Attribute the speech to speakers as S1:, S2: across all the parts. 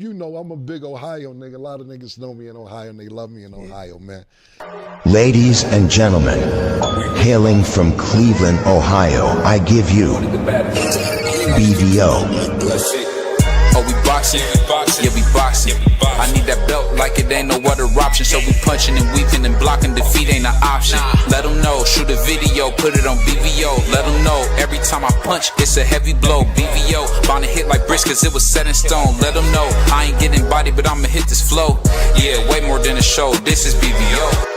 S1: you know I'm a big Ohio nigga. A lot of niggas know me in Ohio and they love me in Ohio, man.
S2: Ladies and gentlemen, hailing from Cleveland, Ohio, I give you BVO.
S3: Oh, we boxing? Yeah, we boxing. I need that belt like it ain't no other option. So we punching and weaving and blocking. Defeat ain't an option. Let them know, shoot a video, put it on BVO. Let them know, every time I punch, it's a heavy blow. BVO, bound to hit like bricks cause it was set in stone. Let them know, I ain't getting body, but I'ma hit this flow. Yeah, way more than a show, this is BVO.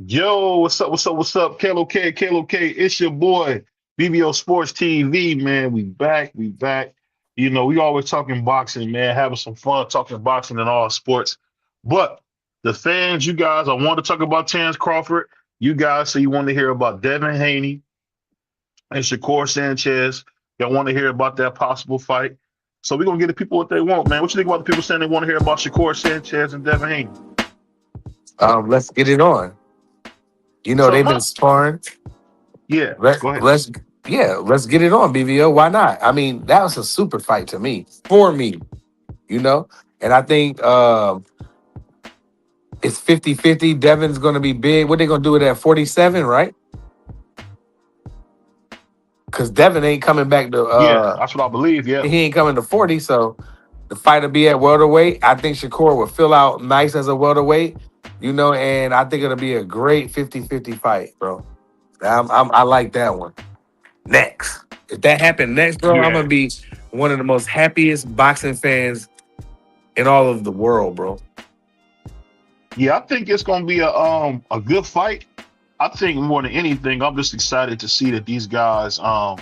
S4: Yo, what's up? What's up? What's up? Kalo K, Kalo K. It's your boy, BBO Sports TV, man. We back. We back. You know, we always talking boxing, man, having some fun talking boxing and all sports. But the fans, you guys, I want to talk about Terrence Crawford. You guys say you want to hear about Devin Haney and Shakur Sanchez. Y'all want to hear about that possible fight. So we're going to get the people what they want, man. What you think about the people saying they want to hear about Shakur Sanchez and Devin Haney?
S5: Let's get it on. You know, they've been sparring.
S4: Yeah,
S5: go ahead. Let's get it on, BVO. Why not? I mean, that was a super fight to me, for me, you know? And I think it's 50-50. Devin's going to be big. What they going to do with that 47, right? Because Devin ain't coming back to...
S4: yeah, that's what I believe, yeah.
S5: He ain't coming to 40, so the fight will be at welterweight. I think Shakur will fill out nice as a welterweight. You know, and I think it'll be a great 50-50 fight, bro. I like that one. Next. If that happened next, bro, I'm going to be one of the most happiest boxing fans in all of the world, bro.
S4: Yeah, I think it's going to be a good fight. I think more than anything, I'm just excited to see that these guys are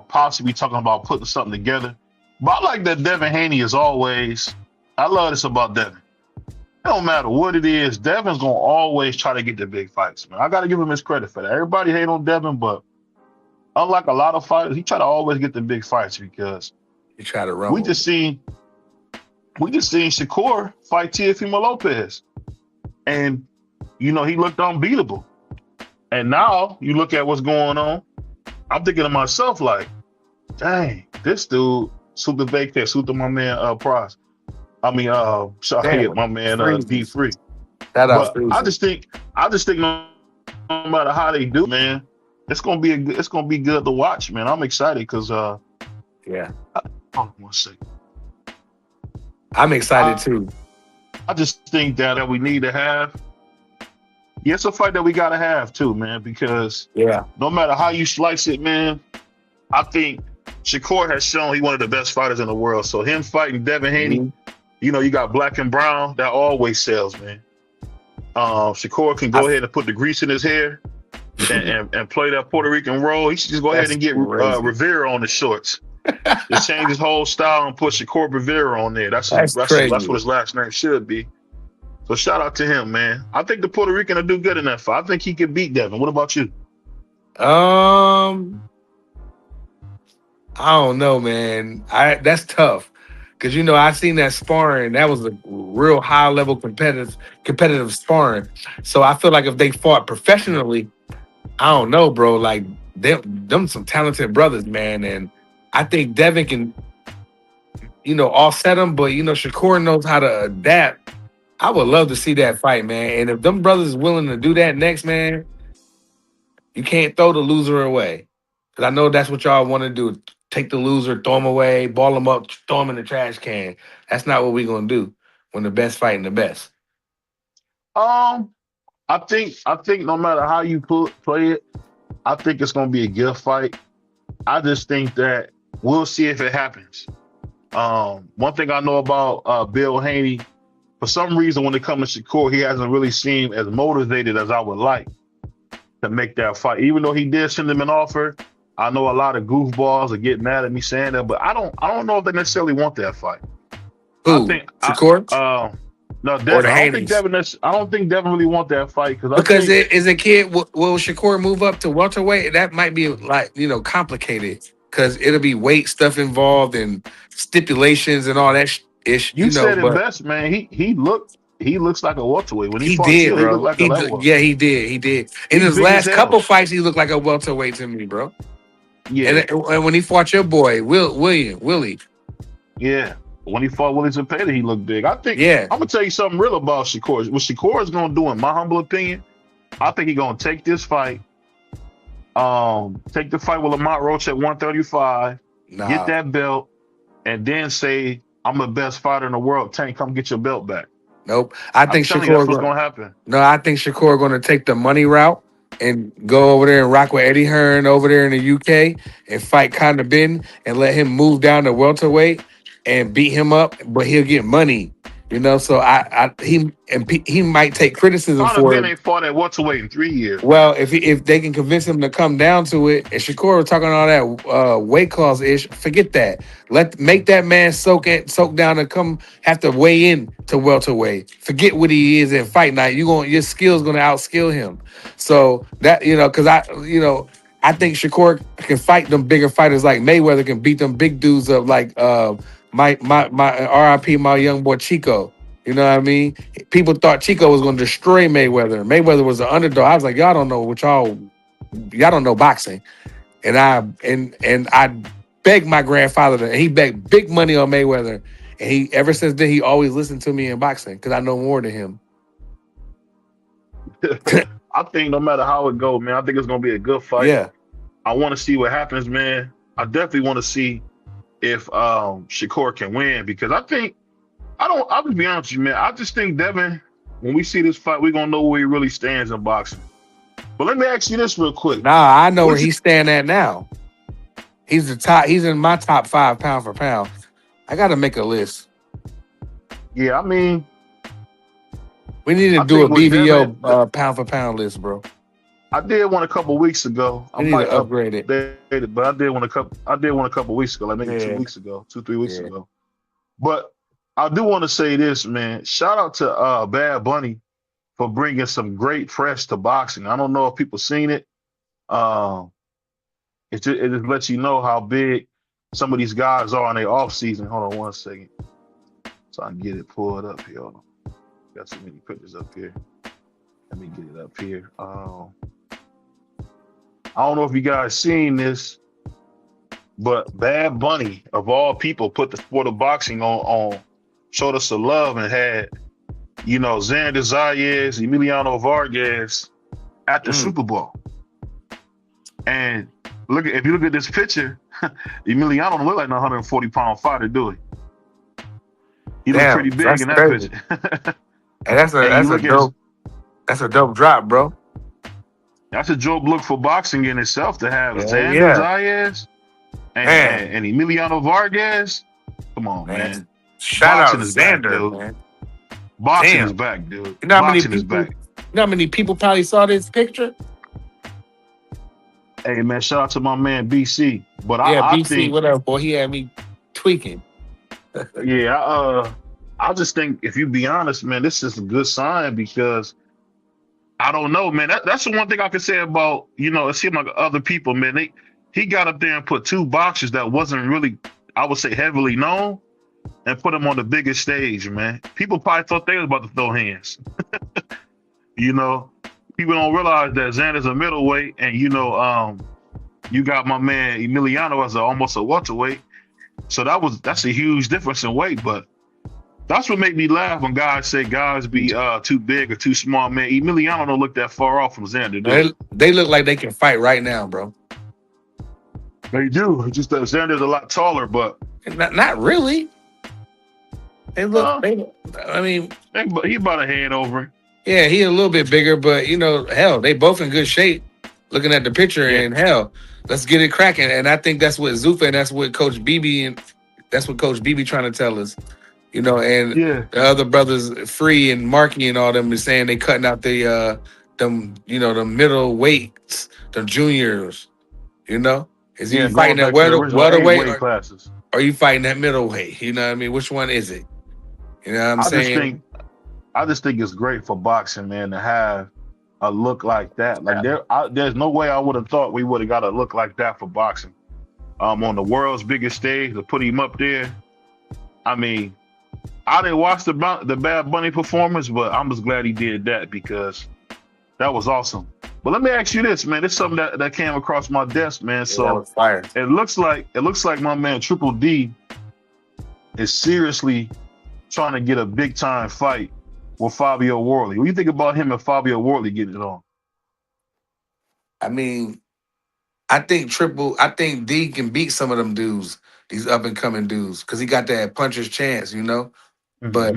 S4: possibly talking about putting something together. But I like that Devin Haney is always, I love this about Devin. It don't matter what it is, Devin's going to always try to get the big fights, man. I got to give him his credit for that. Everybody hate on Devin, but unlike a lot of fighters, he try to always get the big fights because
S5: he try to run.
S4: We just seen Shakur fight Teofimo Lopez. And, you know, he looked unbeatable. And now you look at what's going on, I'm thinking to myself, like, dang, this dude, Super Vacay, Super my man Price. I mean, my man D Free. I just think no matter how they do, man, it's gonna be good to watch, man. I'm excited because hold on 1 second.
S5: I'm excited too.
S4: I just think that we need to have. Yeah, it's a fight that we gotta have too, man, because no matter how you slice it, man, I think Shakur has shown he's one of the best fighters in the world. So him fighting Devin Haney, you know, you got black and brown, that always sells, man. Shakur can go ahead and put the grease in his hair and play that Puerto Rican role. He should just go ahead and get Rivera on the shorts. Just change his whole style and put Shakur Rivera on there. That's what his last name should be. So shout out to him, man. I think the Puerto Rican will do good in that fight. I think he can beat Devin. What about you?
S5: I don't know, man. That's tough. Because, you know, I seen that sparring. That was a real high-level competitive sparring. So I feel like if they fought professionally, I don't know, bro. Like, them some talented brothers, man. And I think Devin can, you know, offset them. But, you know, Shakur knows how to adapt. I would love to see that fight, man. And if them brothers is willing to do that next, man, you can't throw the loser away. Because I know that's what y'all want to do. Take the loser, throw him away, ball him up, throw him in the trash can. That's not what we're going to do when the best fighting the best.
S4: I think no matter how you play it, I think it's going to be a good fight. I just think that we'll see if it happens. One thing I know about Bill Haney, for some reason when it comes to Shakur, he hasn't really seemed as motivated as I would like to make that fight. Even though he did send him an offer, I know a lot of goofballs will get mad at me saying that, but I don't know if they necessarily want that fight.
S5: Who? Shakur?
S4: No, Devin. I don't think Devin really want that fight
S5: because as a kid, will Shakur move up to welterweight? That might be like, you know, complicated because it'll be weight stuff involved and stipulations and all that ish,
S4: You said it
S5: but
S4: best, man. He looks like a welterweight. When he
S5: he
S4: fought
S5: did,
S4: Chill, he looked
S5: bro.
S4: like a light welter.
S5: Yeah, he did. In
S4: He's
S5: his
S4: big as
S5: last couple
S4: hell.
S5: fights, he looked like a welterweight to me, bro.
S4: Yeah.
S5: And when he fought your boy, Willie.
S4: Yeah. When he fought Willie Zepeda, he looked big. I think
S5: Yeah.
S4: I'm gonna tell you something real about Shakur. What Shakur is gonna do, in my humble opinion, I think he's gonna take this fight, take the fight with Lamont Roach at 135, get that belt, and then say, I'm the best fighter in the world. Tank, come get your belt back.
S5: Nope. I think
S4: Shakur, that's what's gonna happen.
S5: No, I think Shakur going to take the money route and go over there and rock with Eddie Hearn over there in the UK and fight Conor Ben and let him move down to welterweight and beat him up, but he'll get money. You know, so he might take criticism
S4: Conor
S5: for
S4: Ben
S5: it.
S4: ain't fought at welterweight in 3 years.
S5: Well, if they can convince him to come down to it, and Shakur was talking all that weight class ish, forget that. Make that man soak down and come have to weigh in to welterweight. Forget what he is in fight night. Your skills gonna outskill him. So that because I think Shakur can fight them bigger fighters like Mayweather can beat them big dudes up like my RIP, my young boy Chico. You know what I mean? People thought Chico was going to destroy Mayweather. Mayweather was an underdog. I was like, y'all don't know y'all don't know boxing. And I begged my grandfather and he begged big money on Mayweather. And ever since then, he always listened to me in boxing because I know more than him.
S4: I think no matter how it goes, man, I think it's gonna be a good fight.
S5: Yeah.
S4: I want to see what happens, man. I definitely want to see if Shakur can win because I'll just be honest with you, man. I just think Devin, when we see this fight, we're gonna know where he really stands in boxing. But let me ask you this real quick.
S5: Nah, I know where he's standing at now. He's in my top 5 pound for pound. I gotta make a list.
S4: Yeah, I mean,
S5: we need to do a BVO pound for pound list, bro.
S4: I did one a couple weeks ago.
S5: I might upgrade it,
S4: but I did one a couple weeks ago, like maybe 2 weeks ago, 2-3 weeks ago. But I do want to say this, man. Shout out to Bad Bunny for bringing some great press to boxing. I don't know if people seen it. It just lets you know how big some of these guys are in their off season. Hold on 1 second, so I can get it pulled up here. Got so many pictures up here. Let me get it up here. I don't know if you guys seen this, but Bad Bunny, of all people, put the sport of boxing on showed us some love and had, Xander Zayas, Emiliano Vargas at the Super Bowl. And if you look at this picture, Emiliano don't look like a 140-pound fighter, do he? He looks pretty big in that picture.
S5: And that's a dope drop, bro.
S4: That's a dope look for boxing in itself to have Xander Zayas and Emiliano Vargas. Come on, man.
S5: Shout out to Xander, man.
S4: Boxing is back, dude.
S5: You know how many people probably saw this picture?
S4: Hey, man, shout out to my man BC. But
S5: BC,
S4: I think,
S5: what up, boy? He had me tweaking.
S4: I just think, if you be honest, man, this is a good sign because I don't know, man. That's the one thing I can say about, it seemed like other people, man. He got up there and put 2 boxers that wasn't really, I would say, heavily known and put them on the biggest stage, man. People probably thought they was about to throw hands. People don't realize that Xander's a middleweight and, you got my man Emiliano as almost a welterweight. So that's a huge difference in weight, but that's what made me laugh when guys say guys be too big or too small. Man, Emiliano don't look that far off from Xander.
S5: They look like they can fight right now, bro.
S4: They do. It's just that Xander's a lot taller, but
S5: not really. They look.
S4: He about a head over.
S5: Yeah, he a little bit bigger, but hell, they both in good shape. Looking at the picture, and hell, let's get it cracking. And I think that's what Zuffa and that's what Coach BB trying to tell us. And the other brothers, Free and Marky and all them, is saying they cutting out the the middle weights, the juniors. Is you fighting that welterweight
S4: classes?
S5: Or are you fighting that middleweight? You know what I mean? Which one is it? You know what I'm saying?
S4: I just think it's great for boxing, man, to have a look like that. Like there's no way I would have thought we would have got a look like that for boxing. On the world's biggest stage, to put him up there. I mean, I didn't watch the Bad Bunny performance, but I'm just glad he did that because that was awesome. But let me ask you this, man. It's something that came across my desk, man.
S5: Yeah, that
S4: So
S5: was fire.
S4: it looks like my man Triple D is seriously trying to get a big time fight with Fabio Worley. What do you think about him and Fabio Worley getting it on?
S5: I mean, I think D can beat some of them dudes, these up and coming dudes, because he got that puncher's chance, you know. But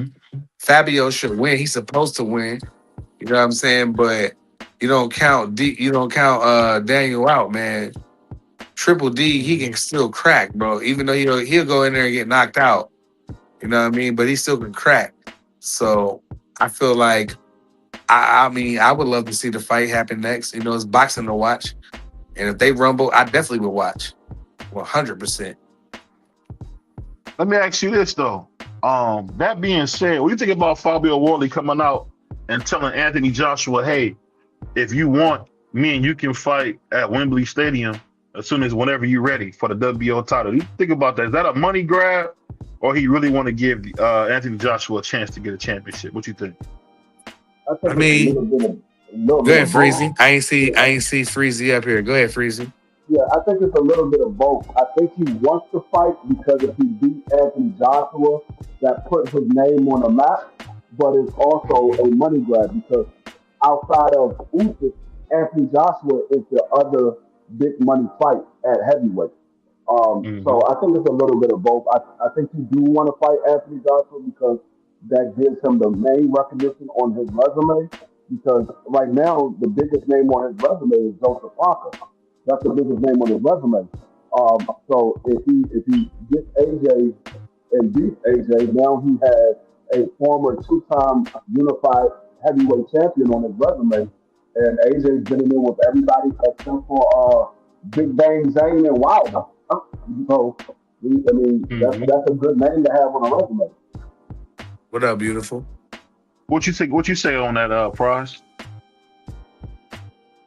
S5: Fabio should win. He's supposed to win. You know what I'm saying? But you don't count Daniel out, man. Triple D, he can still crack, bro. Even though he'll go in there and get knocked out. You know what I mean? But he still can crack. So I feel like I mean, I would love to see the fight happen next. You know, it's boxing to watch. And if they rumble, I definitely would watch. 100%.
S4: Let me ask you this though. That being said, what do you think about Fabio Worley coming out and telling Anthony Joshua, hey, if you want, me and you can fight at Wembley Stadium as soon as whenever you're ready for the WBO title? Do you think about that? Is that a money grab, or he really want to give Anthony Joshua a chance to get a championship? What you think?
S5: I mean, go ahead, Freezy. I ain't see Freezy up here. Go ahead, Freezy.
S6: Yeah, I think it's a little bit of both. I think he wants to fight because if he beats Anthony Joshua, that puts his name on the map. But it's also a money grab because outside of Usyk, Anthony Joshua is the other big money fight at heavyweight. So I think it's a little bit of both. I think you do want to fight Anthony Joshua because that gives him the main recognition on his resume. Because right now, the biggest name on his resume is Joseph Parker. That's the biggest name on his resume. So if he gets AJ and beats AJ, now he has a former two-time unified heavyweight champion on his resume. And AJ's been in there with everybody except for Big Bang Zane and Wilder. So, I mean, that's a good name to have on a resume.
S5: What up, beautiful?
S4: What you think? What you say on that, Prize?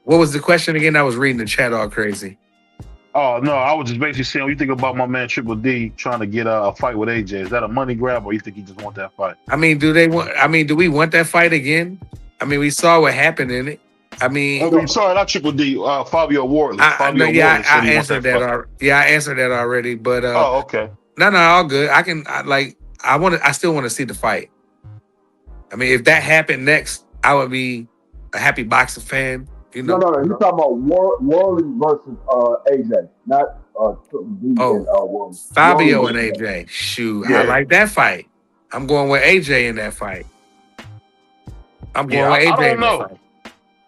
S5: What was the question again? I was reading the chat all crazy.
S4: Oh no, I was just basically saying, what you think about my man Triple D trying to get a fight with AJ? Is that a money grab, or you think he just want that fight?
S5: I mean, do we want that fight again? I mean, we saw what happened in it. I mean,
S4: sorry, not Triple D. Fabio Worley.
S5: I answered that. I answered that already. But
S4: okay.
S5: No, all good. I still want to see the fight. I mean, if that happened next, I would be a happy boxing fan. You know?
S6: No. You're talking about Worley versus AJ, not D and Worley.
S5: Fabio
S6: Worley
S5: and AJ. Shoot, yeah. I like that fight. I'm going with AJ in that fight. I'm going with AJ in that fight.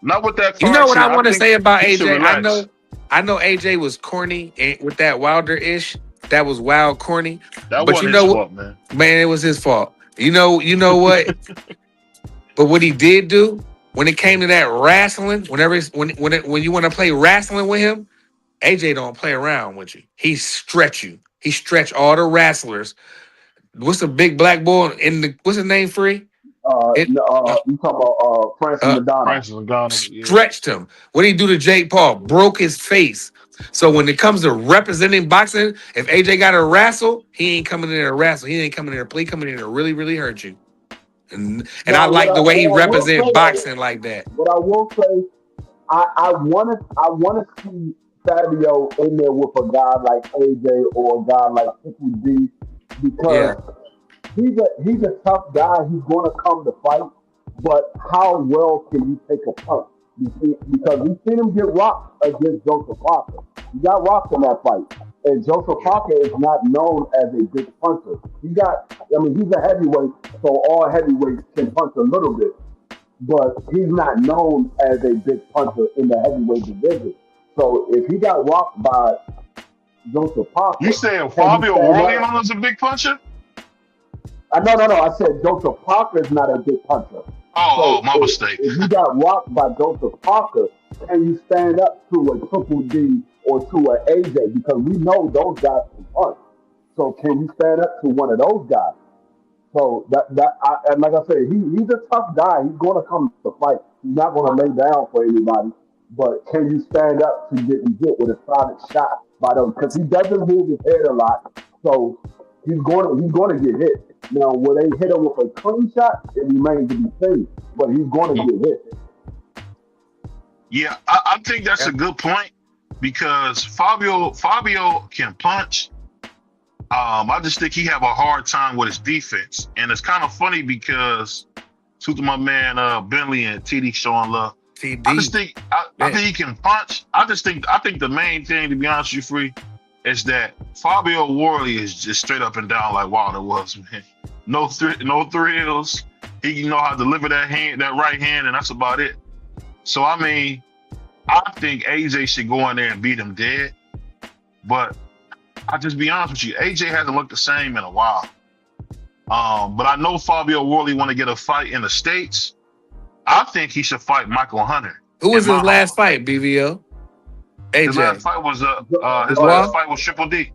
S4: Not with that.
S5: You know what I want to say about AJ? I know AJ was corny with that Wilder-ish. That was wild corny.
S4: But you know what, man?
S5: Man, it was his fault. You know what? But what he did do when it came to that wrestling, when you want to play wrestling with him, AJ don't play around with you. He stretch you. He stretch all the wrestlers. What's the big black boy what's his name? Free?
S6: You talking about Francis Ngannou.
S4: Francis Ngannou.
S5: Stretched him. What did he do to Jake Paul? Broke his face. So when it comes to representing boxing, if AJ got to wrestle, he ain't coming in there to wrestle. He ain't coming in there to play. Coming in there to really, really hurt you. And I like the way he represents boxing like that.
S6: But I will say, I want to see Fabio in there with a guy like AJ or a guy like Triple D because he's a tough guy. He's going to come to fight, but how well can he take a punch? Because we've seen him get rocked against Joseph Parker. He got rocked in that fight. And Joseph Parker is not known as a big puncher. He's a heavyweight, so all heavyweights can punch a little bit. But he's not known as a big puncher in the heavyweight division. So if he got rocked by Joseph Parker...
S4: You saying Fabio Worley is a big puncher?
S6: No. I said Joseph Parker is not a big puncher.
S4: My mistake.
S6: If you got rocked by Joseph Parker, can you stand up to a Triple D or to an AJ? Because we know those guys can punch. So can you stand up to one of those guys? So and like I said, he's a tough guy. He's going to come to fight. He's not going to lay down for anybody. But can you stand up to get hit with a solid shot by them? Because he doesn't move his head a lot, so he's going to get hit. Now, will they hit him with a clean shot? It remains to be seen, but he's going to get hit.
S4: Yeah, I think that's a good point because Fabio can punch. I just think he have a hard time with his defense, and it's kind of funny because to my man Bentley and TD showing love.
S5: TD.
S4: I just think I think he can punch. I think the main thing, to be honest with you, Free, is that Fabio Worley is just straight up and down like Wilder was, man. No thrills. He know how to deliver that right hand, and that's about it. So I mean, I think AJ should go in there and beat him dead. But I'll just be honest with you, AJ hasn't looked the same in a while. But I know Fabio Worley want to get a fight in the States. I think he should fight Michael Hunter.
S5: Who was his last fight, BVO? AJ.
S4: His last fight was Triple D.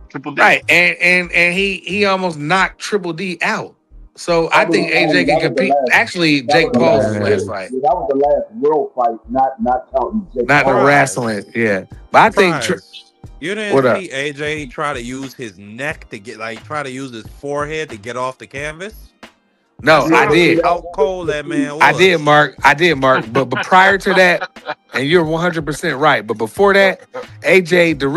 S4: Triple D.
S5: Right, and he almost knocked Triple D out. So I think AJ can compete. Actually, Jake Paul's last fight.
S6: Yeah, that was the last real fight, not counting Jake.
S5: Not the wrestling, yeah. But I think
S7: you didn't see AJ try to use his neck to try to use his forehead to get off the canvas.
S5: No, I did.
S7: How cold that man was.
S5: I did, Mark. But prior to that, and you're 100% right. But before that, AJ, the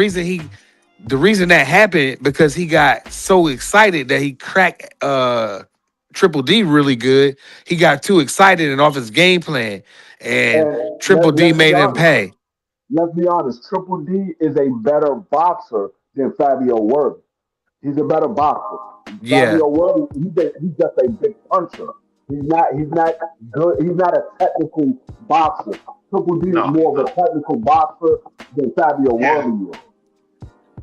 S5: reason that happened because he got so excited that he cracked Triple D really good. He got too excited and off his game plan, and Triple D made him pay.
S6: Let's be honest. Triple D is a better boxer than Fabio Worley. He's a better boxer.
S5: Yeah.
S6: Fabio Worley, he's just a big puncher. He's not good. He's not a technical boxer. Triple D is more of a technical boxer than Fabio Worley is.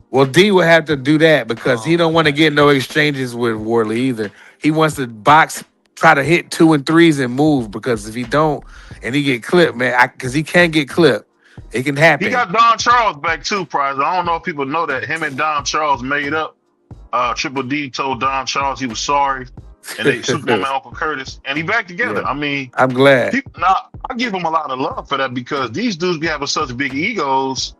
S5: Well, D would have to do that because he don't want to get no exchanges with Worley either. He wants to box, try to hit 2 and 3s and move because if he don't and he get clipped, man, because he can get clipped. It can happen.
S4: He got Don Charles back too, Prize. I don't know if people know that him and Don Charles made up. Triple D told Don Charles he was sorry, and they Superman Uncle Curtis, and he back together. Yeah. I mean,
S5: I'm glad.
S4: I give him a lot of love for that because these dudes be having such big egos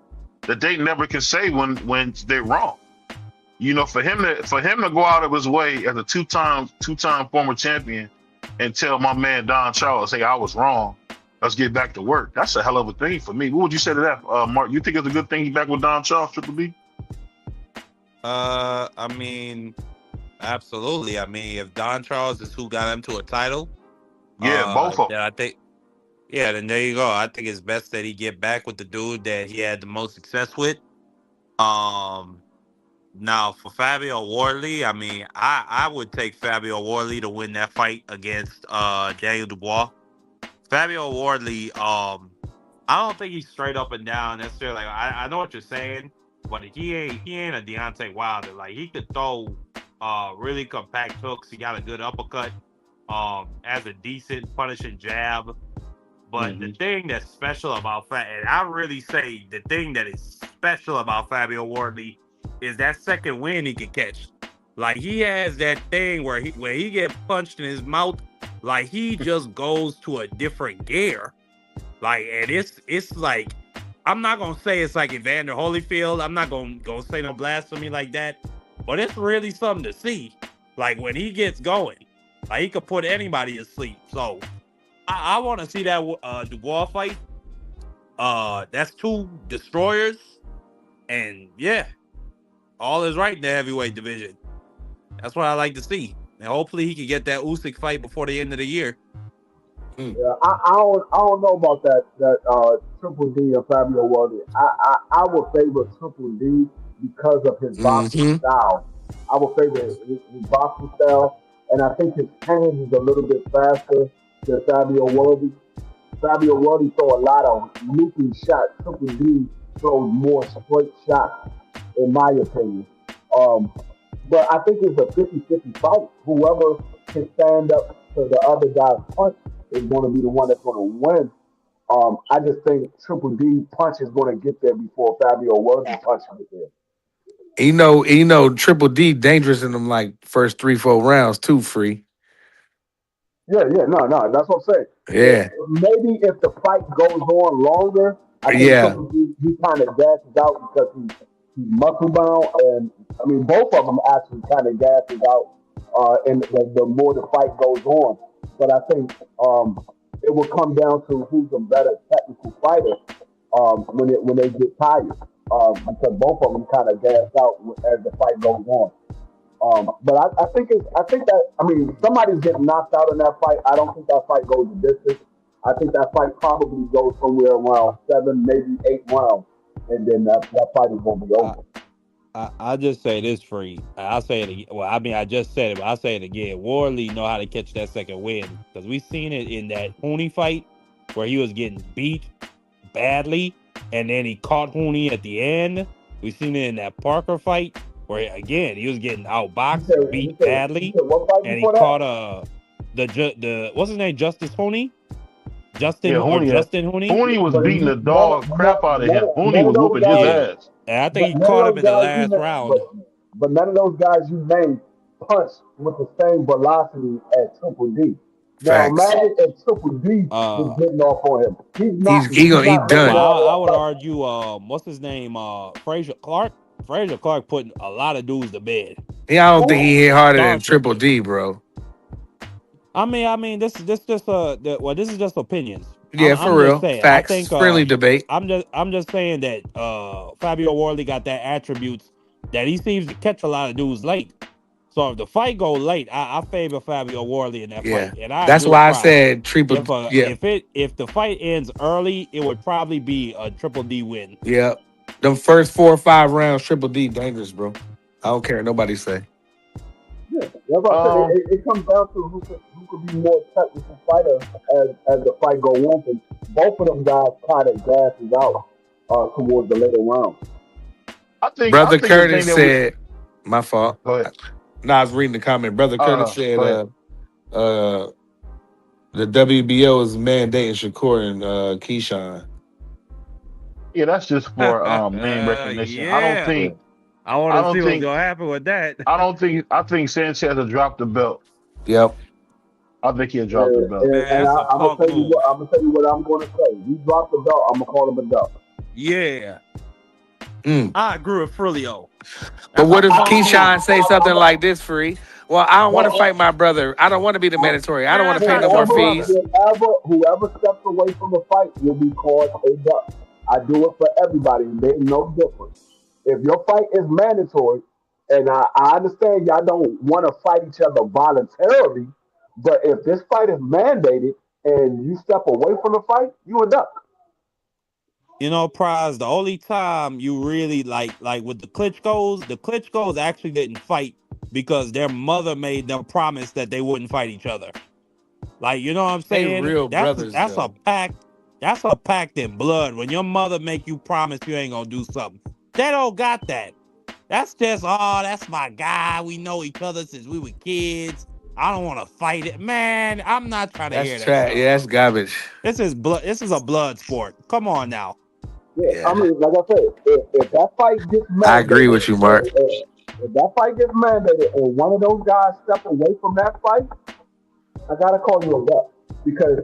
S4: that they never can say when they're wrong. You know, for him to go out of his way as a two-time former champion and tell my man Don Charles, hey, I was wrong. Let's get back to work. That's a hell of a thing for me. What would you say to that, Mark? You think it's a good thing he's back with Don Charles, Triple D?
S7: I mean, absolutely. I mean, if Don Charles is who got him to a title,
S4: both of them.
S7: Then I think, then there you go. I think it's best that he get back with the dude that he had the most success with. Now for Fabio Worley, I mean, I would take Fabio Worley to win that fight against Daniel Dubois. Fabio Worley, I don't think he's straight up and down necessarily. Like, I know what you're saying, but he ain't a Deontay Wilder. Like, he could throw really compact hooks. He got a good uppercut, has a decent punishing jab. But the thing that's special about and I really say the thing that is special about Fabio Worley is that second wind he can catch. Like, he has that thing where he get punched in his mouth, like he just goes to a different gear. Like, and it's like, I'm not gonna say it's like Evander Holyfield. I'm not gonna say no blasphemy like that. But it's really something to see. Like, when he gets going, like, he could put anybody to sleep. So I want to see that Dubois fight. That's 2 destroyers, and all is right in the heavyweight division. That's what I like to see, and hopefully he can get that Usyk fight before the end of the year.
S6: Yeah, I don't know about that Triple D and Fabio Worley. I would favor Triple D because of his boxing style. I would favor his boxing style, and I think his hands is a little bit faster than Fabio Worley. Fabio Worley throw a lot of looping shots. Triple D throws more straight shots, in my opinion. But I think it's a 50-50 fight. Whoever can stand up to the other guy's punch is going to be the one that's going to win. I just think Triple D punch is going to get there before Fabio Worley punch get there.
S5: You know, Triple D dangerous in them like first 3-4 rounds too. Free.
S6: Yeah, no, that's what I'm saying.
S5: Yeah.
S6: Maybe if the fight goes on longer, I think Triple D, he kind of gasses out because he's muscle bound, and I mean both of them actually kind of gasses out and the more the fight goes on. But I think it will come down to who's a better technical fighter when they get tired, because both of them kind of gas out as the fight goes on. But I think that, I mean, somebody's getting knocked out in that fight. I don't think that fight goes the distance. I think that fight probably goes somewhere around 7, maybe 8 rounds, and then that fight is going to be over.
S8: I'll just say this, Free. I'll say it again. Well, I mean, I just said it, but I'll say it again. Warley know how to catch that second win, because we seen it in that Hooney fight where he was getting beat badly, and then he caught Hooney at the end. We seen it in that Parker fight where, again, he was getting outboxed, beat badly, and he caught the what's his name, Justice Hooney? Justin Hooney
S4: was beating the dog crap out of him. Hooney was whooping his ass.
S8: And I think he caught him in the last round.
S6: But none of those guys you named punch with the same velocity as Triple D. Now imagine if Triple D was getting off on him. He's
S5: done.
S8: I would argue, what's his name? Frazier Clark. Frazier Clark putting a lot of dudes to bed.
S5: Yeah, I don't think he hit harder than Triple D, bro.
S8: I mean, this is just opinions.
S5: Yeah, for real. Facts. Friendly debate.
S8: I'm just saying that Fabio Warley got that attributes that he seems to catch a lot of dudes late. So if the fight go late, I favor Fabio Warley in that fight. And
S5: that's why I said Triple D.
S8: If the fight ends early, it would probably be a Triple D win.
S5: Yeah. The first 4 or 5 rounds, Triple D dangerous, bro. I don't care what nobody say.
S6: Yeah, it comes down to who could be more technical fighter as the fight go on. And both of them guys kind of gasses out towards the later rounds.
S5: Brother Curtis said, my fault.
S4: Go ahead.
S5: No, I was reading the comment. Brother Curtis said the WBO is mandating Shakur and Keyshawn.
S4: Yeah, that's just for name recognition.
S8: Yeah. I want to see what's gonna happen with that.
S4: I think Sanchez will drop the belt.
S5: Yep.
S4: I think he'll drop the belt.
S6: And I'm gonna tell you what I'm gonna say. He dropped the belt, I'm gonna call him a dub.
S8: Yeah. I agree with Frilio.
S5: But what if Keyshawn say something like this, Free? Well, I don't want to fight my brother. I don't want to be the mandatory. I don't want to pay no more fees.
S6: Whoever steps away from the fight will be called a dub. I do it for everybody. There's no difference. If your fight is mandatory, and I understand y'all don't want to fight each other voluntarily, but if this fight is mandated and you step away from the fight, you a duck.
S8: You know, Prize, the only time you really like with the Klitschko's actually didn't fight because their mother made them promise that they wouldn't fight each other. Like, you know what I'm saying?
S5: They real brothers.
S8: That's a pact. That's a pact in blood. When your mother make you promise you ain't gonna do something. They don't got that. That's just, that's my guy. We know each other since we were kids. I don't want to fight it. Man, I'm not trying to hear that.
S5: Yeah, that's garbage.
S8: This is a blood sport. Come on now.
S6: Yeah. I mean, like I said, if that fight gets mandated,
S5: I agree with you, Mark.
S6: If that fight gets mandated and one of those guys step away from that fight, I gotta call you a rep, because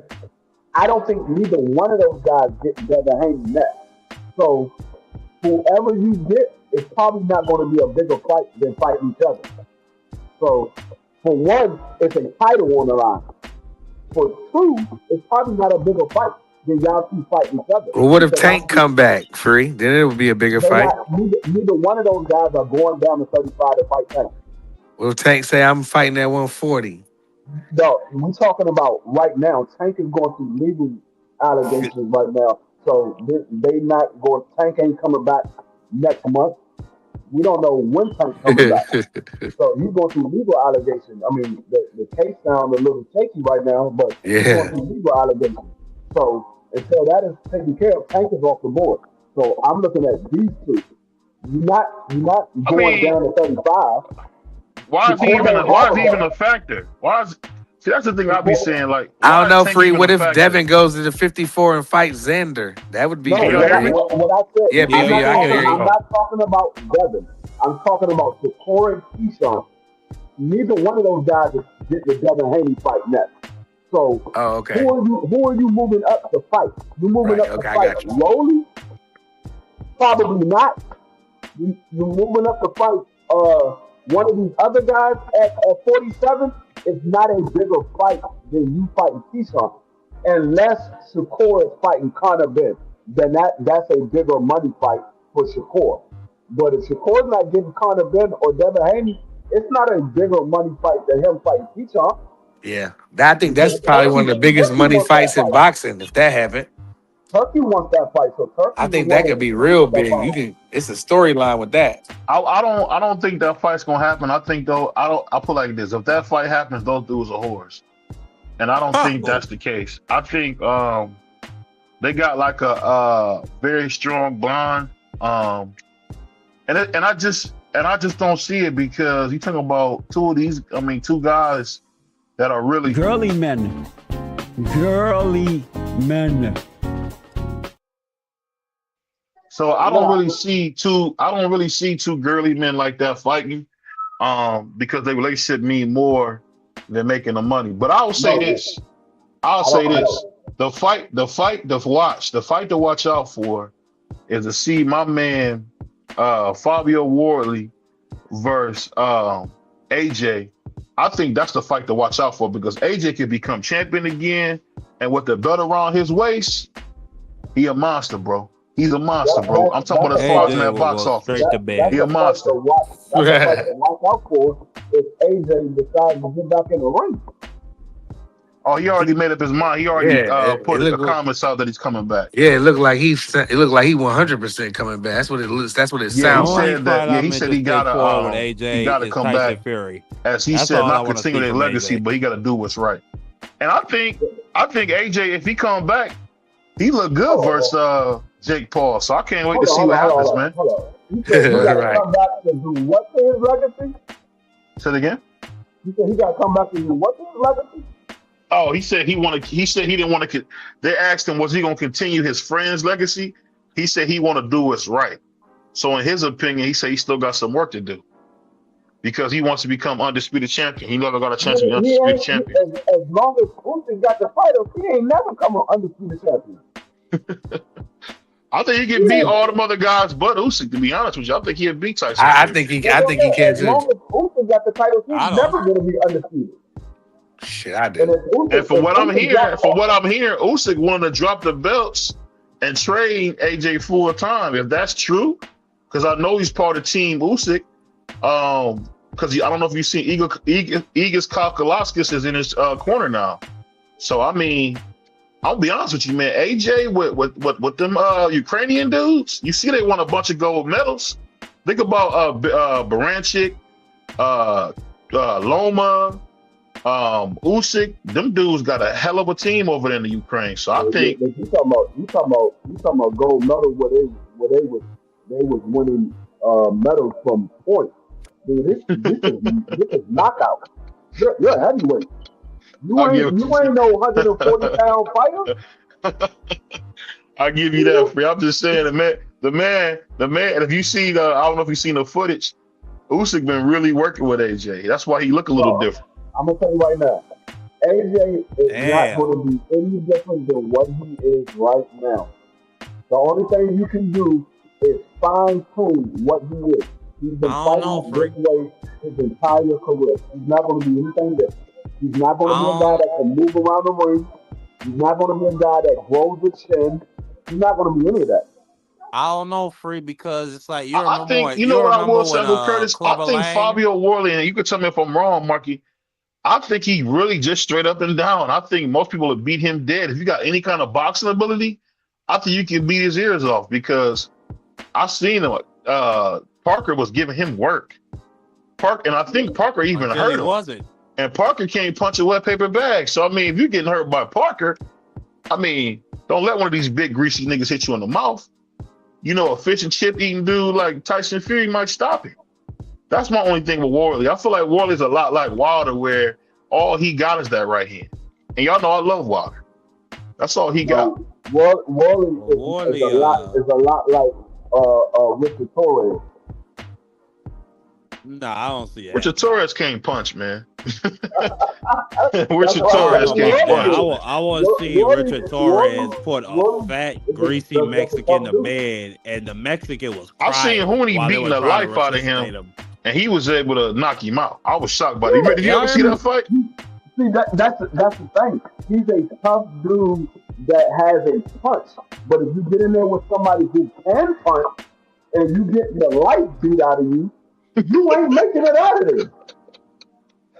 S6: I don't think neither one of those guys get Devin Haney next. So whoever you get is probably not going to be a bigger fight than fighting each other. So, for one, it's a title on the line. For two, it's probably not a bigger fight than y'all two fighting each other.
S5: Well, what if Tank come back, Free? Then it would be a bigger fight.
S6: Neither one of those guys are going down to 35 to fight Tank.
S5: Well, Tank say, I'm fighting at 140.
S6: No, we're talking about right now. Tank is going through legal allegations right now. So they not going. Tank ain't coming back next month. We don't know when Tank's coming back. So he's going through legal allegations. I mean, the case sounds a little shaky right now, but he's going through legal allegations. So until that is taken care of, Tank is off the board. So I'm looking at these two. You're not going down to 35.
S4: Why is he even a factor? See, that's the thing I be saying. Like,
S5: I don't know, Free. What if Devin goes to the 54 and fights Xander? That would be
S6: what I said.
S5: Yeah, baby, I can hear you.
S6: I'm not talking about Devin. I'm talking about Shakur and Keyshawn. Neither one of those guys get the Devin Haney fight next. So, who are you moving up to fight? You moving up to fight Rolly? Probably not. You moving up to fight one of these other guys at 47 is not a bigger fight than you fighting Keyshawn. Unless Shakur is fighting Conor Ben, then that's a bigger money fight for Shakur. But if Shakur's not getting Conor Ben or Devin Haney, it's not a bigger money fight than him fighting Keyshawn.
S5: Yeah, I think that's probably one of the biggest money fights in boxing. If that happened,
S6: Turkey wants that fight, so Turkey.
S5: I think that could be real big. You can. It's a storyline with that.
S4: I don't think that fight's gonna happen. I think though I put like this: if that fight happens, those dudes are whores, and I don't think that's the case. I think they got like a very strong bond, and I just don't see it because you talking about two guys that are really
S9: girly men.
S4: So I don't really see two girly men like that fighting, because their relationship mean more than making the money. But I'll say this. The fight to watch out for is to see my man Fabio Wardley versus AJ. I think that's the fight to watch out for because AJ could become champion again, and with the belt around his waist, he a monster, bro. He's a monster, bro. I'm talking about as far as in that box office. He a monster.
S6: That's the watch out for if AJ decides to get back in the ring.
S4: Oh, he already made up his mind. He already put the comments out that he's coming back.
S5: Yeah, it looked like he 100% coming back. That's what it looks. That's what it sounds like.
S4: He said he gotta come back. Fury. As he said, not continue their legacy, but he got to do what's right. And I think AJ, if he come back, he look good versus Jake Paul. So I can't wait to see what happens, man.
S6: He said he got to come back to do what to his legacy?
S4: Say it again.
S6: He said he got to come back to do what to his legacy?
S4: Oh, he said he didn't want to. They asked him, was he going to continue his friend's legacy? He said he want to do what's right. So in his opinion, he said he still got some work to do because he wants to become undisputed champion. He never got a chance to be undisputed champion.
S6: As long as Usyk got the title, he ain't never come an undisputed champion.
S4: I think he can beat all them other guys but Usyk. To be honest with you, I think he'll beat Tyson.
S5: I think he can too.
S6: As long as Usyk got the title, he's never going to be undisputed.
S5: Shit, I do.
S4: And from what I'm hearing, Usyk wanted to drop the belts and train AJ full time. If that's true, because I know he's part of Team Usyk. Because I don't know if you've seen Igis Kalkalaskis is in his corner now. So I mean, I'll be honest with you, man. AJ with them Ukrainian dudes, you see they won a bunch of gold medals. Think about Baranchik, Loma. Usyk, them dudes got a hell of a team over there in the Ukraine. So I think
S6: you talking about gold medals where they was winning medals from points. Dude, this is knockout. You're heavyweight. You ain't no 140-pound fighter.
S4: I give you that, free. I'm just saying the man. And if you see I don't know if you've seen the footage, Usyk been really working with AJ. That's why he look a little different.
S6: I'm gonna tell you right now, AJ is not going to be any different than what he is right now. The only thing you can do is fine tune what he is. He's been fighting this way his entire career. He's not going to be anything different. He's not going to be a guy that can move around the ring. He's not going to be a guy that grows the chin. He's not going to be any of that.
S8: I don't know, Free, because it's like
S4: I think you know what I will say, Curtis. I think Fabio Wardley, and you can tell me if I'm wrong, Marky. I think he really just straight up and down. I think most people would beat him dead. If you got any kind of boxing ability, I think you can beat his ears off because I seen him. Parker was giving him work. And I think Parker even hurt him.
S8: Wasn't.
S4: And Parker can't punch a wet paper bag. So I mean, if you're getting hurt by Parker, I mean, don't let one of these big greasy niggas hit you in the mouth. You know, a fish and chip eating dude like Tyson Fury might stop him. That's my only thing with Wardley. I feel like Wardley's a lot like Wilder, where all he got is that right hand. And y'all know I love Wilder. That's all he got.
S6: Wardley is a lot like Richard Torres.
S8: Nah, I don't see that.
S4: Richard Torres can't punch, man. Richard Torres can't punch.
S8: I want to see Richard Torres put a fat, greasy Mexican to bed, and the Mexican was crying.
S4: I seen Hooney beating the life out of him. and he was able to knock him out. I was shocked by it. Did you ever see that fight?
S6: See, that's the thing. He's a tough dude that has a punch. But if you get in there with somebody who can punch and you get the life beat out of you, you ain't making it out of there.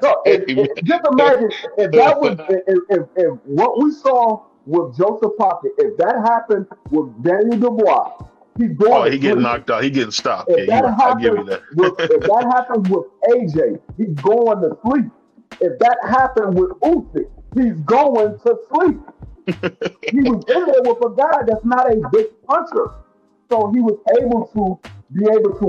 S6: So just imagine if that was if what we saw with Joseph Parker, if that happened with Daniel Dubois, he's going.
S4: Oh, he getting knocked out. He getting stopped.
S6: If
S4: I'll give you that.
S6: If that happens with AJ, he's going to sleep. If that happened with Usyk, he's going to sleep. He was in there with a guy that's not a big puncher, so he was able to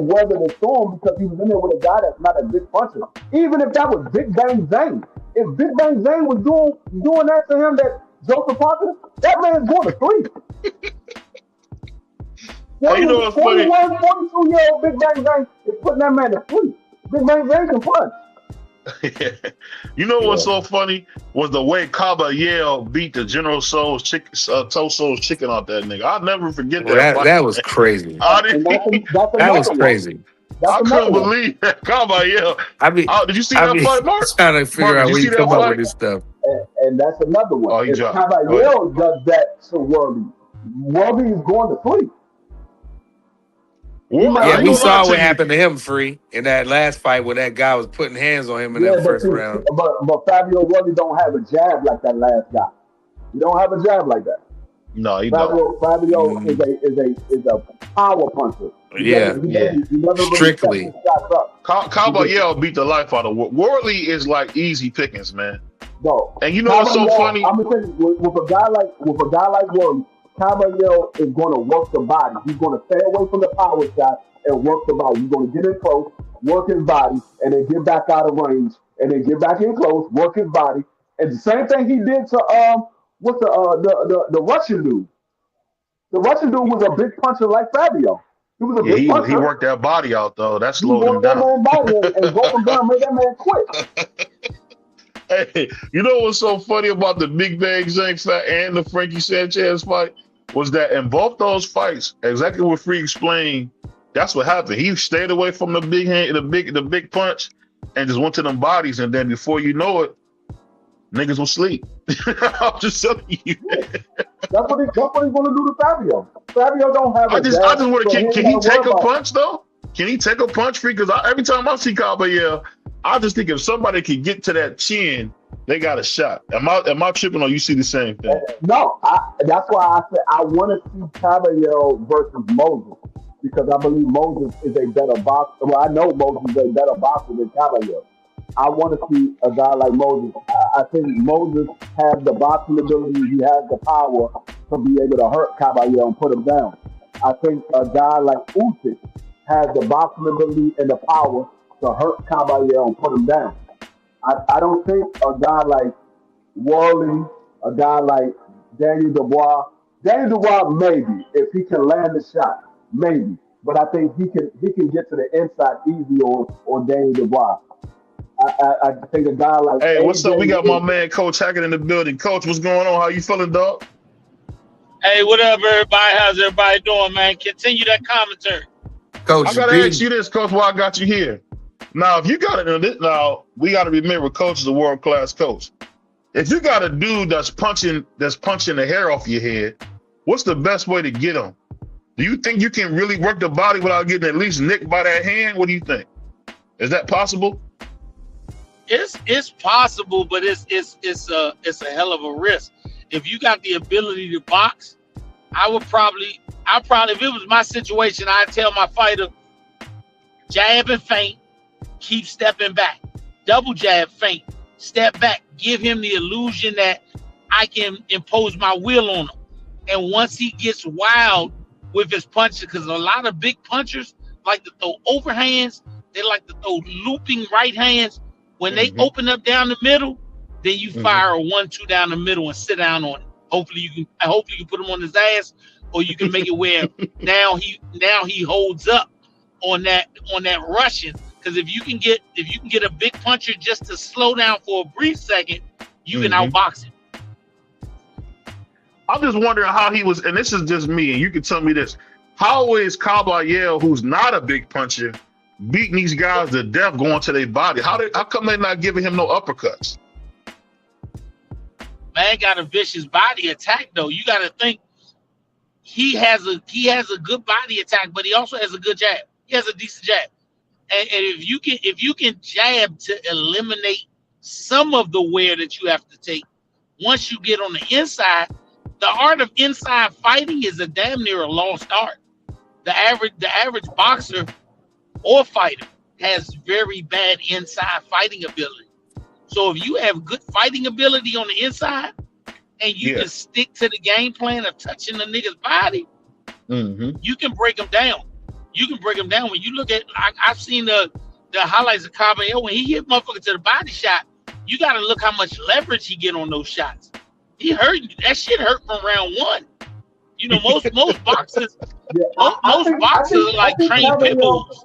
S6: weather the storm because he was in there with a guy that's not a big puncher. Even if that was Big Bang Zane, if Big Bang Zane was doing that to him, that Joseph Parker, that man's going to sleep.
S4: Hey, you know what's funny?
S6: 42-year-old Big Bang Zane is putting that man to sleep. Big Bang Zane can punch.
S4: You know what's so funny was the way Caballero beat the General Tso's chicken out that nigga. I'll never forget that.
S5: That was crazy. That was crazy.
S4: I couldn't believe that Caballero. Did you see that fight, Mark?
S5: Trying to figure out where you come up with this stuff.
S6: And that's another one.
S4: Oh, he
S6: if Caballero does that to Worthy is going to sleep.
S5: Yeah, we saw what happened to him, Free, in that last fight where that guy was putting hands on him in that first round.
S6: But Fabio Worthy don't have a jab like that last guy. He don't have a jab like that.
S4: No, he don't.
S6: Fabio is a power puncher.
S5: Strictly.
S4: Caballero beat the life out of Worley is like easy pickings, man.
S6: No.
S4: And you know what's so funny?
S6: I'm gonna tell you, with a guy like Worley, Caballero is going to work the body. He's going to stay away from the power shot and work the body. He's going to get in close, work his body, and then get back out of range, and then get back in close, work his body. And the same thing he did to the Russian dude. The Russian dude was a big puncher like Fabio. He was a big puncher.
S4: He worked that body out though. That slowed him down.
S6: That man body and broke him down, made that man quit.
S4: Hey, you know what's so funny about the Big Bang Zane fight and the Frankie Sanchez fight was that in both those fights, exactly what Free explained, that's what happened. He stayed away from the big hand, the big punch, and just went to them bodies, and then before you know it, niggas will sleep. I'm just telling you.
S6: That's what he's going to do to Fabio. Fabio don't have. I just
S4: want to. Can he take a punch though? Can he take a punch, Free? Because every time I see Caballero, I just think if somebody can get to that chin, they got a shot. Am I tripping or you see the same thing?
S6: No, that's why I said I want to see Caballero versus Moses because I believe Moses is a better boxer. Well, I know Moses is a better boxer than Caballero. I want to see a guy like Moses. I think Moses has the boxing ability. He has the power to be able to hurt Caballero and put him down. I think a guy like Usyk has the boxing ability and the power to hurt Caballero and put him down. I don't think a guy like Worley, a guy like Daniel Dubois maybe, if he can land the shot, maybe. But I think he can get to the inside easy on Daniel Dubois. I think a guy like
S4: Hey, what's up? We got my man Coach Hackett in the building. Coach, what's going on? How you feeling, dog?
S9: Hey, what up, everybody? How's everybody doing, man? Continue that commentary.
S5: Coach,
S4: I gotta ask you this, Coach, why I got you here. Now, if you got it, now we got to remember, Coach is a world-class coach. If you got a dude that's punching the hair off your head, what's the best way to get him? Do you think you can really work the body without getting at least nicked by that hand? What do you think? Is that possible?
S9: It's possible, but it's a hell of a risk. If you got the ability to box, I probably if it was my situation, I'd tell my fighter, jab and feint, keep stepping back. Double jab, feint, step back. Give him the illusion that I can impose my will on him. And once he gets wild with his punches, because a lot of big punchers like to throw overhands, they like to throw looping right hands. When they open up down the middle, then you fire a 1-2 down the middle and sit down on it. Hopefully you can put him on his ass, or you can make it where now he holds up on that Russian. Because if you can get a big puncher just to slow down for a brief second, you can outbox him.
S4: I'm just wondering how he was, and this is just me, and you can tell me this. How is Caballero, who's not a big puncher, beating these guys to death, going to their body. How come they not giving him no uppercuts?
S9: Man got a vicious body attack though. You got to think he has a good body attack, but he also has a good jab. He has a decent jab, and if you can jab to eliminate some of the wear that you have to take, once you get on the inside, the art of inside fighting is a damn near a lost art. The average boxer or fighter has very bad inside fighting ability. So if you have good fighting ability on the inside and you can stick to the game plan of touching the nigga's body, you can break him down. You can break him down. When you look at, I've seen the highlights of Caballero, when he hit motherfucker to the body shot, you got to look how much leverage he get on those shots. He hurt, that shit hurt from round one. You know, most boxers, most boxers like trained pit bulls.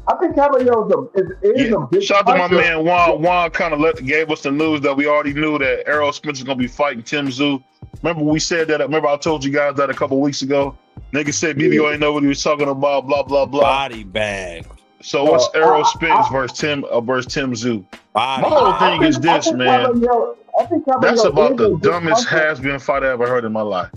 S6: I think Caballero is a big
S4: shout out to my man Juan kind of gave us the news that we already knew that Errol Spence is going to be fighting Tim Tszyu. Remember we said that? Remember I told you guys that a couple weeks ago? Nigga said BBO ain't know what he was talking about, blah, blah, blah.
S8: Body bag.
S4: So what's Errol Spence versus Tim Tszyu? My whole thing is this, man. That's about the dumbest has-been fight I ever heard in my life.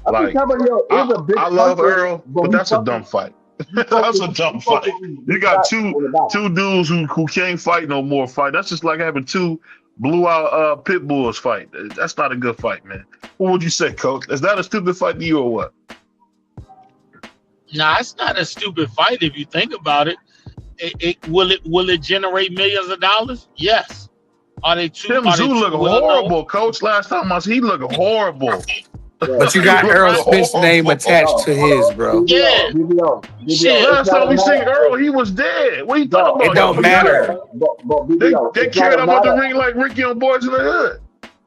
S4: Like, I love Earl, but that's a dumb fight. That's a dumb fight. You got two dudes who can't fight no more fight. That's just like having two blew-out pit bulls fight. That's not a good fight, man. What would you say, Coach? Is that a stupid fight to you or what?
S9: Nah, it's not a stupid fight if you think about it. Will it generate millions of dollars? Yes. Are they two?
S4: Tim Tszyu look horrible, Coach. Last time he looked horrible.
S5: But you got Errol Spence's name attached to his, bro.
S9: Yeah.
S4: Shit. Last time we seen Earl, he was dead. What are you talking about?
S5: It don't matter.
S4: They carried him out the ring like Ricky on Boys in the Hood.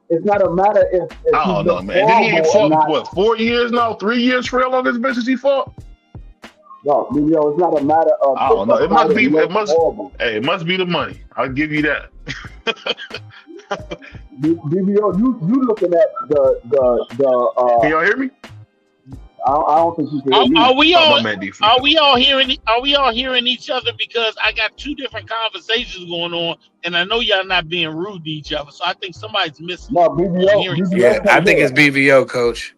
S6: It's not a matter if
S4: I don't know, man. Then he ain't fought what, 4 years now, 3 years for how long has business he fought?
S6: No, it's not a matter of.
S4: I don't know. It must be the money. I'll give you that.
S6: BBO, you looking at the.
S4: Can y'all hear me?
S6: I don't think you can hear me.
S9: Are we all hearing each other? Because I got two different conversations going on, and I know y'all not being rude to each other. So I think somebody's missing.
S6: No, BBO.
S5: Yeah, I think it's BBO, Coach.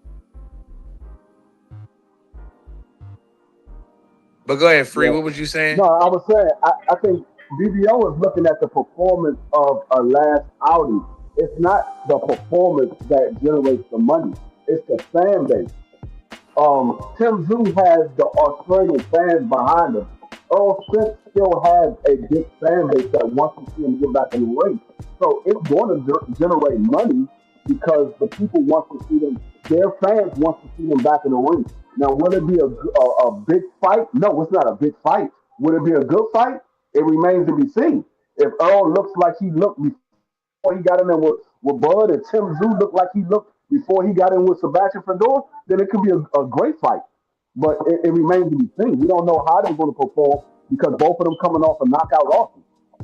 S5: But go ahead, Free. Yeah. What was you saying?
S6: No, I was saying I think BBO is looking at the performance of a last outing. It's not the performance that generates the money. It's the fan base. Tim Tszyu has the Australian fans behind him. Earl Spence still has a big fan base that wants to see him get back in the ring. So it's going to generate money because the people want to see them. Their fans want to see them back in the ring. Now, will it be a big fight? No, it's not a big fight. Will it be a good fight? It remains to be seen. If Earl looks like he looked before he got in there with Bud, and Tim Tszyu looked like he looked before he got in with Sebastian Fedor, then it could be a great fight. But it remains to be seen. We don't know how they're going to perform because both of them coming off a knockout losses.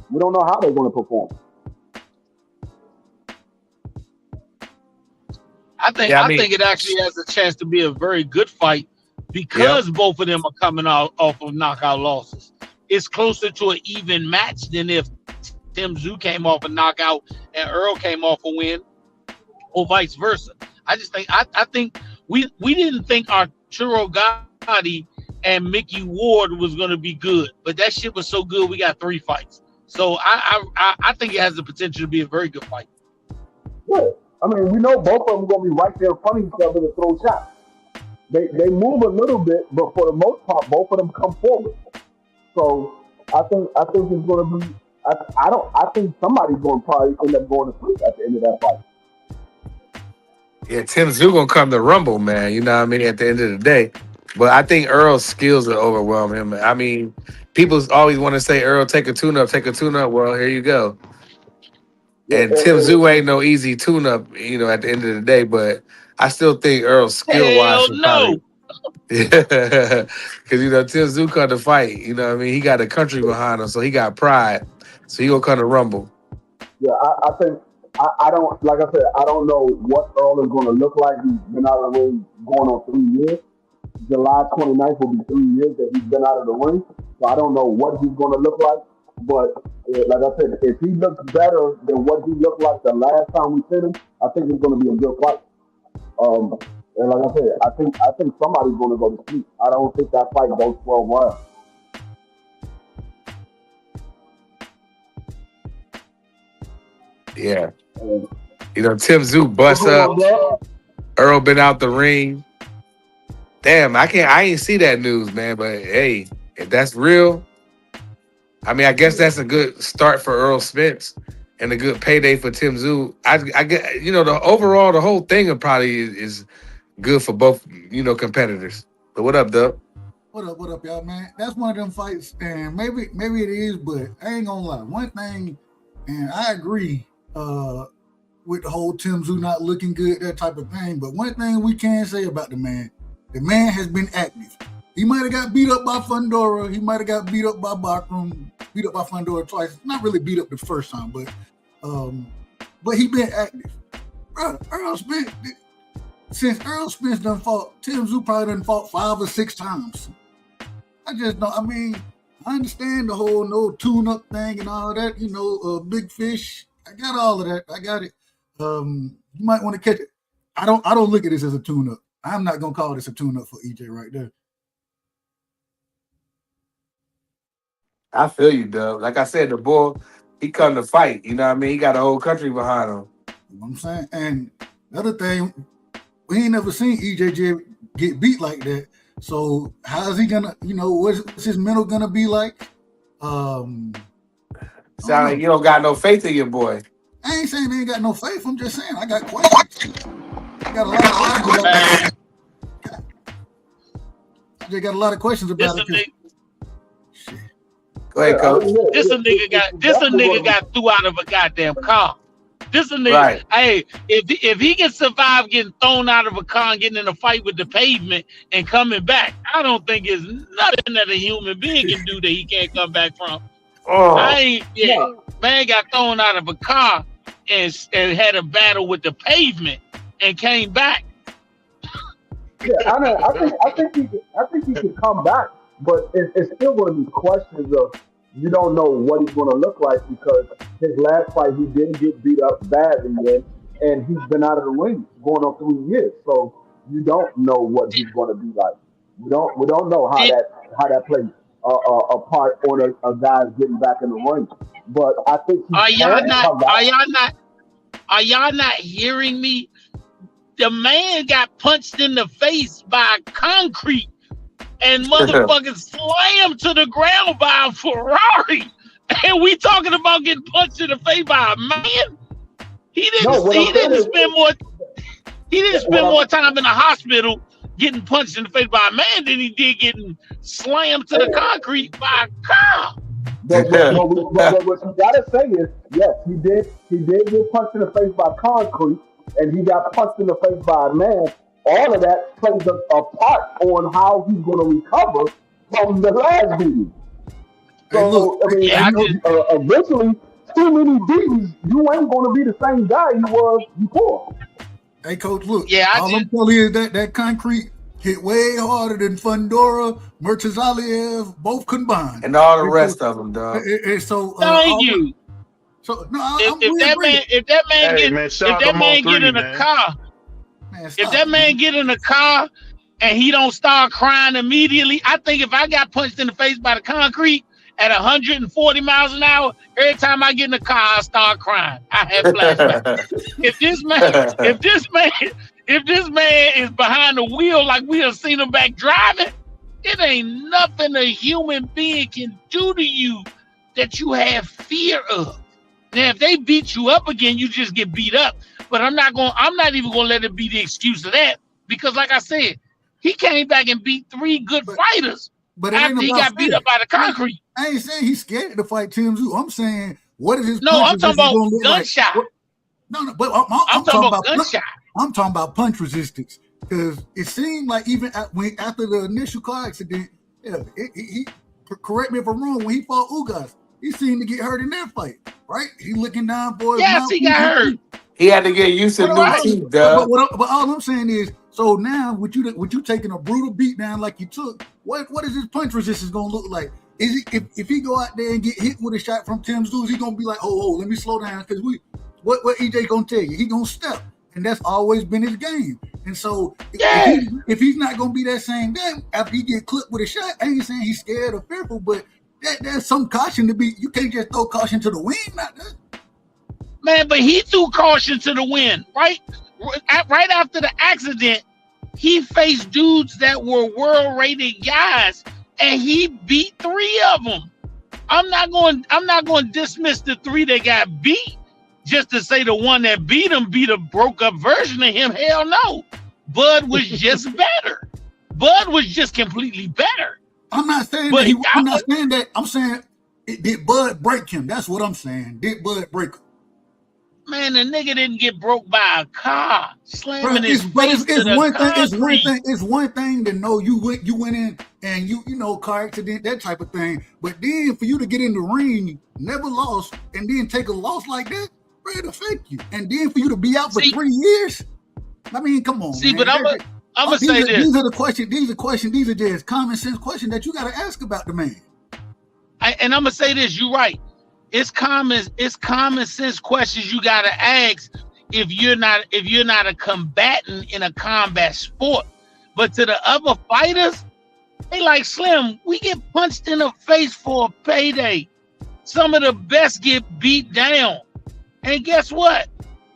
S6: We don't know how they're going to perform.
S9: I think it actually has a chance to be a very good fight because both of them are coming off of knockout losses. It's closer to an even match than if Tim Tszyu came off a knockout and Earl came off a win, or vice versa. I just think I think we didn't think Arturo Gatti and Mickey Ward was going to be good, but that shit was so good we got 3 fights. So I think it has the potential to be a very good fight.
S6: Good. I mean, we know both of them going to be right there in front of each other to throw shots. They move a little bit, but for the most part, both of them come forward. So I think it's going to be. I think somebody's going to probably end up going to sleep at the end of that fight.
S5: Yeah, Tim Tszyu gonna come to rumble, man. You know what I mean? At the end of the day, but I think Earl's skills will overwhelm him. I mean, people always want to say, "Earl, take a tune-up." Well, here you go. And Tim Tszyu ain't no easy tune-up, you know, at the end of the day. But I still think Earl's skill-wise is probably... Because, you know, Tim Tszyu come to fight. You know what I mean? He got a country behind him, so he got pride. So he gonna come to rumble.
S6: Yeah, I think... I don't... Like I said, I don't know what Earl is going to look like. He's been out of the ring going on 3 years. July 29th will be 3 years that he's been out of the ring. So I don't know what he's going to look like. But like I said, if he looks better than what he looked like the last time we seen him, I think it's going to be a good fight. And like I said, I think somebody's going to go to sleep. I don't think that fight goes 12 rounds.
S5: Yeah. You know, Tim Tszyu busts up. Earl been out the ring. Damn, I ain't see that news, man. But hey, if that's real, I mean, I guess that's a good start for Earl Spence and a good payday for Tim Tszyu. I get, you know, the whole thing probably is good for both, you know, competitors. But what up, Doug?
S10: What up, y'all, man? That's one of them fights, and maybe it is, but I ain't gonna lie. One thing, and I agree with the whole Tim Tszyu not looking good, that type of thing. But one thing we can say about the man has been active. He might have got beat up by Fundora. He might have got beat up by Bakram, beat up by Fundora twice. Not really beat up the first time, but he been active. Earl Spence, since Earl Spence done fought, Tim Tszyu probably done fought 5 or 6 times. I just don't, I mean, I understand the whole no tune-up thing and all that, you know, big fish. I got all of that. I got it. You might want to catch it. I don't look at this as a tune-up. I'm not gonna call this a tune-up for EJ right there.
S5: I feel you, Doug. Like I said, the boy, he come to fight. You know what I mean? He got a whole country behind him.
S10: You know what I'm saying? And the other thing, we ain't never seen EJJ get beat like that. So how is he gonna, you know, what's his mental gonna be like?
S5: Sound like you don't got no faith in your boy.
S10: I ain't saying they ain't got no faith. I'm just saying I got questions. I got a lot of questions about it. I just got a lot of questions about it.
S5: Go ahead, coach.
S9: This a nigga got threw out of a goddamn car. This a nigga.
S5: Right.
S9: Hey, if he can survive getting thrown out of a car and getting in a fight with the pavement and coming back, I don't think it's nothing that a human being can do that he can't come back from. Man got thrown out of a car and had a battle with the pavement and came back.
S6: Yeah, I think he can come back, but it's still going to be questions of you don't know what he's going to look like because his last fight he didn't get beat up badly yet, and he's been out of the ring going on 3 years, so you don't know what he's going to be like. We don't know how that plays a part on a guy getting back in the ring. But I think
S9: are y'all not hearing me? The man got punched in the face by concrete and motherfucking slammed to the ground by a Ferrari. And we talking about getting punched in the face by a man? He didn't spend more time in the hospital getting punched in the face by a man than he did getting slammed to the concrete by a car.
S6: But what you gotta say is, yes, he did get punched in the face by concrete, and he got punched in the face by a man. All of that plays a part on how he's going to recover from the last beating. So, eventually, too many beatings, you ain't going to be the same guy you was before.
S10: Hey, Coach, look. Yeah, all I'm telling you is that concrete hit way harder than Fundora, Murtazaliev, both combined.
S5: And all the rest of them, dog.
S10: So,
S9: thank you.
S10: So, no,
S9: if that man get in a car, if that man get in a car and he don't start crying immediately, I think if I got punched in the face by the concrete at 140 miles an hour, every time I get in the car, I start crying. I have flashbacks. if this man is behind the wheel like we have seen him back driving, it ain't nothing a human being can do to you that you have fear of. Now, if they beat you up again, you just get beat up. But I'm not even gonna let it be the excuse of that, because like I said, he came back and beat 3 good fighters after he got beat up by the concrete.
S10: I ain't saying he's scared to fight Tim Tszyu. I'm saying what is his
S9: I'm talking about gunshot.
S10: Like? No, but I'm talking about gunshot. I'm talking about punch resistance, because it seemed like even after the initial car accident, he correct me if I'm wrong, when he fought Ugas, he seemed to get hurt in that fight, right? He looking down for his mouth.
S9: He got hurt.
S5: He had to get used to new teeth, dog.
S10: But all I'm saying is, so now with you taking a brutal beat down like you took, what is his punch resistance gonna look like? if he go out there and get hit with a shot from Tim Zoo, he gonna be like, oh, let me slow down because what EJ gonna tell you? He gonna step, and that's always been his game. And so if he's not gonna be that same guy after he get clipped with a shot, I ain't saying he's scared or fearful, but there's some caution to be. You can't just throw caution to the wind, not that.
S9: Man, but he threw caution to the wind, right? Right after the accident, he faced dudes that were world-rated guys, and he beat 3 of them. I'm not going to dismiss the 3 that got beat just to say the one that beat him beat a broke-up version of him. Hell no. Bud was just better. Bud was just completely better.
S10: I'm not saying that. I'm not saying that. I'm saying, did Bud break him? That's what I'm saying. Did Bud break him?
S9: Man, the nigga didn't get broke by a car slamming his face to the concrete.
S10: It's one thing to know you went in and you know car accident, that type of thing. But then for you to get in the ring, never lost, and then take a loss like that, bro, it'll affect you. And then for you to be out for 3 years, I mean, come on.
S9: See,
S10: man.
S9: But I'm gonna say this.
S10: These are the questions. These are just common sense questions that you got to ask about the man.
S9: And I'm gonna say this. You're right. It's common sense questions you gotta ask if you're not a combatant in a combat sport. But to the other fighters, they like Slim. We get punched in the face for a payday. Some of the best get beat down, and guess what?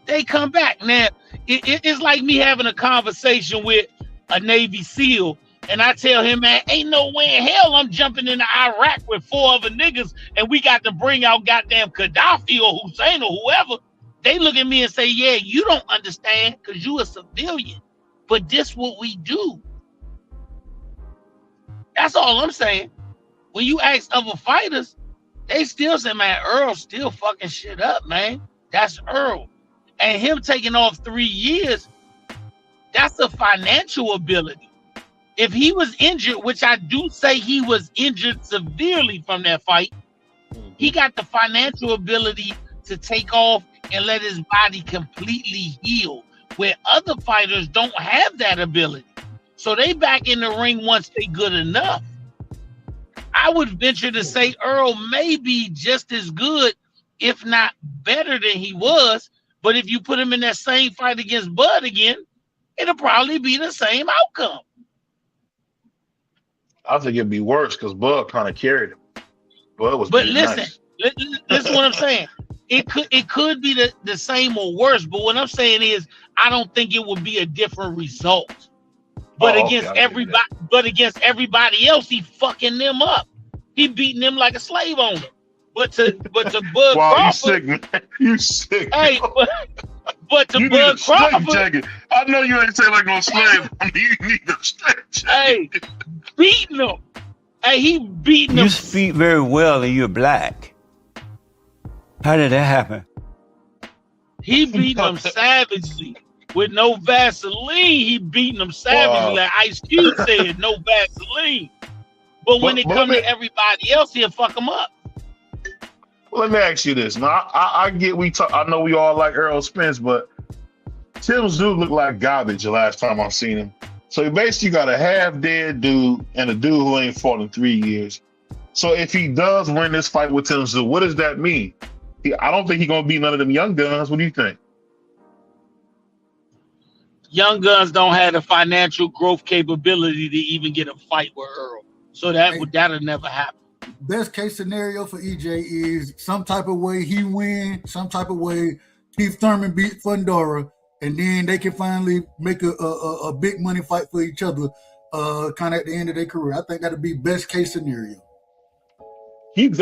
S9: They come back. Now it's like me having a conversation with a Navy SEAL. And I tell him, man, ain't no way in hell I'm jumping into Iraq with 4 other niggas and we got to bring out goddamn Gaddafi or Hussein or whoever. They look at me and say, yeah, you don't understand because you a civilian. But this what we do. That's all I'm saying. When you ask other fighters, they still say, man, Earl's still fucking shit up, man. That's Earl. And him taking off 3 years, that's a financial ability. If he was injured, which I do say he was injured severely from that fight, he got the financial ability to take off and let his body completely heal, where other fighters don't have that ability. So they back in the ring once they good enough. I would venture to say Earl may be just as good, if not better than he was. But if you put him in that same fight against Bud again, it'll probably be the same outcome.
S4: I think it'd be worse because Bud kind of carried him. Bud was.
S9: But listen,
S4: nice.
S9: This is what I'm saying. It could be the same or worse. But what I'm saying is, I don't think it would be a different result. But against everybody else, he fucking them up. He beating them like a slave owner. But to Bud
S4: wow,
S9: Crawford,
S4: you sick, man. You sick.
S9: Hey, but to
S4: you
S9: Bud Crawford,
S4: jacket. I know you ain't say like no slave. You need a straight jacket.
S9: Hey, beating them. Hey, he beating them.
S11: You speak very well and you're black. How did that happen?
S9: He beat them savagely with no Vaseline. He beating them savagely, like Ice Cube said, no Vaseline. But when it comes to everybody else, he'll fuck them up.
S4: Well, let me ask you this. Now, I get I know we all like Earl Spence, but Tim Zoo looked like garbage the last time I seen him. So you basically got a half-dead dude and a dude who ain't fought in 3 years. So if he does win this fight with Tim Zoo, what does that mean? I don't think he's going to beat none of them young guns. What do you think?
S9: Young guns don't have the financial growth capability to even get a fight with Earl. So that'll never happen.
S10: Best case scenario for EJ is some type of way he win, some type of way Keith Thurman beat Fundora, and then they can finally make a big money fight for each other kind of at the end of their career. I think that'll be best case scenario.
S4: Keith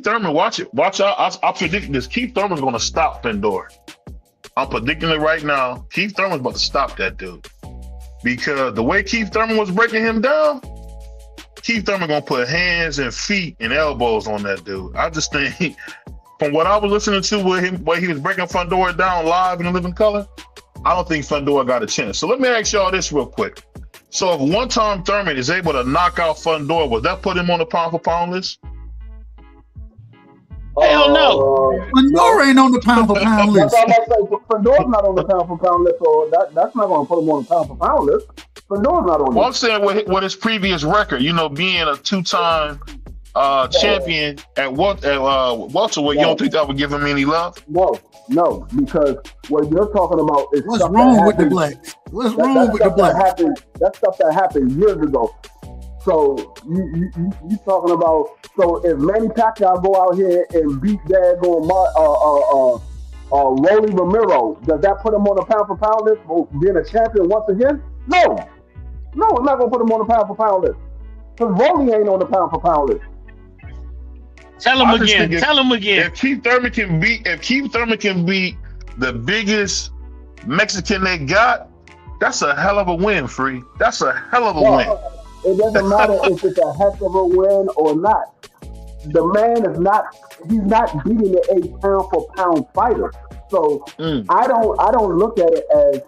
S4: Thurman, watch out. I predict this. Keith Thurman's going to stop Fundora. I'm predicting it right now. Keith Thurman's about to stop that dude. Because the way Keith Thurman was breaking him down, Keith Thurman gonna put hands and feet and elbows on that dude. I just think, from what I was listening to with him, where he was breaking Fundora down live in the living color, I don't think Fundora got a chance. So let me ask y'all this real quick. So if one time Thurman is able to knock out Fundora, would that put him on the pound for pound list?
S9: Hell no.
S10: Fundora ain't on the pound for pound list.
S6: That's what I'm saying. Fundora's not on the pound for pound list, so that's not going to put him on the pound for pound list. Fundora's not on.
S4: Well, I'm saying with his previous record, being a 2-time champion at welterweight, you don't think that would give him any love?
S6: No, because what you're talking about is
S10: what's wrong with the blacks? What's wrong with the blacks?
S6: That's stuff that happened years ago. So you talking about? So if Manny Pacquiao go out here and beat daggone Rolly Romero, does that put him on a pound for pound list for being a champion once again? No, it's not gonna put him on a pound for pound list because Rolly ain't on the pound for pound list.
S9: Tell him again.
S4: If Keith Thurman can beat the biggest Mexican they got, that's a hell of a win, Free. That's a hell of a win.
S6: It doesn't matter if it's a heck of a win or not. The man he's not beating the 8 pound for pound fighter. So I don't look at it as,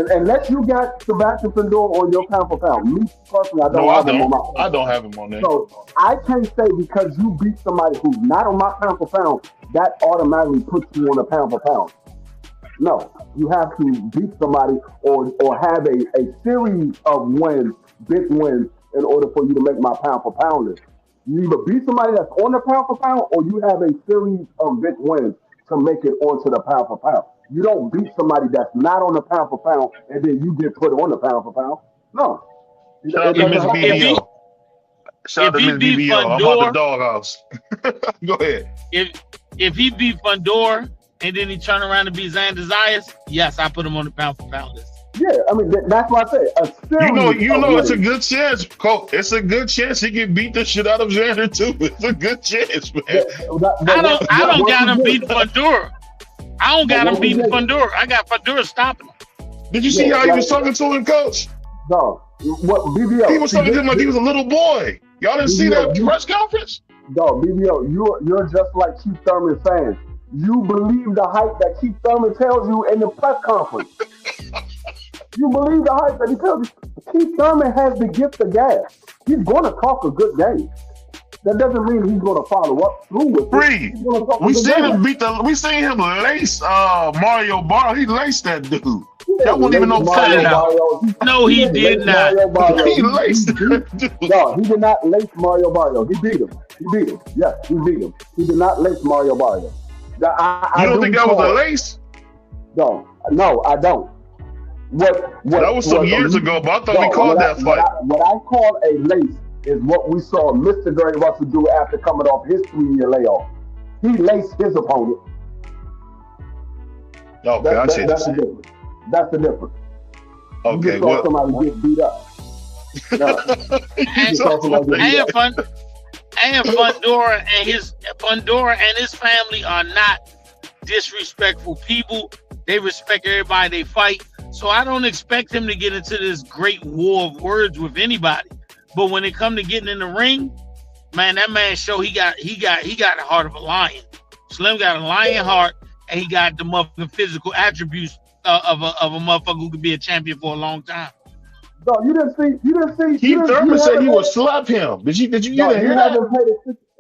S6: unless you got Sebastian Fundora on your pound for pound. Me personally, I
S4: don't have him on there.
S6: So I can't say because you beat somebody who's not on my pound for pound, that automatically puts you on a pound for pound. No, you have to beat somebody or have a series of wins, big wins, in order for you to make my pound for pound list. You either beat somebody that's on the pound for pound or you have a series of big wins to make it onto the pound for pound. You don't beat somebody that's not on the pound for pound and then you get put on the pound for pound. No.
S4: Shout out to Miss BBO. Shout out to Miss BBO. I'm at the doghouse. Go ahead.
S9: If he beat Fundora and then he turn around and beat Xander Zayas, yes, I put him on the pound for pound list.
S6: Yeah, I mean that's what I say.
S4: You know, it's a good chance, Coach. It's a good chance he can beat the shit out of Xander too. It's a good chance, man.
S9: I don't got him beating Fundora. I don't got him beating Fundora. I got Fundora stopping him.
S4: Did you see how he was talking to him, Coach?
S6: No, what BBO?
S4: He was talking to him like he was a little boy. Y'all didn't see that press conference?
S6: No, BBO, you're just like Keith Thurman saying. You believe the hype that Keith Thurman tells you in the press conference. You believe the hype that he tells you. Keith Thurman has the gift of gas. He's going to talk a good game. That doesn't mean he's going to follow up through with
S4: it. We seen him lace Mario Barrio. He laced that dude. That wasn't even no
S9: Mario. No, he did not.
S4: He laced that dude.
S6: No, he did not lace Mario Barrio. He beat him. Yes, he beat him. He did not lace Mario Barrio.
S4: You don't think that was a lace?
S6: No, I don't. That
S4: was some years ago, but I thought we called that fight.
S6: What I call a lace is what we saw Mr. Gary Russell do after coming off his 3-year layoff. He laced his opponent.
S4: Okay, I see
S6: that's the difference. That's the difference.
S4: Okay,
S6: you just saw somebody get beat up.
S9: And Fundora and his family are not disrespectful people. They respect everybody they fight. So I don't expect him to get into this great war of words with anybody. But when it comes to getting in the ring, man, that man show he got the heart of a lion. Slim got a lion heart, and he got the motherfucking physical attributes of a motherfucker who could be a champion for a long time.
S6: No, you didn't see.
S4: Keith Thurman said he would slap him. Did you hear that?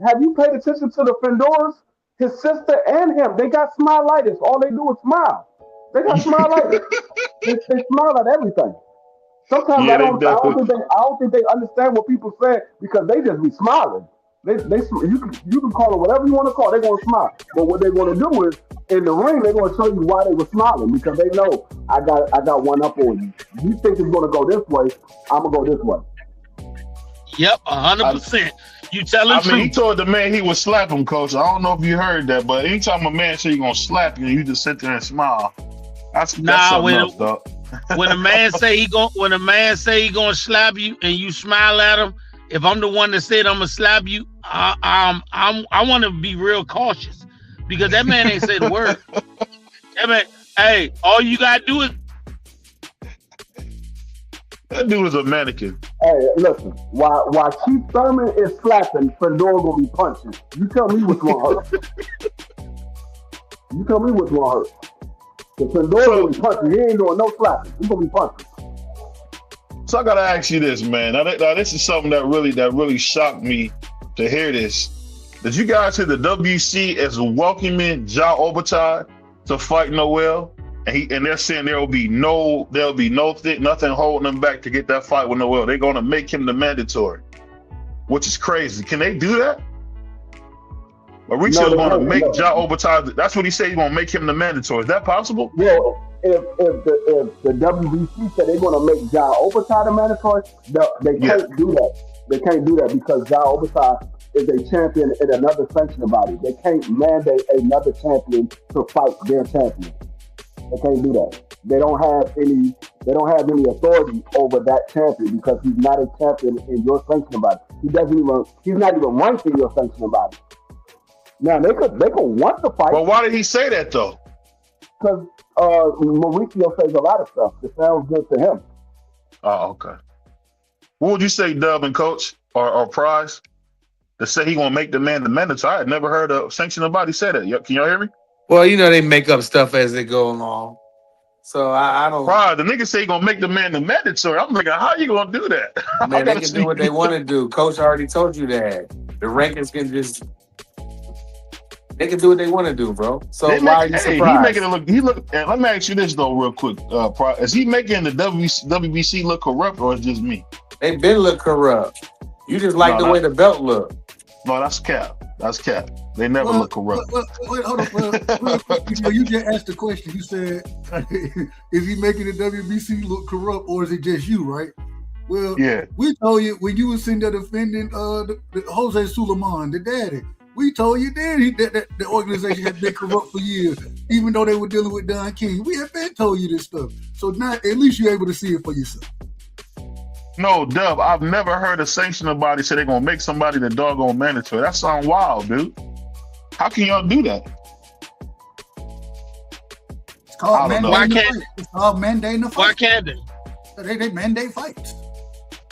S6: Have you paid attention to the Fundoras? His sister and him, they got smile-itis. All they do is smile. They got smile-itis. they smile at everything. Sometimes I don't think they understand what people say because they just be smiling. You can call it whatever you want to call it. They're gonna smile. But what they're gonna do is in the ring they're gonna show you why they were smiling because they know I got one up on you. You think it's gonna go this way? I'm gonna go this way.
S9: Yep, 100%. You tell him.
S4: I mean, he told the man he would slap him, Coach. I don't know if you heard that, but anytime a man say he's gonna slap you, you just sit there and smile. That's when
S9: a man say he gonna slap you and you smile at him. If I'm the one that said I'm gonna slap you, I want to be real cautious because that man ain't said the word. That man, hey, all you gotta do is.
S4: That dude is a mannequin.
S6: Hey, listen. While Keith Thurman is slapping, Fundora gonna be punching. You tell me which one hurt. The Fundora gonna be punching. He ain't doing no slapping. He gonna be punching.
S4: So I gotta ask you this, man. Now this is something that really shocked me to hear this. Did you guys hear the WC is welcoming Ja Obachai to fight Noel? And they're saying there'll be nothing holding them back to get that fight with Noel. They're gonna make him the mandatory, which is crazy. Can they do that? Mauricio's going to make Ja Obata. That's what he said. He's going to make him the mandatory. Is that possible?
S6: Well, if the WBC said they're going to make Ja Obata the mandatory, they can't do that. They can't do that because Ja Obata is a champion in another sanctioning body. They can't mandate another champion to fight their champion. They can't do that. They don't have any authority over that champion because he's not a champion in your sanctioning body. He's not even ranked in your sanctioning body. Now they could want to fight.
S4: But why did he say that though?
S6: Because Mauricio says a lot of stuff that sounds good to him.
S4: Oh, okay. What would you say, Dub and Coach or Prize? To say he gonna make the man the mandatory? I had never heard a sanctioning body say that. Can y'all hear me?
S5: Well, they make up stuff as they go along. So I don't.
S4: Prize, the nigga say he gonna make the man the mandatory. I'm thinking, how you gonna do that?
S5: Man, they can do what they want to do. Coach already told you that. The rankings can just. They can do what they want to do, bro. So why are you surprised?
S4: He making it look. And let me ask you this though, real quick. Is he making the WBC look corrupt, or is it just me?
S5: They been look corrupt. You just like the way the belt look.
S4: No, that's cap. That's cap. They never look corrupt.
S10: Wait, hold on. You just asked the question. You said, is he making the WBC look corrupt, or is it just you, right? Well, yeah. We told you when you was sitting there defending the Jose Suleiman, the daddy. We told you then that the organization had been corrupt for years, even though they were dealing with Don King. We have been told you this stuff. So now at least you're able to see it for yourself.
S4: No, Dub, I've never heard a sanctioning body say they're going to make somebody the doggone mandatory. That sounds wild, dude. How can y'all do that?
S10: It's called mandating the fight. It's called mandating the fight.
S9: Why can't they?
S10: They mandate fights.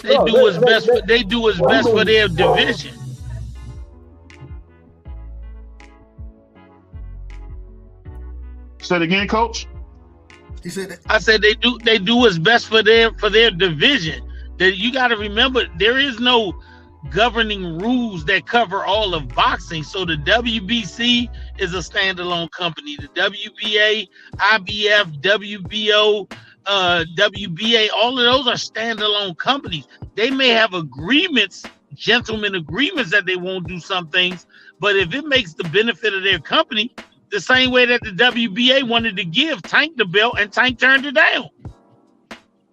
S9: They do what's best for their division.
S4: Say it again, Coach.
S10: He said that.
S9: I said they do what's best for their division. That you got to remember, there is no governing rules that cover all of boxing. So the WBC is a standalone company. The WBA, IBF, WBO, WBA, all of those are standalone companies. They may have gentlemen agreements that they won't do some things, but if it makes the benefit of their company, the same way that the WBA wanted to give Tank the belt and Tank turned it down.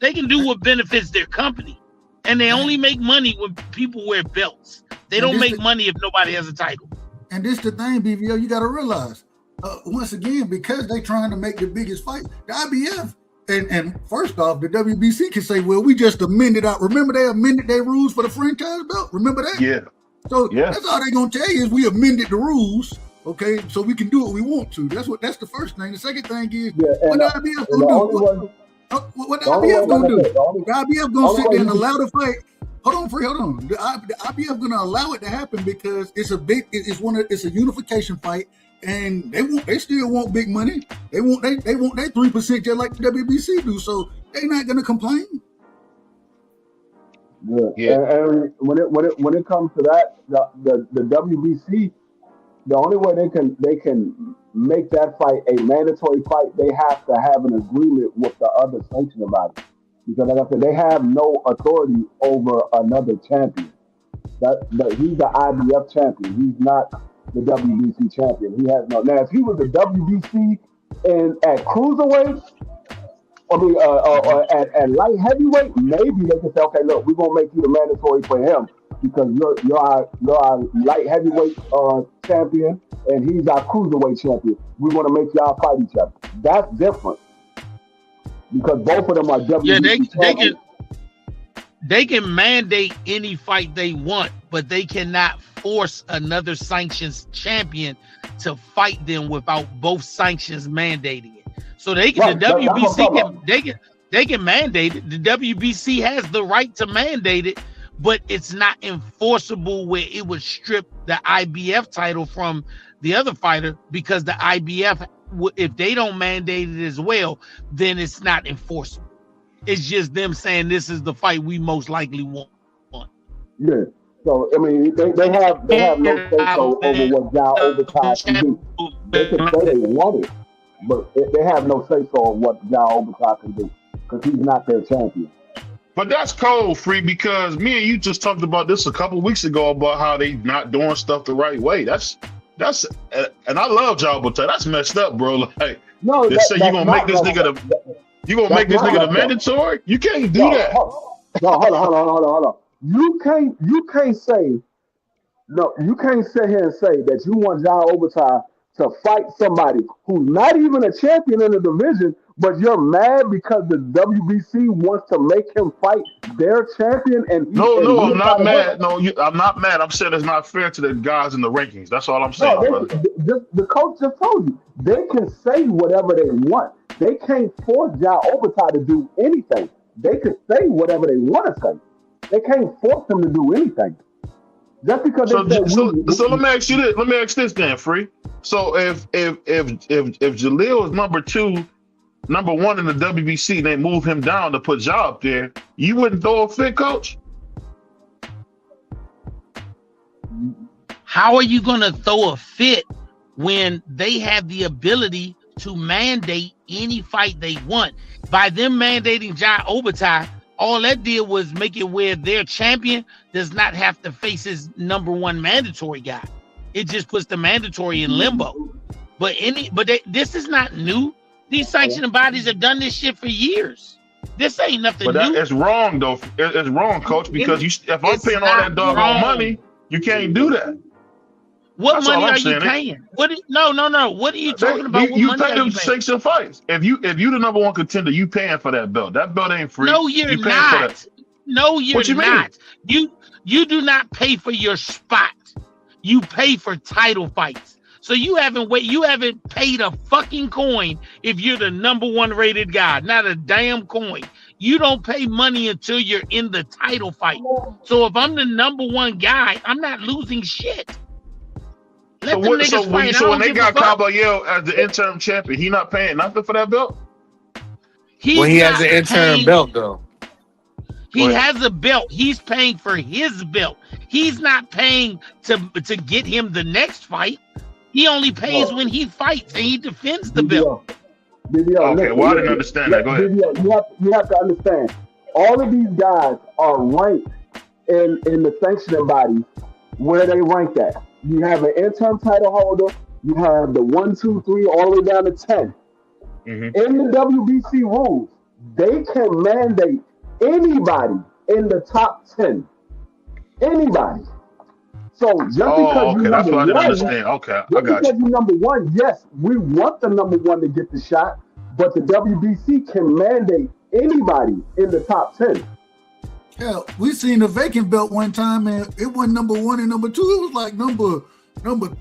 S9: They can do what benefits their company. And they only make money when people wear belts. They don't make money if nobody has a title.
S10: And this the thing, BVO, you got to realize, once again, because they trying to make the biggest fight, the IBF, and first off, the WBC can say, well, we just amended out. Remember they amended their rules for the franchise belt? Remember that?
S4: Yeah.
S10: So that's all they're going to tell you is we amended the rules. Okay, so we can do what we want to. That's the first thing. The second thing is what the IBF gonna do? What the IBF gonna do? The IBF gonna sit there and allow the fight. Hold on. The IBF gonna allow it to happen because it's a unification fight, and they still want big money. They want their 3% just like the WBC do. So they're not gonna complain.
S6: Yeah. And when it comes to that, the WBC. The only way they can make that fight a mandatory fight, they have to have an agreement with the other sanctioning body. Because like I said, they have no authority over another champion. He's the IBF champion. He's not the WBC champion. He has no. Now, if he was the WBC at cruiserweight, or at light heavyweight, maybe they could say, okay, look, we're gonna make you the mandatory for him. Because you're our light heavyweight champion, and he's our cruiserweight champion. We want to make y'all fight each other. That's different because both of them are WBC champions.
S9: They can mandate any fight they want, but they cannot force another sanctions champion to fight them without both sanctions mandating it. So they can the WBC they can mandate it. The WBC has the right to mandate it. But it's not enforceable where it would strip the IBF title from the other fighter because the IBF, if they don't mandate it as well, then it's not enforceable. It's just them saying this is the fight we most likely want.
S6: Yeah. So I mean, they have no say so over what Ja Obata can do. They can say they want it, but they have no say so on what Ja Obata can do because he's not their champion.
S4: But that's cold, Free, because me and you just talked about this a couple of weeks ago about how they not doing stuff the right way. That's That's and I love Joe Butler. That's messed up, bro. Like
S6: No,
S4: they say you gonna make this nigga the mandatory. You can't do that.
S6: No, hold on. You can't say no. You can't sit here and say that you want John Obata to fight somebody who's not even a champion in the division, but you're mad because the WBC wants to make him fight their champion. And
S4: no, I'm not mad. No, I'm not mad. I'm saying it's not fair to the guys in the rankings. That's all I'm saying, brother.
S6: The coach just told you they can say whatever they want. They can't force John Obata to do anything. They can say whatever they want to say. They can't force them to do anything. Just because
S4: so let me ask you this. Let me ask this then, Free. So if Jaleel is number one in the WBC, and they move him down to put Ja up there, you wouldn't throw a fit, coach?
S9: How are you gonna throw a fit when they have the ability to mandate any fight they want? By them mandating Ja Obata, all that did was make it where their champion does not have to face his number one mandatory guy. It just puts the mandatory in limbo. This is not new. These sanctioning bodies have done this shit for years. This ain't nothing new.
S4: It's wrong though. It's wrong, coach, because if I'm paying all that doggone money, you can't do that.
S9: What money are you paying? No. What are you talking about?
S4: You pay them sanction fights. If you the number one contender, you paying for that belt. That belt ain't free.
S9: No, you're not. No, you're
S4: what you
S9: not.
S4: Mean?
S9: You do not pay for your spot. You pay for title fights. So you haven't paid a fucking coin if you're the number one rated guy. Not a damn coin. You don't pay money until you're in the title fight. So if I'm the number one guy, I'm not losing shit.
S4: So when they got Caballero as the interim champion, he not paying nothing for that belt?
S5: He has an interim belt though.
S9: He has a belt. He's paying for his belt. He's not paying to get him the next fight. He only pays when he fights and he defends the belt.
S4: Okay, well, I didn't understand that. Go ahead.
S6: You have to understand. All of these guys are ranked in the sanctioning bodies where they rank at. You have an interim title holder. You have the 1, 2, 3, all the way down to 10. Mm-hmm. In the WBC rules, they can mandate anybody in the top 10. Anybody. So just because you're number one,
S4: understand. Okay, I got
S6: because you're number one, yes, we want the number one to get the shot, but the WBC can mandate anybody in the top 10.
S10: Hell, we seen a vacant belt one time, and it wasn't number one and number two. It was like number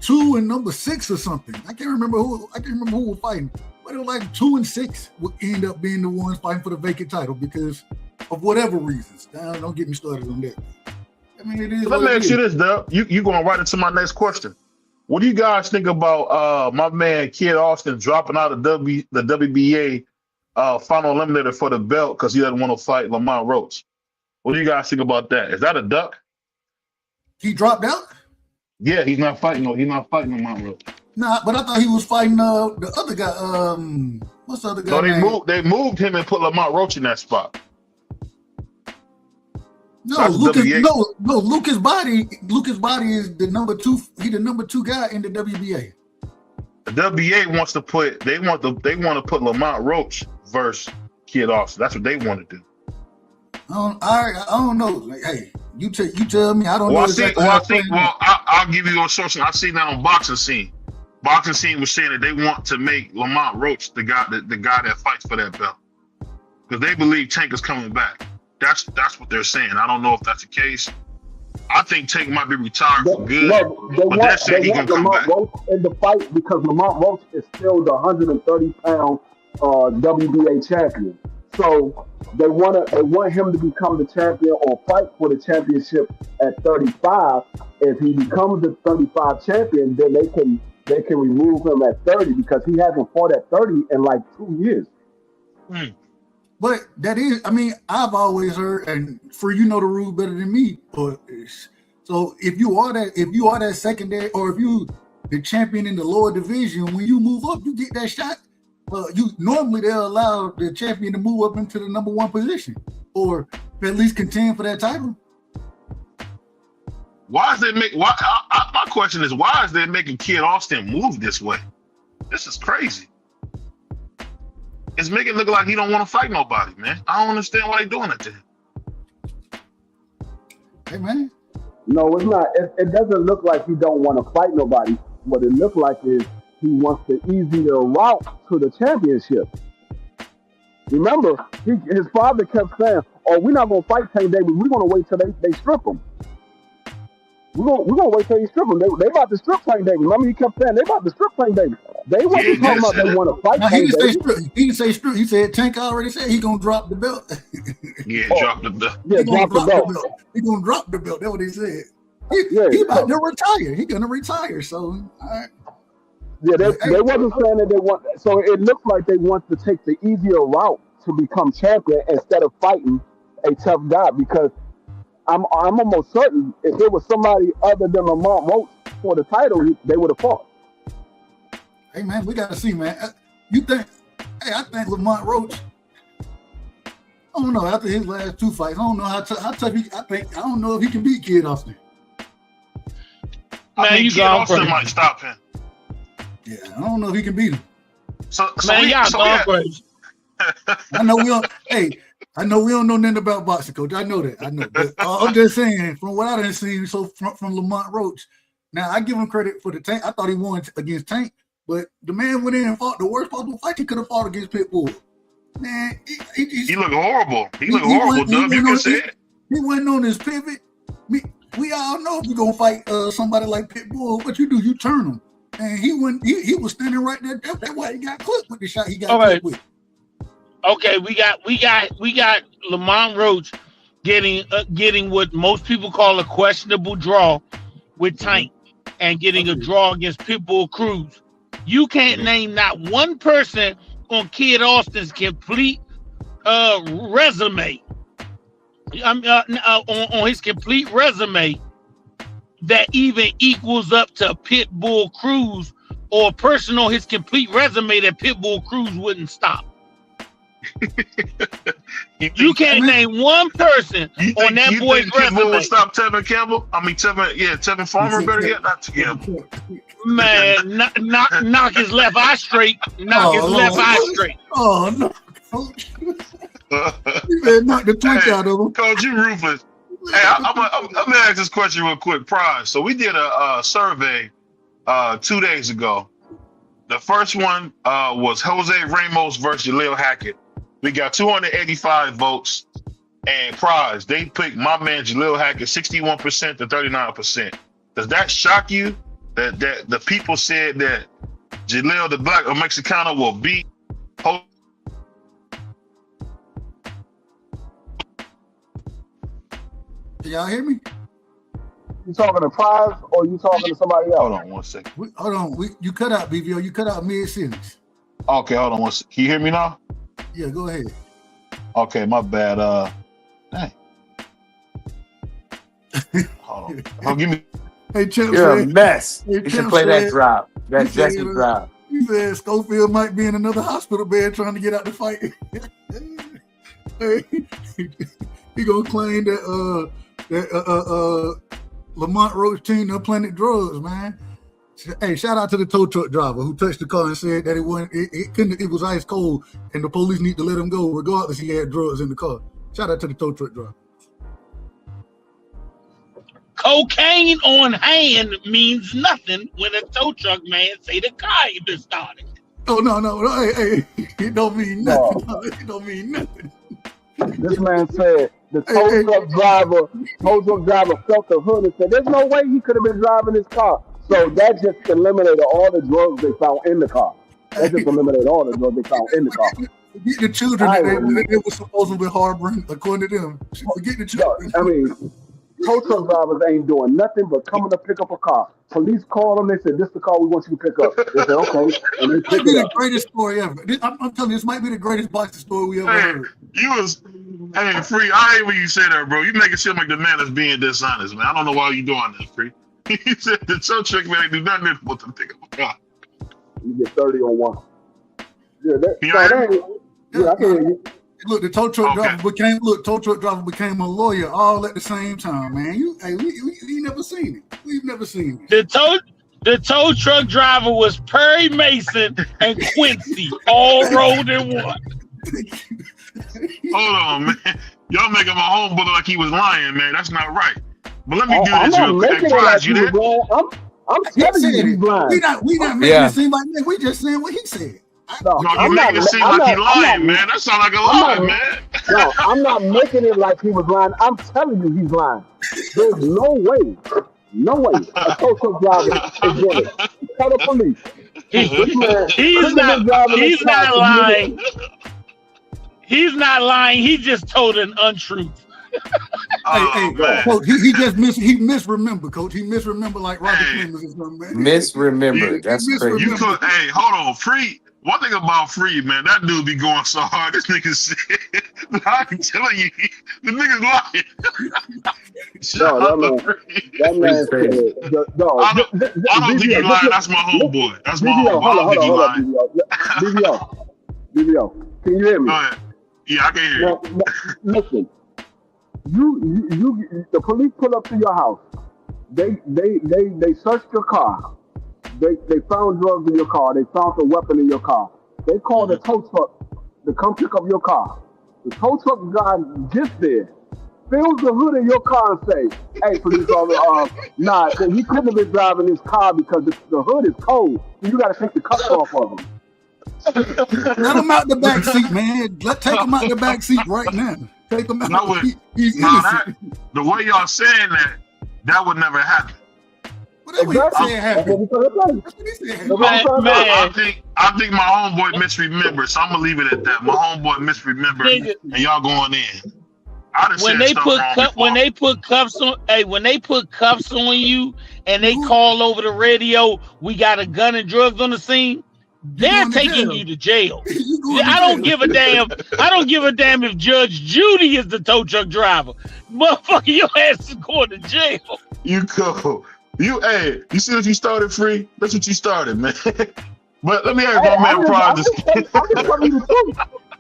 S10: 2 and number 6 or something. I can't remember who was fighting, but it was like 2 and 6 would end up being the ones fighting for the vacant title because of whatever reasons. Now, don't get me started on that. I mean, it is.
S4: Let me ask you this, Dub. You going right into my next question. What do you guys think about my man Kid Austin dropping out of the WBA final eliminator for the belt because he doesn't want to fight Lamont Roach? What do you guys think about that? Is that a duck?
S10: He dropped out?
S4: Yeah, he's not fighting Lamont Roach.
S10: Nah, but I thought he was fighting the other guy. What's the other guy?
S4: No, they moved him and put Lamont Roach in that spot.
S10: No, Lucas Body is the number 2. He's the number 2 guy in the WBA.
S4: The WBA wants to put they want to put Lamont Roach versus Kid Austin. That's what they want to do.
S10: I don't know. Like, hey, you tell me. I don't know.
S4: I'll give you a source. I've seen that on Boxing Scene. Boxing Scene was saying that they want to make Lamont Roach the guy that fights for that belt because they believe Tank is coming back. That's what they're saying. I don't know if that's the case. I think Tank might be retired for good, but they're saying he can come back.
S6: Roach in the fight because Lamont Roach is still the 130-pound WBA champion. So they want him to become the champion or fight for the championship at 35. If he becomes the 35 champion, then they can remove him at 30 because he hasn't fought at 30 in like 2 years.
S10: But that is, I mean, I've always heard, and for you know the rules better than me. So if you are that secondary, or if you the champion in the lower division, when you move up, you get that shot. Normally they'll allow the champion to move up into the number 1 position, or at least contend for that title.
S4: Why is they make? My question is, why is they making Kid Austin move this way? This is crazy. It's making it look like he don't want to fight nobody, man. I don't understand why they doing it to him.
S10: Hey, man.
S6: No, it's not. It doesn't look like he don't want to fight nobody. What it looks like is he wants the easier route to the championship. Remember, his father kept saying, "Oh, we're not gonna fight Tank Davis. We're gonna wait till they strip him. We're gonna wait till he strip him. They about to strip Tank Davis. Remember, he kept saying they about to strip Tank Davis. They wasn't talking about they want to fight Tank Davis.
S10: He didn't say strip. He said Tank already said he gonna drop the belt.
S4: Drop the belt.
S6: Yeah, drop the belt.
S10: He gonna drop the belt. That's what he said. He about to retire. He gonna retire. So, all right.
S6: Yeah, they wasn't saying that they want. So it looks like they want to take the easier route to become champion instead of fighting a tough guy. Because I'm almost certain if it was somebody other than Lamont Roach for the title, they would have fought.
S10: Hey man, we gotta see, man. You think? Hey, I think Lamont Roach. I don't know. After his last two fights, I don't know how tough he. I don't know if he can beat Kid Austin.
S4: I think Kid Austin might stop him.
S10: Yeah, I don't know if he can beat him. I know we don't. Hey, I know we don't know nothing about boxing, coach. I know that. But I'm just saying, from what I done seen, from Lamont Roach. Now I give him credit for the Tank. I thought he won against Tank, but the man went in and fought the worst possible fight he could have fought against Pitbull. Man, he looked horrible.
S4: He looked horrible, Doug. You can say it.
S10: He went on his pivot. We all know if you're gonna fight somebody like Pitbull, what you do, you turn him. And he was standing right there. That's why he got clipped with the shot he got clipped with.
S9: Okay, we got Lamont Roach getting what most people call a questionable draw with Tank and getting a draw against Pitbull Cruz. You can't name not one person on Kid Austin's complete resume. On his complete resume that even equals up to Pitbull Cruz, or a person on his complete resume that Pitbull Cruz wouldn't stop. You can't name one person on that boy's resume.
S4: Would stop Tevin Campbell? I mean, Tevin Farmer better get not together.
S9: Man, knock his left eye straight. Knock his left eye straight.
S10: Oh no, coach! You better knock the twitch out of him.
S4: Coach, you ruthless. Hey, I'm gonna ask this question real quick. Prize. So we did a survey 2 days ago. The first one was Jose Ramos versus Jaleel Hackett. We got 285 votes. And Prize, they picked my man Jaleel Hackett 61% to 39%. Does that shock you that the people said that Jaleel, the black or Mexicano, will beat Jose?
S10: Can y'all hear me?
S6: You talking to Prize or you talking to somebody else?
S4: Hold on 1 second.
S10: You cut out, BVO. You cut out mid-sentence.
S4: Okay, hold on 1 second. Can you hear me now?
S10: Yeah, go ahead.
S4: Okay, my bad. Dang. Hold on. Give me.
S10: Hey, Chip,
S5: you're a mess. You should play that drop. That Jesse drop.
S10: He said Schofield might be in another hospital bed trying to get out the fight. He gonna claim that Lamont Roach team done planted drugs, man. Hey, shout out to the tow truck driver who touched the car and said that it was ice cold and the police need to let him go regardless he had drugs in the car. Shout out to the tow truck driver.
S9: Cocaine on hand means nothing when a tow truck man say the car ain't been started.
S10: Oh no, hey, it don't mean nothing. No. It don't mean nothing.
S6: This man said the tow truck driver felt the hood and said, "There's no way he could have been driving this car." So that just eliminated all the drugs they found in the car. That just eliminated all the drugs they found in the car.
S10: Forget the children that they were supposed to be harboring, according to them. Forget the children.
S6: I mean, tow truck drivers ain't doing nothing but coming to pick up a car. Police call them. They said, "This is the car we want you to pick up." They said, "Okay," and they pick it up.
S10: The greatest story ever. I'm telling you, this might be the greatest boxing story we ever heard.
S4: Hey, Free. I hate when you say that, bro. You make it seem like the man is being dishonest, man. I don't know why you doing this, Free. He said the tow truck man ain't do nothing but to pick up a car.
S6: You get 30 on one. Yeah, I can hear you.
S10: Look, the tow truck driver became a lawyer all at the same time, man. We never seen it. We've never seen it.
S9: The tow truck driver was Perry Mason and Quincy all rolled in one.
S4: Hold on, man. Y'all making my homeboy look like he was lying, man. That's not right. But let me do this real quick.
S6: I'm telling you he's blind.
S10: We not making it seem like that. We just saying what he said.
S4: No, you're making it seem like he's lying, man. That sounds like a lie, man.
S6: No, I'm not making it like he was lying. I'm telling you he's lying. There's no way a tow truck driver is going to tell the police.
S9: He's not lying. He's not lying. He just told an untruth.
S10: Coach, he misremembered, Coach. He misremembered like Roger Clemens or something, man.
S5: Misremembered. That's crazy.
S4: You could, hold on, Free. One thing about Free, man, that dude be going so hard. This nigga said, I'm telling you, the nigga's lying.
S6: That man said,
S4: I don't think he's lying. That's my homeboy. That's my homeboy. I don't think he's lying.
S6: BBO, can you hear me?
S4: Yeah, I can hear you.
S6: Listen, the police pull up to your house. They searched your car. They found drugs in your car. They found a weapon in your car. They called the tow truck to come pick up your car. The tow truck guy gets there, fills the hood of your car and say, "Hey, police officer, he couldn't have been driving this car because the hood is cold. You got to take the cuffs off of him."
S10: Let him out the back seat, man. Take him out the back seat right now. Take him out. He's innocent.
S4: The way y'all saying that would never happen.
S10: Exactly.
S4: I think my homeboy misremembered, so I'm gonna leave it at that. My homeboy misremembered, and y'all going in.
S9: When they put cuffs on you, and they call over the radio, we got a gun and drugs on the scene. They're taking you to jail. I don't give a damn. I don't give a damn if Judge Judy is the tow truck driver. Motherfucker, your ass is going to jail.
S4: You go. You see what you started, Free? That's what you started, man. But let me ask my man Prime.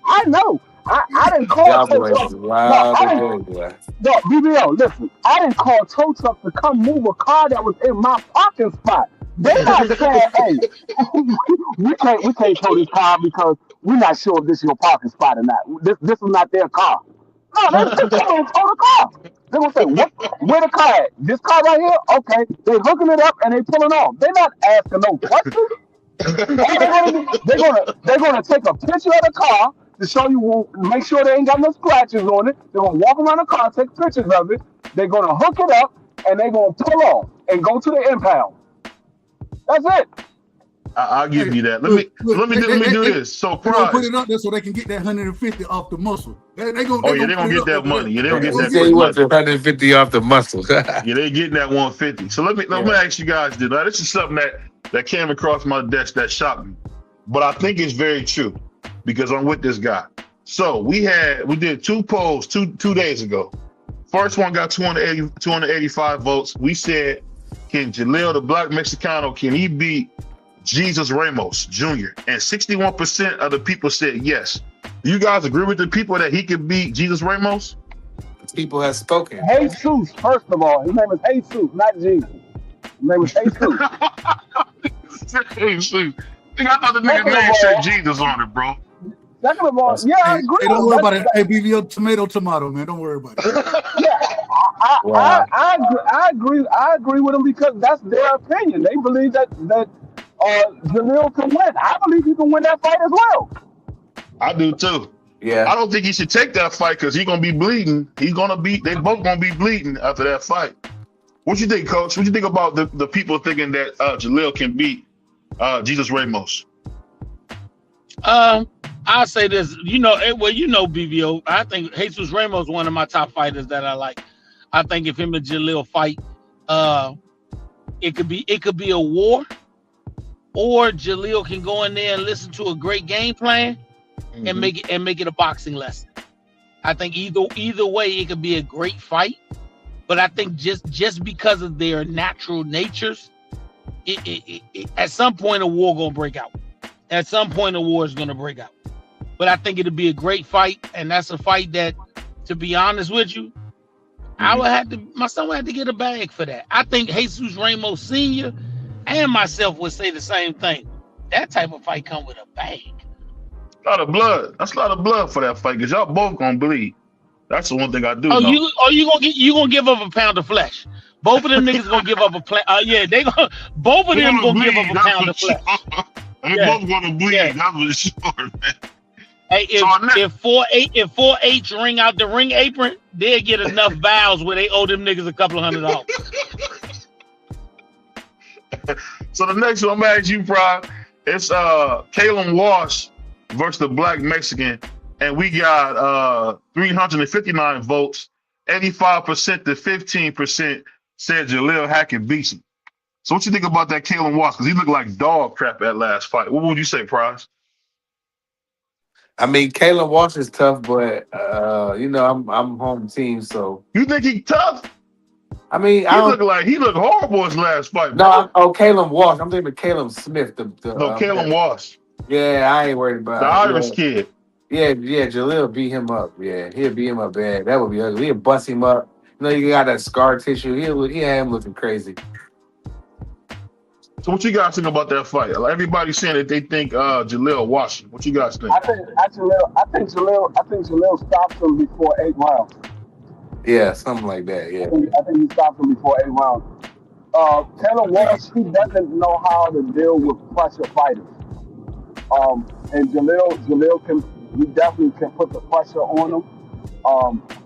S6: I know. I didn't call tow truck. No, BBO, listen. I didn't call tow truck to come move a car that was in my parking spot. They not saying, "Hey, we can't tow this car because we're not sure if this is your parking spot or not. This is not their car." No, they're going to tow the car. They're going to say, where the car at? This car right here? Okay. They're hooking it up and they pulling off. They're not asking no questions. They're going to take a picture of the car to show you, make sure they ain't got no scratches on it. They're going to walk around the car, take pictures of it. They're going to hook it up and they're going to pull off and go to the impound. That's it.
S4: I'll give you that. Let me do this. So Prime,
S10: put it up there so they can get that 150 off the muscle. They're gonna
S4: get that money. Yeah, they gonna get that.
S5: Say you want the 150 off the muscle.
S4: Yeah, they getting that 150. So let me ask you guys this. Now, this is something that came across my desk that shocked me, but I think it's very true because I'm with this guy. So we did two polls two days ago. First one got 285 votes. We said, can Jaleel, the Black Mexicano, can he beat Jesus Ramos Jr.? And 61% of the people said yes. Do you guys agree with the people that he could beat Jesus Ramos?
S5: People have spoken.
S6: Jesus, first of all, his name is Jesus, not Jesus. His name is Jesus.
S4: Jesus. I thought the nigga name said Jesus on it, bro.
S6: Second of all, I agree.
S10: Hey, don't worry about it. Hey, BBO, tomato, man. Don't worry about it.
S6: I agree with them because that's their opinion. They believe that Jaleel can win. I believe he can win that fight as well.
S4: I do too.
S5: Yeah.
S4: I don't think he should take that fight because he's gonna be bleeding. They both gonna be bleeding after that fight. What you think, Coach? What you think about the people thinking that Jaleel can beat Jesus Ramos?
S9: I'll say this. BBO. I think Jesus Ramos is one of my top fighters that I like. I think if him and Jaleel fight, it could be a war, or Jaleel can go in there and listen to a great game plan and make it a boxing lesson. I think either way it could be a great fight, but I think just because of their natural natures, it at some point a war gonna break out. At some point a war is gonna break out. but I think it'll be a great fight, and that's a fight that, to be honest with you, my son would have to get a bag for that. I think Jesus Ramos Sr. and myself would say the same thing. That type of fight come with a bag.
S4: A lot of blood. That's a lot of blood for that fight, because y'all both gonna bleed. That's the one thing I do know.
S9: You gonna give up a pound of flesh? Both of them niggas gonna give up both of them gonna give up a pound of flesh.
S4: They both gonna bleed. Yeah. That's for sure, man.
S9: Hey, if 4H ring out the ring apron, they'll get enough vows where they owe them niggas a couple of $100.
S4: So the next one I'm gonna ask you, Pride, it's Kalen Walsh versus the Black Mexican, and we got 359 votes. 85% to 15% said Jaleel Hackett beats him. So what you think about that Kalen Walsh? Because he looked like dog crap at last fight. What would you say, Prize?
S5: I mean, Kalen Walsh is tough, but I'm home team, so.
S4: You think he tough?
S5: I mean,
S4: he looked horrible his last fight.
S5: No, Kalen Walsh. I'm thinking of Caleb Smith.
S4: Kalen Walsh.
S5: Yeah, I ain't worried about
S4: the Irish kid.
S5: Yeah, Jaleel beat him up. Yeah, he'll beat him up bad. That would be ugly. He'll bust him up. You got that scar tissue. He had him looking crazy.
S4: So what you guys think about that fight? Everybody's saying that they think Jaleel Walsh. What you guys think?
S6: I think Jaleel stops him before 8 rounds.
S5: Yeah, something like that. Yeah.
S6: I think he stops him before 8 rounds. Taylor Walsh, he doesn't know how to deal with pressure fighters. And Jaleel he definitely can put the pressure on him.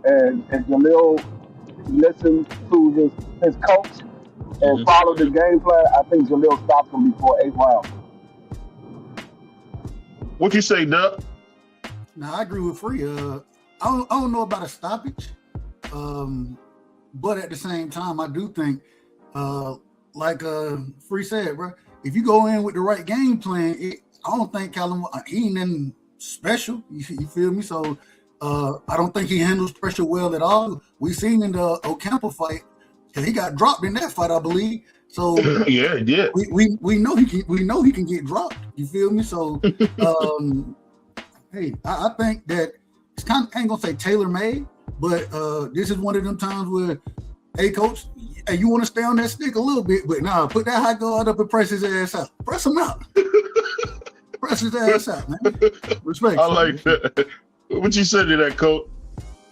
S6: And Jaleel listens to his coach and follow the game plan. I think Jaleel stops him before 8 rounds.
S4: What you say, Doug?
S10: Now I agree with Free. I don't know about a stoppage, but at the same time, I do think, like Free said, bro, if you go in with the right game plan, I don't think Callum he ain't nothing special. You feel me? So I don't think he handles pressure well at all. We seen in the Ocampo fight, he got dropped in that fight, I believe. So
S4: yeah, yeah.
S10: We know he can get dropped. You feel me? So hey, I think that it's kind of, I ain't gonna say tailor made, but this is one of them times where, hey coach, hey, you want to stay on that stick a little bit, but nah, put that high guard up and press his ass out. Press him out. Press his ass out, man. Respect.
S4: I like that. What you said to that, coach?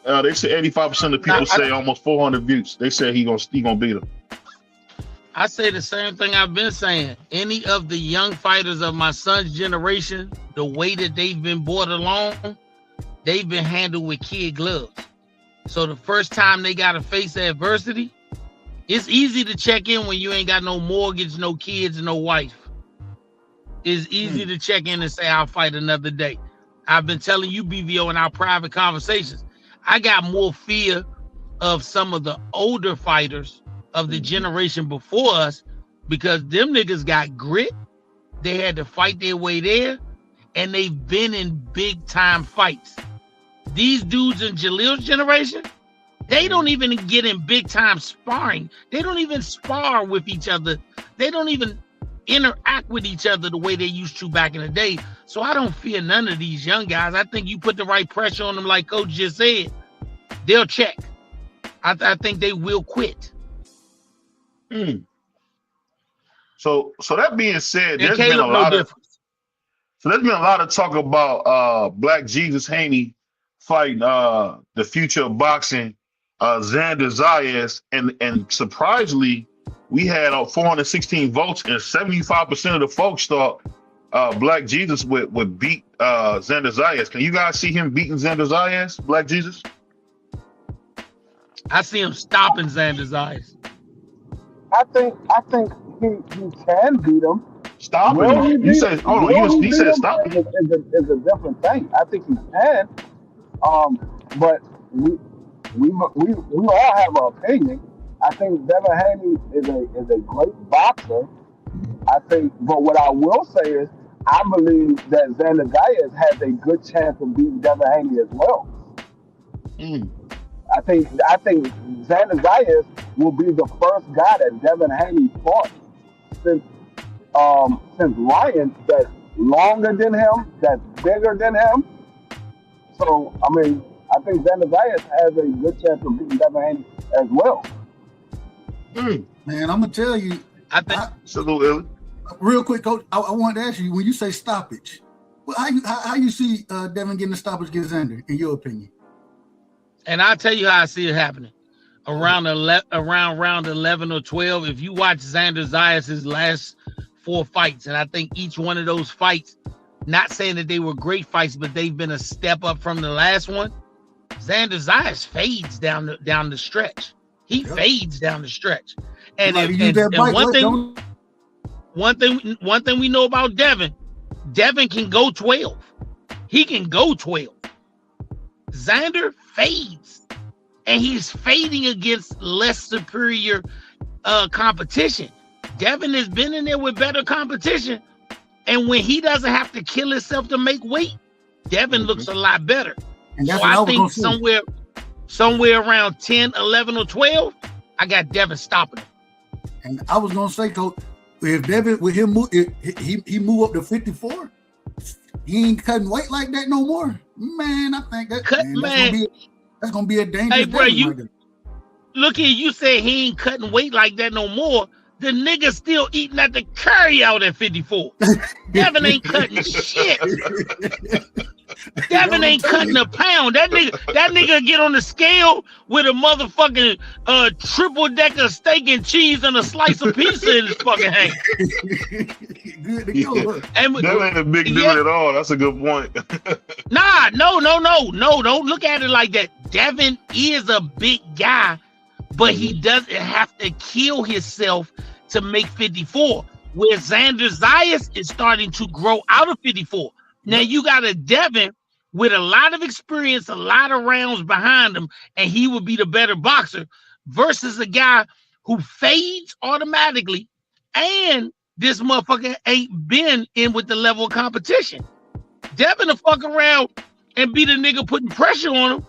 S4: They say 85% of people say almost 400 views. They say he gonna beat him.
S9: I say the same thing I've been saying. Any of the young fighters of my son's generation, the way that they've been brought along, they've been handled with kid gloves. So the first time they got to face adversity, it's easy to check in when you ain't got no mortgage, no kids, no wife. It's easy to check in and say, I'll fight another day. I've been telling you, BVO, in our private conversations, I got more fear of some of the older fighters of the generation before us, because them niggas got grit. They had to fight their way there, and they've been in big time fights. These dudes in Jaleel's generation, they don't even get in big time sparring. They don't even spar with each other. They don't even interact with each other the way they used to back in the day. So I don't fear none of these young guys. I think you put the right pressure on them, like Coach just said, they'll check. I think they will quit.
S4: So that being said, there's been a lot of talk about Black Jesus Haney fighting the future of boxing, Xander Zayas, and surprisingly, we had 416 votes, and 75% of the folks thought Black Jesus would beat Xander Zayas. Can you guys see him beating Xander Zayas, Black Jesus?
S9: I see him stopping Xander Zayas.
S6: I think he can beat him.
S4: Stop him. You said stop him.
S6: Is a different thing. I think he can. But we all have an opinion. I think Devin Haney is a great boxer. I think, but what I will say is, I believe that Xander Zayas has a good chance of beating Devin Haney as well. I think Xander Zayas will be the first guy that Devin Haney fought since Ryan, that's longer than him, that's bigger than him, So, I mean, I think Xander Zayas has a good chance of beating Devin Haney as well.
S10: Man, I'm gonna tell you.
S9: I think
S4: Absolutely.
S10: Real quick, Coach. I wanted to ask you, when you say stoppage, well, how you see Devin getting the stoppage against Xander, in your opinion?
S9: And I'll tell you how I see it happening. Around round 11 or 12, if you watch Xander Zayas' last 4 fights, and I think each one of those fights, not saying that they were great fights, but they've been a step up from the last one. Xander Zayas fades down the stretch. He fades down the stretch. And, one thing we know about Devin can go 12. He can go 12. Xander fades, and he's fading against less superior competition. Devin has been in there with better competition, and when he doesn't have to kill himself to make weight, Devin looks a lot better.
S10: And
S9: so I think somewhere around 10, 11, or 12, I got Devin stopping him.
S10: And I was gonna say, Coach, if Devin with him he move up to 54, he ain't cutting weight like that no more. Man, I think that's gonna be a dangerous.
S9: Hey, bro, look here. You say he ain't cutting weight like that no more. The nigga still eating at the curry out at 54. Devin ain't cutting shit. Devin ain't cutting a pound. That nigga get on the scale with a motherfucking triple decker steak and cheese and a slice of pizza in his fucking hand.
S10: Good to go.
S4: That ain't a big deal at all. That's a good point.
S9: Nah, no. Don't look at it like that. Devin is a big guy, but he doesn't have to kill himself to make 54. Where Xander Zayas is starting to grow out of 54. Now you got a Devin with a lot of experience, a lot of rounds behind him, and he would be the better boxer versus a guy who fades automatically, and this motherfucker ain't been in with the level of competition. Devin will fuck around and be the nigga putting pressure on him,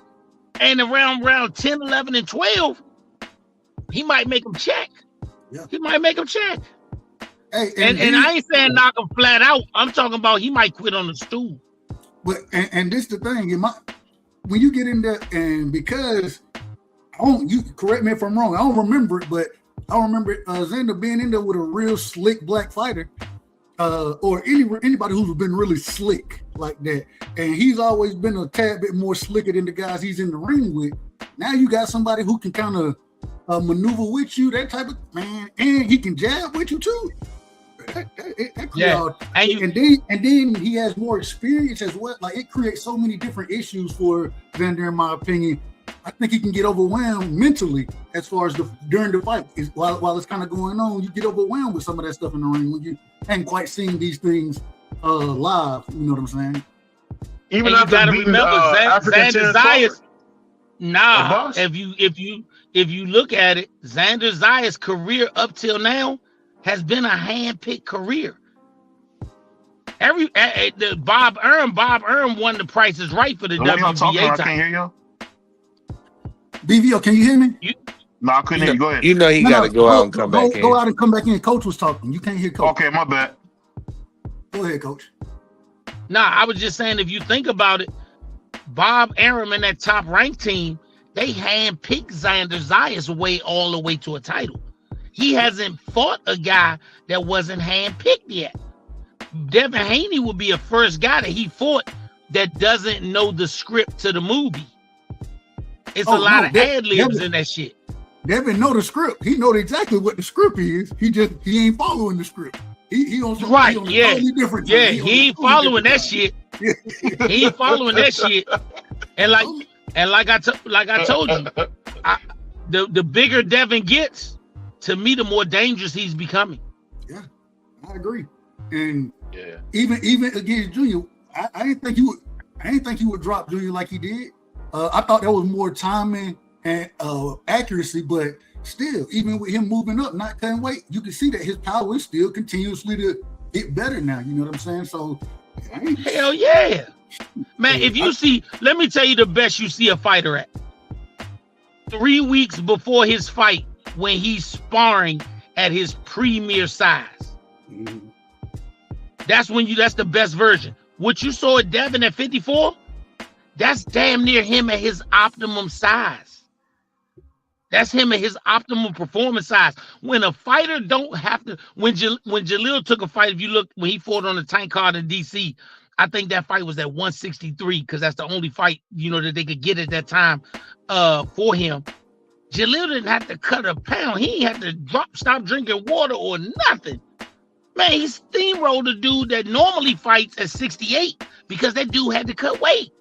S9: and around round 10, 11, and 12, he might make him check.
S10: Yeah.
S9: He might make him check.
S10: Hey,
S9: and I ain't saying knock him flat out. I'm talking about he might quit on the stool.
S10: But and this the thing, when you get in there, and because you correct me if I'm wrong, I don't remember it, but I remember Xander being in there with a real slick black fighter, or anybody who's been really slick like that, and he's always been a tad bit more slicker than the guys he's in the ring with. Now you got somebody who can kind of maneuver with you, that type of man, and he can jab with you too. And then he has more experience as well. Like, it creates so many different issues for Xander, in my opinion. I think he can get overwhelmed mentally as far as during the fight. While it's kind of going on, you get overwhelmed with some of that stuff in the ring when you ain't quite seeing these things live. You know what I'm saying?
S4: Even
S9: you gotta remember Xander Zayas.
S4: Nah,
S9: if you look at it, Xander Zayas' career up till now has been a hand-picked career. Bob Earn won the Price is Right for the WBA title.
S4: I can't hear you.
S10: BVO, can you hear me?
S4: No, I couldn't hear you. Go ahead.
S5: You know he got to go out and come back in.
S10: Go out and come back in. Coach was talking. You can't hear Coach.
S4: Okay, my bad.
S10: Go ahead, Coach.
S9: Nah, I was just saying, if you think about it, Bob Arum and that top ranked team, they hand-picked Xander Zayas all the way to a title. He hasn't fought a guy that wasn't hand-picked yet. Devin Haney would be a first guy that he fought that doesn't know the script to the movie. It's a lot of ad-libs in that shit.
S10: Devin know the script. He knows exactly what the script is. He ain't following the script. He on some totally different time.
S9: Yeah, he ain't following that shit. He ain't following that shit. And like I told you, the bigger Devin gets, to me, the more dangerous he's becoming.
S10: Yeah, I agree. And even against Junior, I didn't think he would drop Junior like he did. I thought that was more timing and accuracy, but still, even with him moving up, not cutting weight, you can see that his power is still continuously to get better now. You know what I'm saying? So,
S9: hell yeah, man. If you see, let me tell you the best you see a fighter at. 3 weeks before his fight, when he's sparring at his premier size. That's the best version. What you saw at Devin at 54, That's damn near him at his optimum size. That's him at his optimum performance size. When a fighter don't have to, when Jalil took a fight, if you look, when he fought on the tank card in DC, I think that fight was at 163 because that's the only fight, that they could get at that time for him. Jalil didn't have to cut a pound. He ain't had to stop drinking water or nothing. Man, he steamrolled a dude that normally fights at 68 because that dude had to cut weight.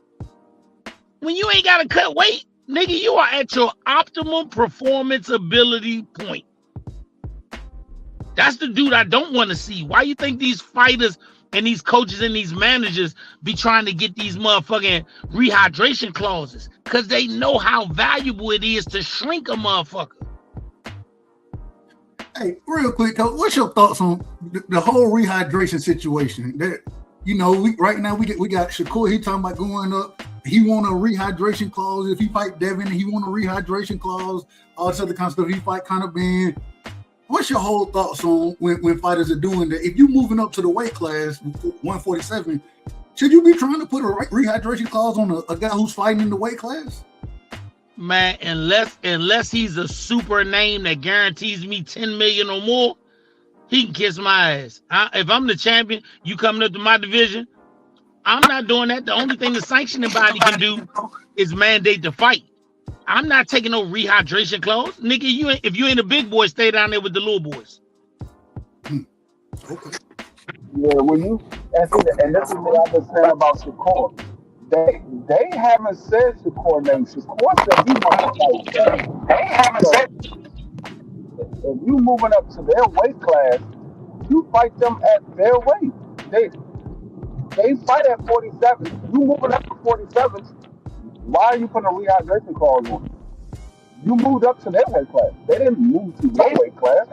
S9: When you ain't got to cut weight, nigga, you are at your optimum performance ability point. That's the dude I don't want to see. Why you think these fighters and these coaches and these managers be trying to get these motherfucking rehydration clauses? Because they know how valuable it is to shrink a motherfucker.
S10: Hey, real quick, Coach, what's your thoughts on the whole rehydration situation? That right now we got Shakur. He talking about going up. He want a rehydration clause. If he fight Devin, he want a rehydration clause. All this other kind of stuff. He fight Conor Ben. What's your whole thoughts on when fighters are doing that? If you moving up to the weight class 147, should you be trying to put a rehydration clause on a guy who's fighting in the weight class?
S9: Man, unless he's a super name that guarantees me 10 million or more, he can kiss my ass. If I'm the champion, you coming up to my division, I'm not doing that. The only thing the sanctioning body can do is mandate the fight. I'm not taking no rehydration clause. Nigga, if you ain't a big boy, stay down there with the little boys.
S10: Okay.
S6: Yeah, and this is what I've been saying about Shakur. They haven't said Shakur name. Shakur said he wants to fight. They haven't said. If you moving up to their weight class, you fight them at their weight. They fight at 47. You moving up to 47. Why are you putting a rehydration clause on? You moved up to their weight class. They didn't move to your weight class.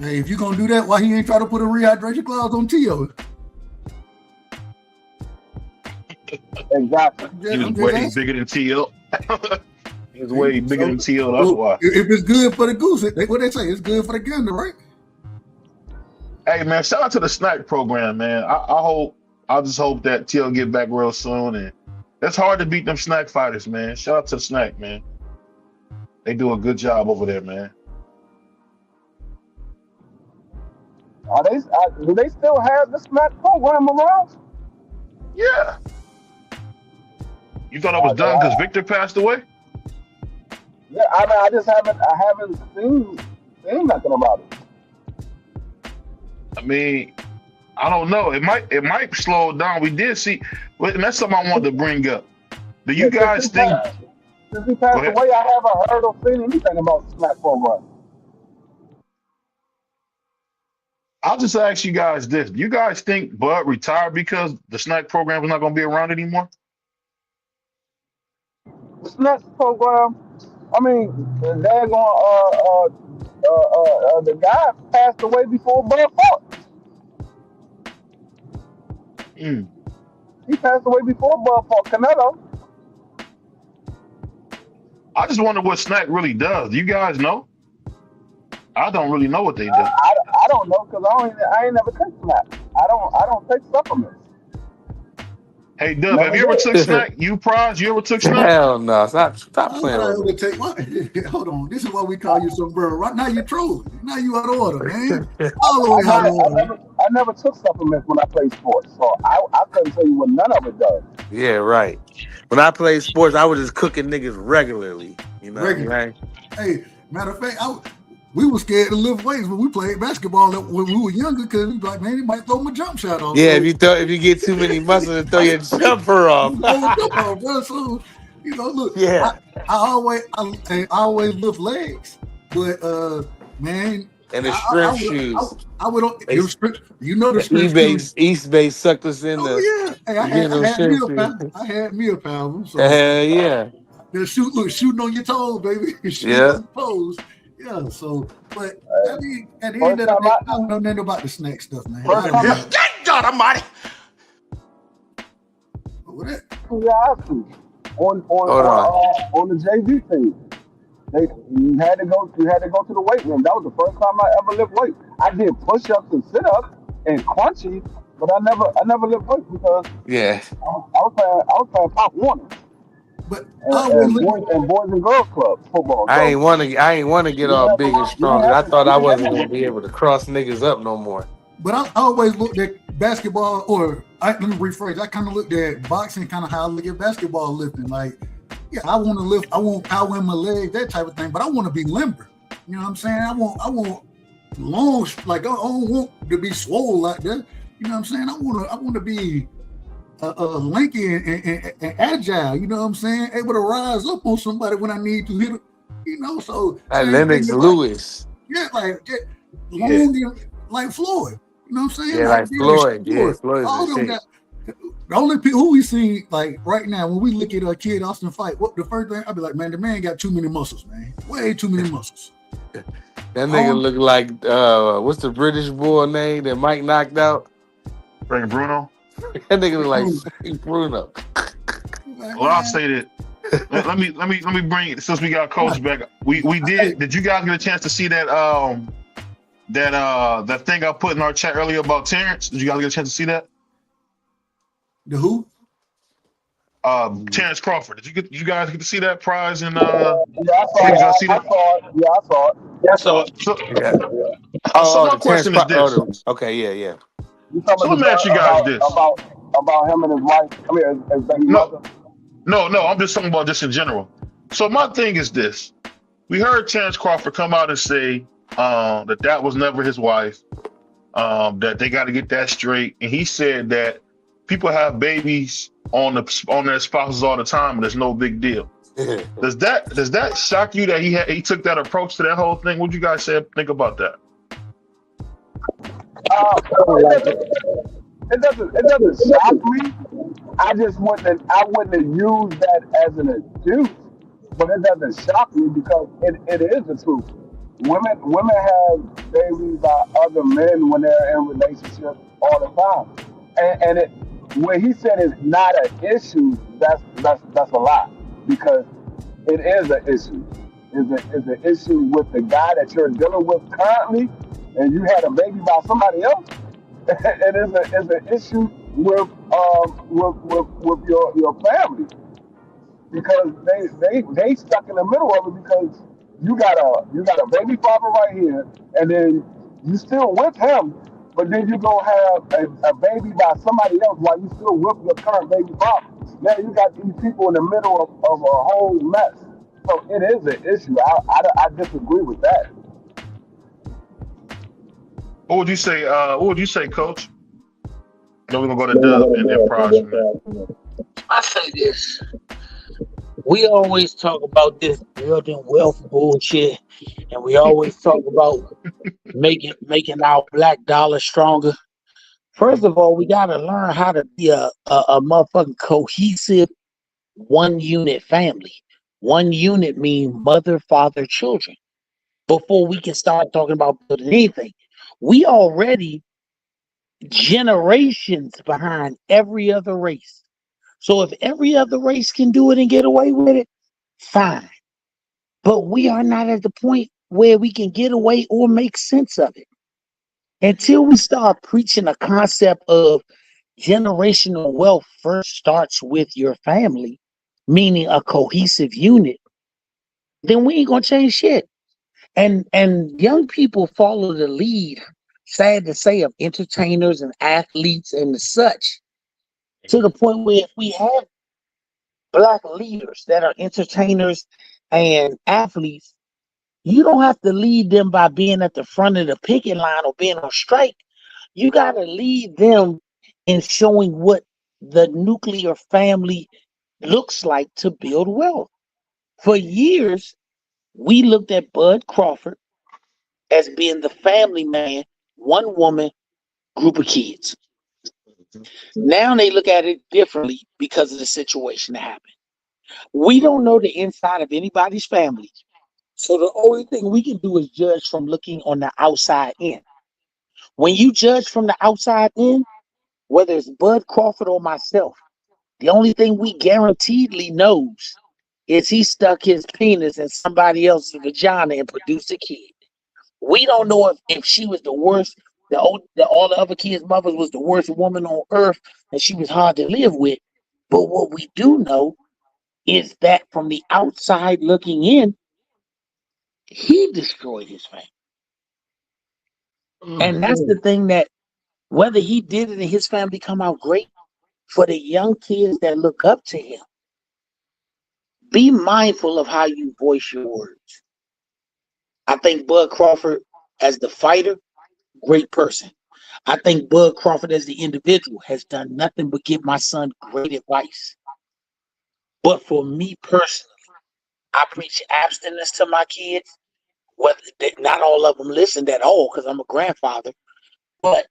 S10: Hey, if you're gonna do that, why he ain't try to put a rehydration clause on Tio?
S6: Exactly.
S4: He was way bigger than T.O. He was way bigger than T.O. That's why.
S10: If it's good for the goose, what they say, it's good for the gander, right?
S4: Hey man, shout out to the snack program, man. I just hope that T.O. get back real soon, and it's hard to beat them snack fighters, man. Shout out to Snack, man. They do a good job over there, man.
S6: Do they still have the snack program around?
S4: Yeah. You thought I was done because Victor passed away?
S6: Yeah, I mean, I haven't seen nothing about it.
S4: I mean, I don't know. It might slow down. We did see, and that's something I wanted to bring up. Do you guys think?
S6: Since he passed away, I haven't heard or seen anything about the snack program.
S4: I'll just ask you guys this: do you guys think Bud retired because the snack program is not going to be around anymore?
S6: The snack program. I mean, the guy passed away before Bud fought. He passed away before Bud fought Canelo.
S4: I just wonder what snack really does. Do you guys know? I don't really know what they do.
S6: I don't know because I ain't never take snack. I don't take supplements.
S4: Hey, Dub, have you ever took snack? You ever took snack?
S5: Hell no. Stop playing with
S10: me. Hold on. This is why we call you some bro. Right now you're trolling. Now you out of order, man. All the way out of order.
S6: I never took supplements when I played sports, so I couldn't tell you what none of it does.
S5: Yeah, right. When I played sports, I was just cooking niggas regularly. You know, right?
S10: Hey, matter of fact, we were scared to lift weights when we played basketball when we were younger because we like, man, he might throw my jump shot off.
S5: Yeah, if you get too many muscles and throw your jumper off.
S10: So, look, yeah. I always lift legs, but man.
S5: And the strength shoes.
S10: I would the strength shoes.
S5: East Bay sucked us in the.
S10: Oh yeah, hey, I had me a pound of them. So,
S5: hell yeah.
S10: Shooting on your toes, baby. Shooting on your toes. Yeah, so, but I mean, at the end of the day, I don't know nothing about the snack stuff, man.
S5: Thank God Almighty.
S10: What that?
S6: On the JV team, you had to go to the weight room. That was the first time I ever lifted weight. I did push-ups and sit-ups and crunchies, but I never lived weights because
S5: Yeah.
S6: I was playing Pop Warner
S10: But I always look.
S6: and boys and girls club football.
S5: I
S6: So
S5: ain't want to get
S6: we didn't
S5: all
S6: have a
S5: big and
S6: lot. We
S5: strong
S6: didn't
S5: because
S6: have
S5: I thought
S6: we
S5: I
S6: didn't
S5: wasn't
S6: have
S5: gonna be able to cross niggas up no more.
S10: But I always looked at basketball, let me rephrase. I kind of looked at boxing, kind of how I look at basketball lifting. Like, yeah, I want to lift, I want power in my legs, that type of thing. But I want to be limber. You know what I'm saying? I want long, like I don't want to be swole like that. You know what I'm saying? I want to be lanky and agile. You know what I'm saying? Able to rise up on somebody when I need to hit it. You know, so
S5: Like
S10: same thing
S5: Lennox
S10: with like,
S5: Lewis.
S10: yeah, like long and like Floyd. You know what I'm saying?
S5: Yeah,
S10: Like
S5: like
S10: Derek
S5: Floyd. Yeah,
S10: Shakur.
S5: Floyd's
S10: All
S5: a
S10: of them
S5: shit.
S10: got the only people who we see like right now when we look at a Kid Austin fight. What the first thing I'd be like, man, the man got too many muscles, man. Way too many muscles.
S5: That nigga look like what's the British boy name that Mike knocked out?
S4: Frank Bruno.
S5: That nigga look like Frank Bruno.
S4: Well, I'll say that. Let me bring it since we got Coach back. We did. Did you guys get a chance to see that that thing I put in our chat earlier about Terrence? Did you guys get a chance to see that?
S10: The who?
S4: Terrence Crawford. Did you guys get to see that prize? And
S6: Yeah, I saw it. I saw it. Yeah, I saw it.
S9: Yeah, so
S5: Yeah.
S4: So my
S5: The Terrence
S4: question is this.
S5: okay, yeah.
S6: You talking
S4: So let me ask you guys this.
S6: about him and his wife? I mean, his baby mother.
S4: No. I'm just talking about this in general. So my thing is this. We heard Terrence Crawford come out and say that was never his wife. That they got to get that straight. And he said that people have babies on their spouses all the time, and there's no big deal. Does that shock you that he took that approach to that whole thing? What do you guys think about that?
S6: It doesn't shock me. I wouldn't have used that as an excuse, but it doesn't shock me because it is the truth. Women have babies by other men when they're in relationships all the time, and when he said it's not an issue, that's a lie because it is an issue. It's an issue with the guy that you're dealing with currently, and you had a baby by somebody else. It is an issue with your family because they stuck in the middle of it because you got a baby father right here, and then you still with him, but then you gonna have a baby by somebody else while you still with your current baby father. Now you got these people in the middle of a whole mess. So it is an issue. I disagree with that.
S4: What would you say, Coach? No, we're gonna go to Dub and Prize from there.
S9: I say this. We always talk about this building wealth bullshit, and we always talk about making our black dollar stronger. First of all, we gotta learn how to be a motherfucking cohesive one unit family. One unit means mother, father, children. Before we can start talking about building anything, we already generations behind every other race. So if every other race can do it and get away with it, fine. But we are not at the point where we can get away or make sense of it. Until we start preaching a concept of generational wealth first starts with your family, meaning a cohesive unit, then we ain't gonna change shit. And young people follow the lead, sad to say, of entertainers and athletes and such, to the point where if we have black leaders that are entertainers and athletes, you don't have to lead them by being at the front of the picket line or being on strike. You got to lead them in showing what the nuclear family looks like to build wealth. For years, we looked at Bud Crawford as being the family man, one woman, group of kids. Now they look at it differently because of the situation that happened. We don't know the inside of anybody's family. So the only thing we can do is judge from looking on the outside in. When you judge from the outside in, whether it's Bud Crawford or myself, the only thing we guaranteedly knows is he stuck his penis in somebody else's vagina and produced a kid. We don't know if she was the worst all the other kids' mothers was the worst woman on earth, and she was hard to live with. But what we do know is that from the outside looking in, he destroyed his family. And that's the thing, that whether he did it and his family come out great, for the young kids that look up to him, be mindful of how you voice your words. I think Bud Crawford, as the fighter, great person. I think Bud Crawford, as the individual, has done nothing but give my son great advice. But for me personally, I preach abstinence to my kids. Whether not all of them listened at all, because I'm a grandfather, but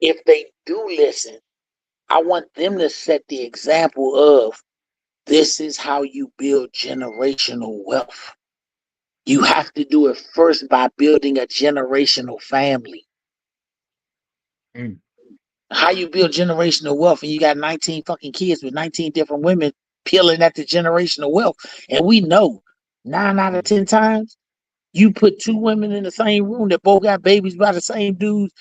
S9: if they do listen, I want them to set the example of, this is how you build generational wealth. You have to do it first by building a generational family. How you build generational wealth, and you got 19 fucking kids with 19 different women peeling at the generational wealth. And we know 9 out of 10 times, you put 2 women in the same room that both got babies by the same dudes,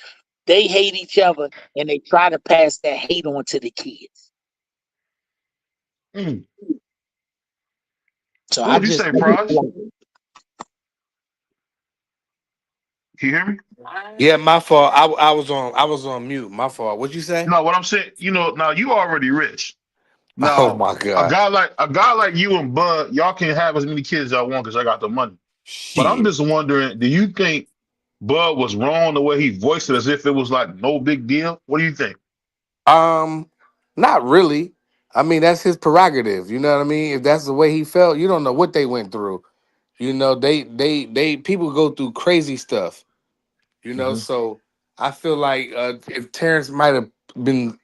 S9: they hate each other, and they try to pass that hate on to the kids. So
S4: What would you say, Prize? Can you hear me?
S5: Yeah, my fault. I was on mute. My fault. What'd you say?
S4: No, what I'm saying, now you already rich.
S5: Oh
S4: Now,
S5: my
S4: a
S5: God.
S4: guy like you and Bud, y'all can have as many kids as y'all want because I got the money. But I'm
S5: Shit.
S4: just wondering, do you think Bud was wrong the way he voiced it, as if it was like no big deal? What do you think?
S5: Not really. I mean, that's his prerogative. You know what I mean? If that's the way he felt, you don't know what they went through. They people go through crazy stuff. So I feel like if Terrence might have been,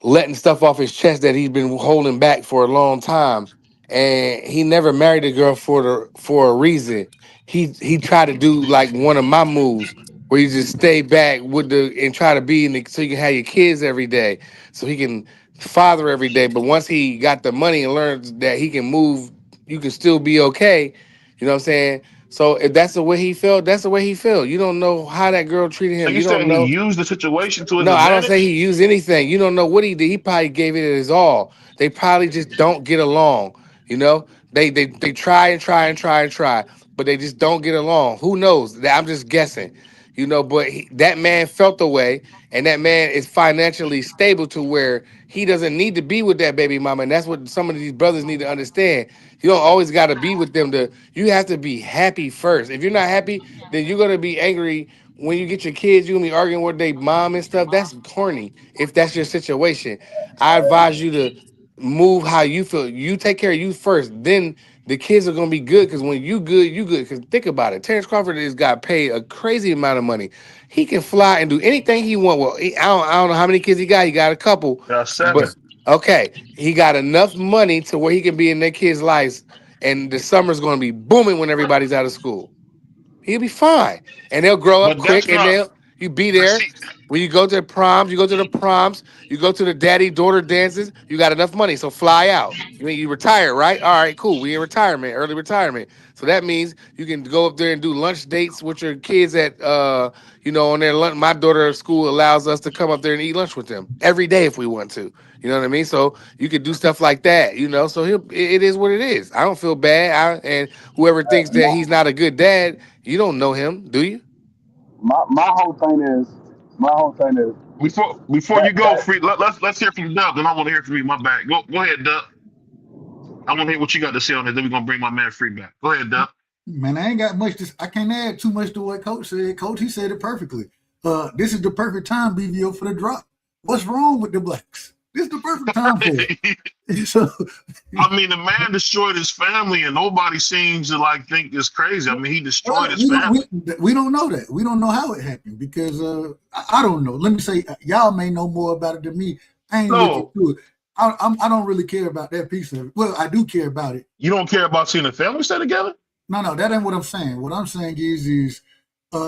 S5: letting stuff off his chest that he's been holding back for a long time, and he never married a girl for a reason. He tried to do like one of my moves, where you just stay back and try to be so you can have your kids every day, so he can father every day. But once he got the money and learned that he can move, you can still be okay. You know what I'm saying? So if that's the way he felt, that's the way he felt. You don't know how that girl treated
S4: So
S5: him.
S4: you
S5: You don't
S4: saying he
S5: know.
S4: used the situation to his
S5: No, I don't say
S4: advantage?
S5: he used anything. You don't know what he did. He probably gave it his all. They probably just don't get along. They try and try and try and try, but they just don't get along. Who knows? I'm just guessing. But that man felt the way, and that man is financially stable to where he doesn't need to be with that baby mama. And that's what some of these brothers need to understand. You don't always got to be with them. You have to be happy first. If you're not happy, then you're gonna be angry when you get your kids. You're gonna be arguing with their mom and stuff. That's corny. If that's your situation, I advise you to move how you feel. You take care of you first. Then the kids are gonna be good, because when you good, you good. Because think about it, Terrence Crawford has got paid a crazy amount of money. He can fly and do anything he want. Well, I don't know how many kids he got. He got a couple,
S4: Got
S5: but
S4: 7.
S5: okay, he got enough money to where he can be in their kids' lives, and the summer's gonna be booming when everybody's out of school. He'll be fine, and they'll grow up
S4: But that's
S5: quick, and
S4: not.
S5: you be
S4: But
S5: there.
S4: see,
S5: When you go to the proms, you go to the daddy-daughter dances, you got enough money, so fly out. You retire, right? All right, cool. We in retirement, early retirement. So that means you can go up there and do lunch dates with your kids at, on their lunch. My daughter's school allows us to come up there and eat lunch with them every day if we want to. You know what I mean? So you could do stuff like that, So it is what it is. I don't feel bad. And whoever thinks that he's not a good dad, you don't know him, do you?
S6: My whole thing is
S4: before
S6: that
S4: you go,
S6: that
S4: free. Let's hear from Dub. Then I want to hear from you. My bad. Go ahead, Dub. I want to hear what you got to say on it. Then we're gonna bring my man Free back. Go ahead, Dub.
S10: Man, I ain't got much I can't add too much to what Coach said. Coach, he said it perfectly. This is the perfect time, BVO, for the drop. What's wrong with the blacks? This is the perfect time for it. So,
S4: I mean, the man destroyed his family, and nobody seems to think it's crazy. I mean, he destroyed his family.
S10: we don't know that. We don't know how it happened, because I don't know. Let me say, y'all may know more about it than me. I ain't looking
S4: No,
S10: through it. I don't really care about that piece of it. Well, I do care about it.
S4: you don't care about seeing the family stay together.
S10: No, that ain't what I'm saying. What I'm saying is,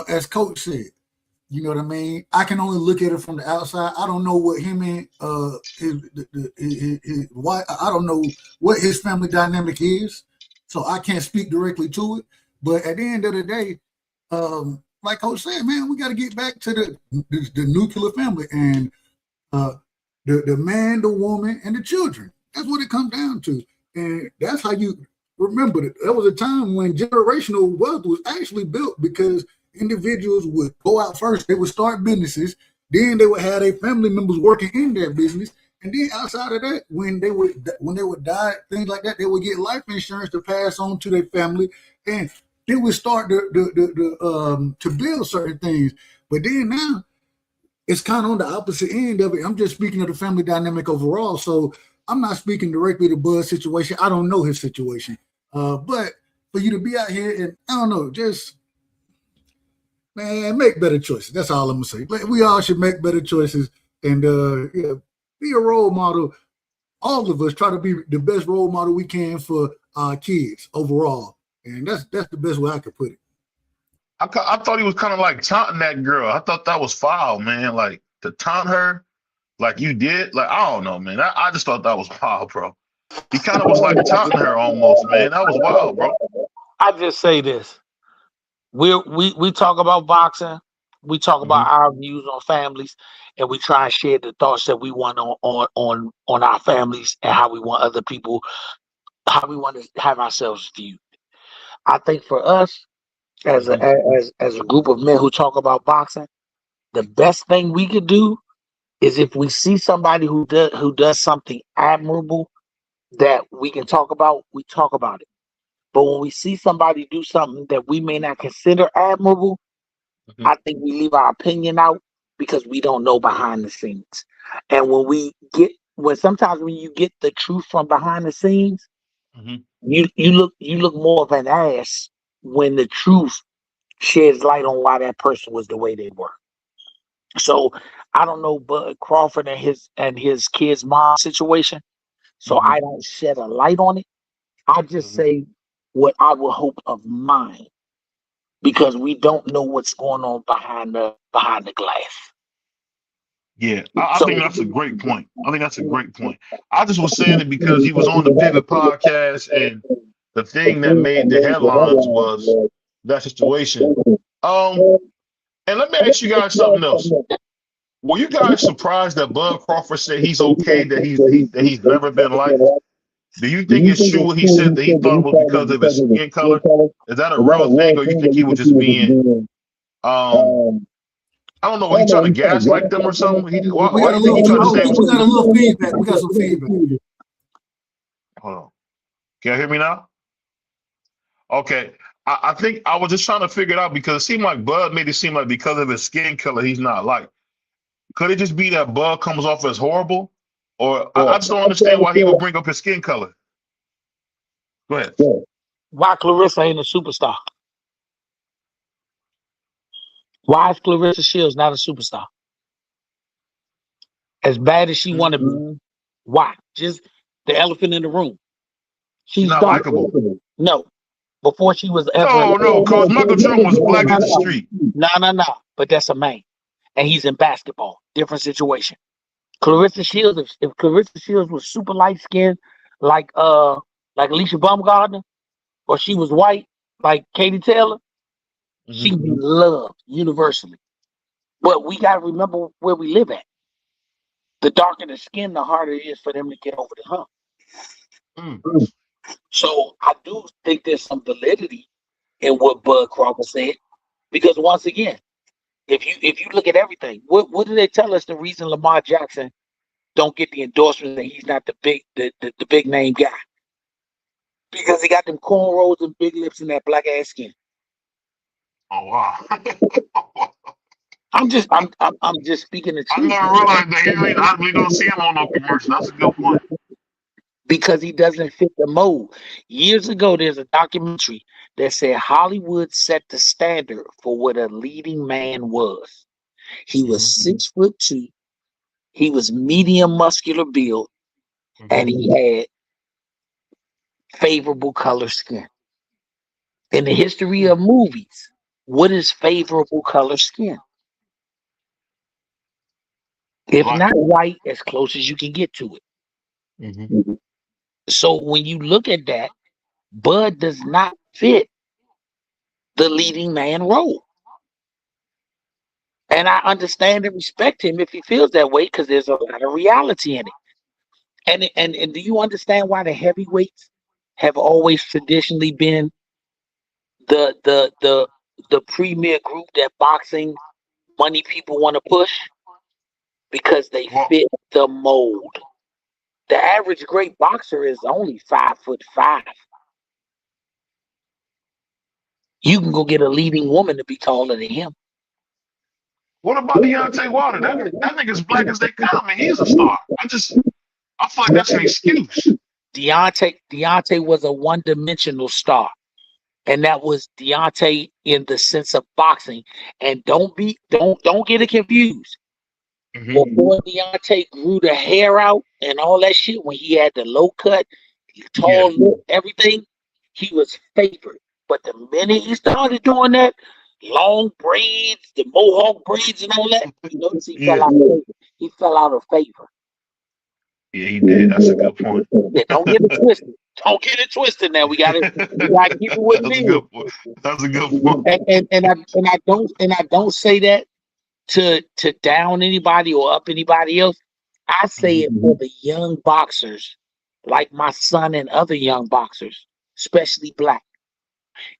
S10: as Coach said, you know what I mean? I can only look at it from the outside. I don't know what him and his wife, I don't know what his family dynamic is. So I can't speak directly to it. But at the end of the day, like Coach said, man, we got to get back to the nuclear family and the man, the woman, and the children. That's what it comes down to, and that's how you remember that. There was a time when generational wealth was actually built because individuals would go out first. They would start businesses, then they would have their family members working in their business, and then outside of that, when they would die, things like that, they would get life insurance to pass on to their family, and they would start to build certain things. But then now it's kind of on the opposite end of it. I'm just speaking of the family dynamic overall, so I'm not speaking directly to Bud's situation. I don't know his situation, but for you to be out here and I don't know, just man, make better choices. That's all I'm gonna say. We all should make better choices and be a role model. All of us try to be the best role model we can for our kids overall, and that's the best way I could put it.
S4: I thought he was kind of like taunting that girl. I thought that was foul, man. Like to taunt her, like you did. Like I don't know, man. I just thought that was wild, bro. He kind of was like taunting her almost, man. That was wild, bro.
S9: I just say this: we talk about boxing, we talk about our views on families, and we try and share the thoughts that we want on our families and how we want other people, how we want to have ourselves viewed. I think for us, as a group of men who talk about boxing, the best thing we could do is if we see somebody who does something admirable that we can talk about, we talk about it. But when we see somebody do something that we may not consider admirable, I think we leave our opinion out because we don't know behind the scenes. And sometimes when you get the truth from behind the scenes, you look more of an ass when the truth sheds light on why that person was the way they were. So I don't know Bud Crawford and his kid's mom situation. So I don't shed a light on it. I just say what I would hope of mine, because we don't know what's going on behind the glass.
S4: Yeah, I think that's a great point. I just was saying it because he was on the Pivot podcast, and the thing that made the headlines was that situation. And let me ask you guys something else. Were you guys surprised that Bud Crawford said he's okay, that he's never been liked? Do you think it's true what he said, that he thought it was because of his skin color? Is that a real thing, or you think he was just being I don't know, was he trying to gaslight them or something? Why do you think he tried to say it was?
S10: We got a little feedback. We got some feedback.
S4: Hold on. Can you hear me now? Okay. I think I was just trying to figure it out because it seemed like Bud made it seem like because of his skin color, he's not liked. Could it just be that Bud comes off as horrible? Or I just don't understand why he would bring up his skin color. Go ahead.
S9: Why Clarissa ain't a superstar? Why is Clarissa Shields not a superstar? As bad as she want to be, why? Just the elephant in the room. She's
S4: not likable.
S9: No. Before she was
S4: ever. No, because Michael Jordan was black in the street.
S9: No. But that's a man. And he's in basketball. Different situation. Clarissa Shields, if Clarissa Shields was super light skinned like Alicia Baumgartner, or she was white like Katie Taylor, she'd be loved universally. But we gotta remember where we live at. The darker the skin, the harder it is for them to get over the hump. So I do think there's some validity in what Bud Crawford said, because once again, if you look at everything, what do they tell us the reason Lamar Jackson don't get the endorsement that he's not the big name guy? Because he got them cornrows and big lips and that black ass skin.
S4: Oh wow.
S9: I'm just speaking the truth.
S4: I never realized that we don't see him on no commercial. That's a good point.
S9: Because he doesn't fit the mold. Years ago, there's a documentary that said Hollywood set the standard for what a leading man was. He was 6'2", he was medium muscular build, and he had favorable color skin. In the history of movies, what is favorable color skin? If not white, as close as you can get to it. So when you look at that, Bud does not fit the leading man role. And I understand and respect him if he feels that way because there's a lot of reality in it. And do you understand why the heavyweights have always traditionally been the the the the premier group that boxing money people want to push? Because they fit the mold. The average great boxer is only 5'5". You can go get a leading woman to be taller than him.
S4: What about Deontay Wilder? That nigga's black as they come, and he's a star. I feel like that's an excuse.
S9: Deontay was a one-dimensional star, and that was Deontay in the sense of boxing. And don't get it confused. Before Deontay grew the hair out and all that shit, when he had the low cut, tall look, everything, he was favored. But the minute he started doing that, long braids, the mohawk braids and all that, you notice he fell out of favor. He fell out of favor.
S4: Yeah, he did. That's a good point.
S9: Yeah, don't get it twisted. Don't get it twisted. Now we gotta keep it with me.
S4: That's a good point.
S9: And I don't say that to down anybody or up anybody else. I say it for the young boxers, like my son and other young boxers, especially black.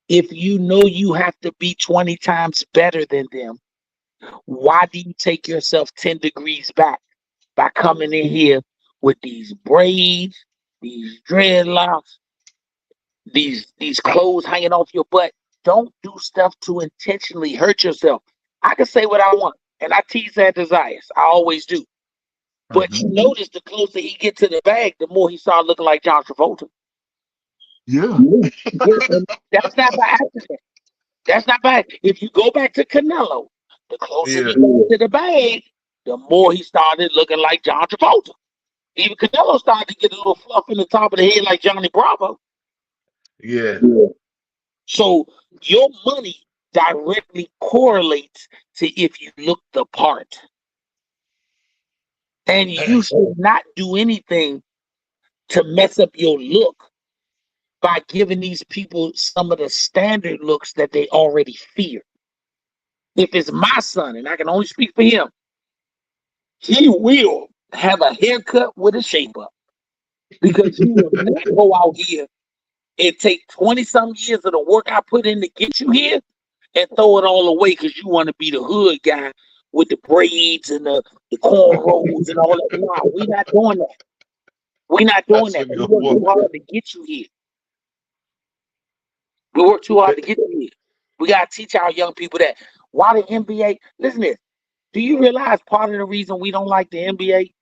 S9: If you know you have to be 20 times better than them, why do you take yourself 10 degrees back by coming in here with these braids, these dreadlocks, these clothes hanging off your butt? Don't do stuff to intentionally hurt yourself. I can say what I want, and I tease that desires. I always do. But you notice the closer he get to the bag, the more he started looking like John Travolta.
S4: Yeah.
S9: That's not by accident. That's not bad. If you go back to Canelo, the closer he got to the bag, the more he started looking like John Travolta. Even Canelo started to get a little fluff in the top of the head like Johnny Bravo.
S4: Yeah.
S9: So your money directly correlates to if you look the part. And you should not do anything to mess up your look by giving these people some of the standard looks that they already fear. If it's my son, and I can only speak for him, he will have a haircut with a shape up. Because he will not go out here and take 20-some years of the work I put in to get you here and throw it all away because you want to be the hood guy with the braids and the cornrows and all that. No, we're not doing that. We're not doing that. We work too hard to get you here. We work too hard to get you here. We got to teach our young people that. Why the NBA? Listen to this. Do you realize part of the reason we don't like the NBA?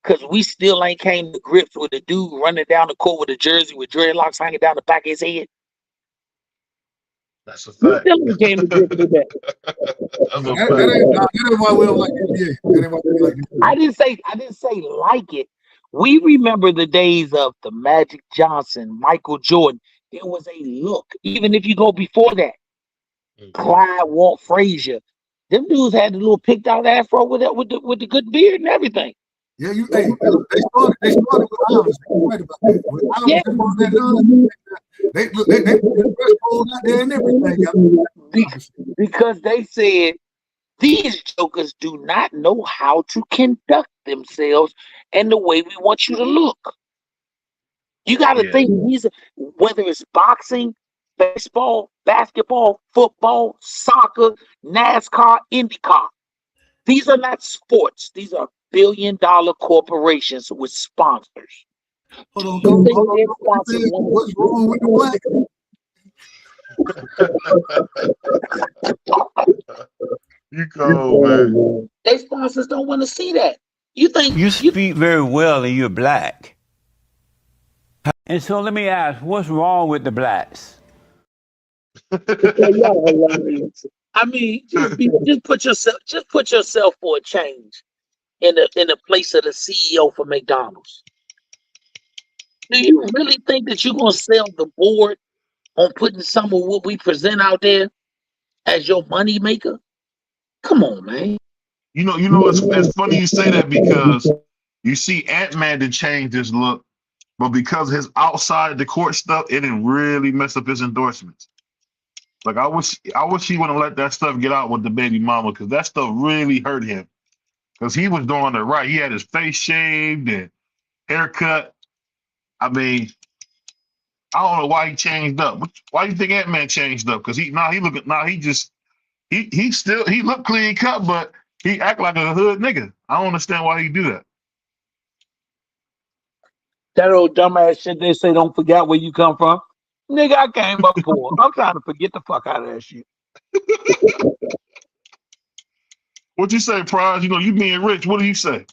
S9: Because we still ain't came to grips with the dude running down the court with a jersey with dreadlocks hanging down the back of his head.
S4: That's a fact.
S9: We still ain't came to grips with that.
S10: That ain't why we don't like NBA. That ain't why we like NBA.
S9: I didn't say like it. We remember the days of the Magic Johnson, Michael Jordan. There was a look. Even if you go before that, Clyde, Walt Frazier, them dudes had the little picked out afro with the good beard and everything.
S10: Yeah, they started with Iris. You're right about that. With Iris, they put the dress code out there and everything.
S9: Because they said these jokers do not know how to conduct themselves and the way we want you to look. You got to think these, whether it's boxing, baseball, basketball, football, soccer, NASCAR, IndyCar. These are not sports. These are billion-dollar corporations with sponsors.
S10: Hold on. What's wrong with the
S4: black? You go, man.
S9: They sponsors don't want to see that. You think
S11: you speak very well and you're black. And so let me ask, what's wrong with the blacks?
S9: I mean, just put yourself for a change in the place of the CEO for McDonald's. Do you really think that you're gonna sell the board on putting some of what we present out there as your money maker? Come on, man.
S4: You know, it's funny you say that because you see Ant-Man to change his look, but because of his outside the court stuff, it didn't really mess up his endorsements. Like I wish he wouldn't let that stuff get out with the baby mama, because that stuff really hurt him. Because he was doing it right. He had his face shaved and haircut. I mean, I don't know why he changed up. Why do you think Ant-Man changed up? Because he looked clean cut, but he act like a hood nigga. I don't understand why he do that.
S9: That old dumbass shit they say, don't forget where you come from. Nigga, I came up poor. I'm trying to forget the fuck out of that shit.
S4: What you say, Prize? You know, you being rich. What do you say?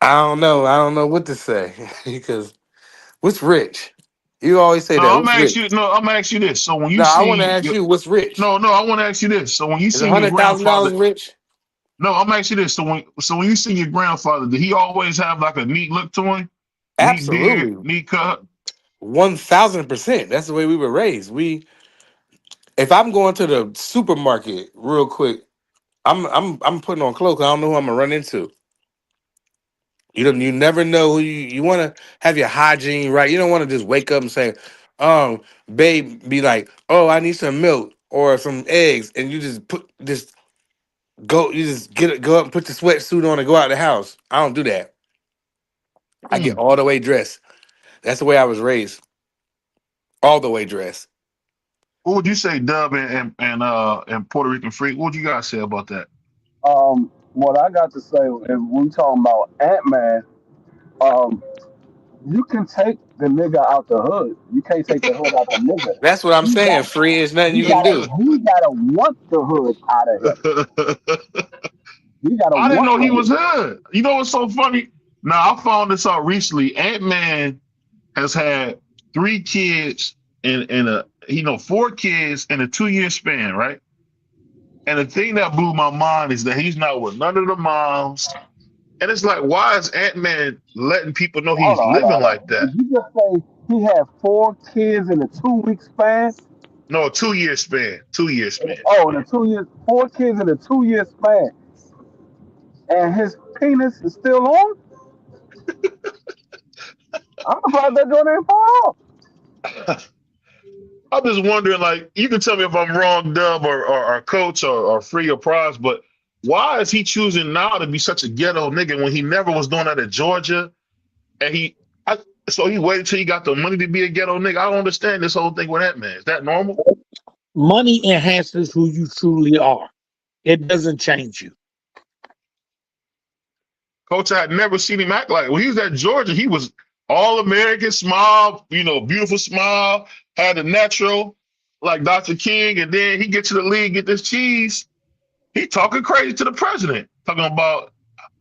S5: I don't know. I don't know what to say because what's rich? You always say
S4: No,
S5: that.
S4: I'm
S5: What's
S4: gonna ask
S5: rich?
S4: you. No, I'm gonna ask you this. So when you
S5: No, I want to
S4: see,
S5: ask you what's rich.
S4: no, I want to ask you this. So when you
S5: Is
S4: see your
S5: $100,000
S4: grandfather,
S5: rich?
S4: no, I'm gonna ask you this. So when you see your grandfather, did he always have like a neat look to him? Neat beard,
S5: Absolutely,
S4: neat cut.
S5: 1,000%. That's the way we were raised. If I'm going to the supermarket real quick, I'm putting on clothes. I don't know who I'm gonna run into. You never know who you want to have your hygiene right. You don't want to just wake up and say, babe, be like, oh, I need some milk or some eggs, and you just go up and put the sweatsuit on and go out the house. I don't do that. I get all the way dressed. That's the way I was raised. All the way dressed.
S4: What would you say, Dub and Puerto Rican Freak? What would you guys say about that?
S6: What I got to say, and we talking about Ant-Man, um, you can take the nigga out the hood. You can't take the hood out the nigga.
S5: That's what I'm
S6: You
S5: saying.
S6: got
S5: Free is nothing
S6: you
S5: you can do.
S6: gotta want the hood out of him. You gotta
S4: I didn't
S6: want
S4: know
S6: the
S4: he was
S6: hood.
S4: hood. You know what's so funny? Now I found this out recently. Ant-Man has had 3 kids in 4 kids in a 2-year span, right? And the thing that blew my mind is that he's not with none of the moms. And it's like, why is Ant-Man letting people know
S6: Hold
S4: he's
S6: on, hold
S4: living
S6: on, hold
S4: like
S6: on.
S4: that?
S6: Did you just say he had 4 kids in a 2 week span?
S4: No, 2-year span. 2-year span.
S6: Oh, in a 2 years, 4 kids in a 2 year span, and his penis is still on. I'm surprised that joint ain't fall off.
S4: I'm just wondering, like, you can tell me if I'm wrong, Dub, or Coach, or Free or Prize, but why is he choosing now to be such a ghetto nigga when he never was doing that at Georgia? And so he waited till he got the money to be a ghetto nigga. I don't understand this whole thing with that man. Is that normal?
S9: Money enhances who you truly are. It doesn't change you.
S4: Coach, I had never seen him act like when he was at Georgia. He was all American, smile, beautiful smile, had a natural like Dr. King, and then he get to the league, get this cheese. He talking crazy to the president, talking about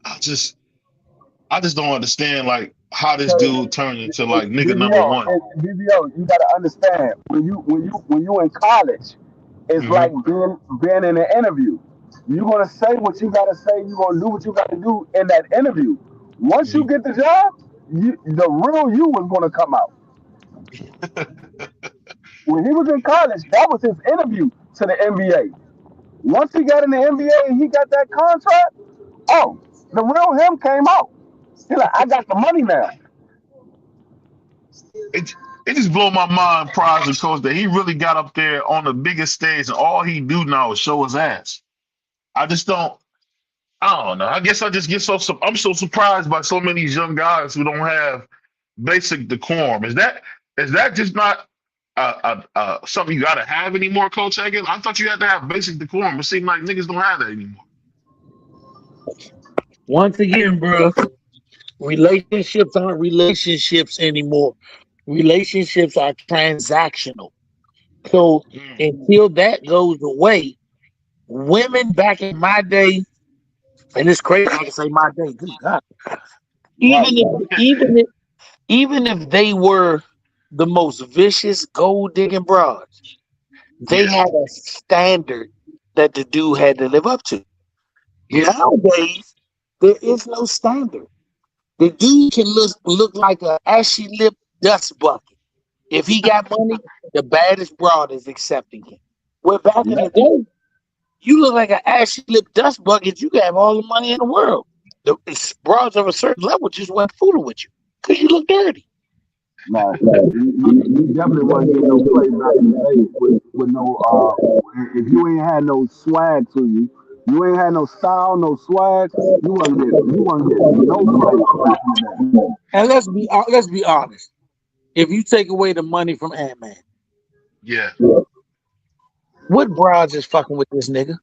S4: I just don't understand like how this dude turned into like nigga number
S6: BBO,
S4: one.
S6: you gotta understand when you in college, it's
S4: Mm-hmm.
S6: like being in an interview. You're gonna say what you gotta say. You're gonna do what you gotta do in that interview. Once you get the job, the real you is gonna come out. When he was in college, that was his interview to the NBA. Once he got in the NBA and he got that contract, oh, the real him came out. He's like, I got the money now.
S4: It just blew my mind, Prize and Coach, that he really got up there on the biggest stage, and all he do now is show his ass. I don't know. I guess I just get I'm so surprised by so many of these young guys who don't have basic decorum. Is that just not something you got to have anymore, Coach Hagan? I thought you had to have basic decorum. It seems like niggas don't have that anymore.
S9: Once again, bro, relationships aren't relationships anymore. Relationships are transactional. So until that goes away, women back in my day, and it's crazy I can say my day, good God. Even if they were the most vicious gold digging broads, they had a standard that the dude had to live up to. Nowadays, there is no standard. The dude can look like an ashy lip dust bucket. If he got money, the baddest broad is accepting him. Where back in the day, you look like an ashy lip dust bucket, you can have all the money in the world. The broads of a certain level just weren't fooling with you because you look dirty.
S6: Nah, you definitely wasn't getting no play back in the day with no if you ain't had no swag to you, you ain't had no style, no swag, you wasn't getting no play back in the day.
S9: And let's be honest. If you take away the money from Ant-Man,
S4: Yeah.
S9: what broads is fucking with this nigga?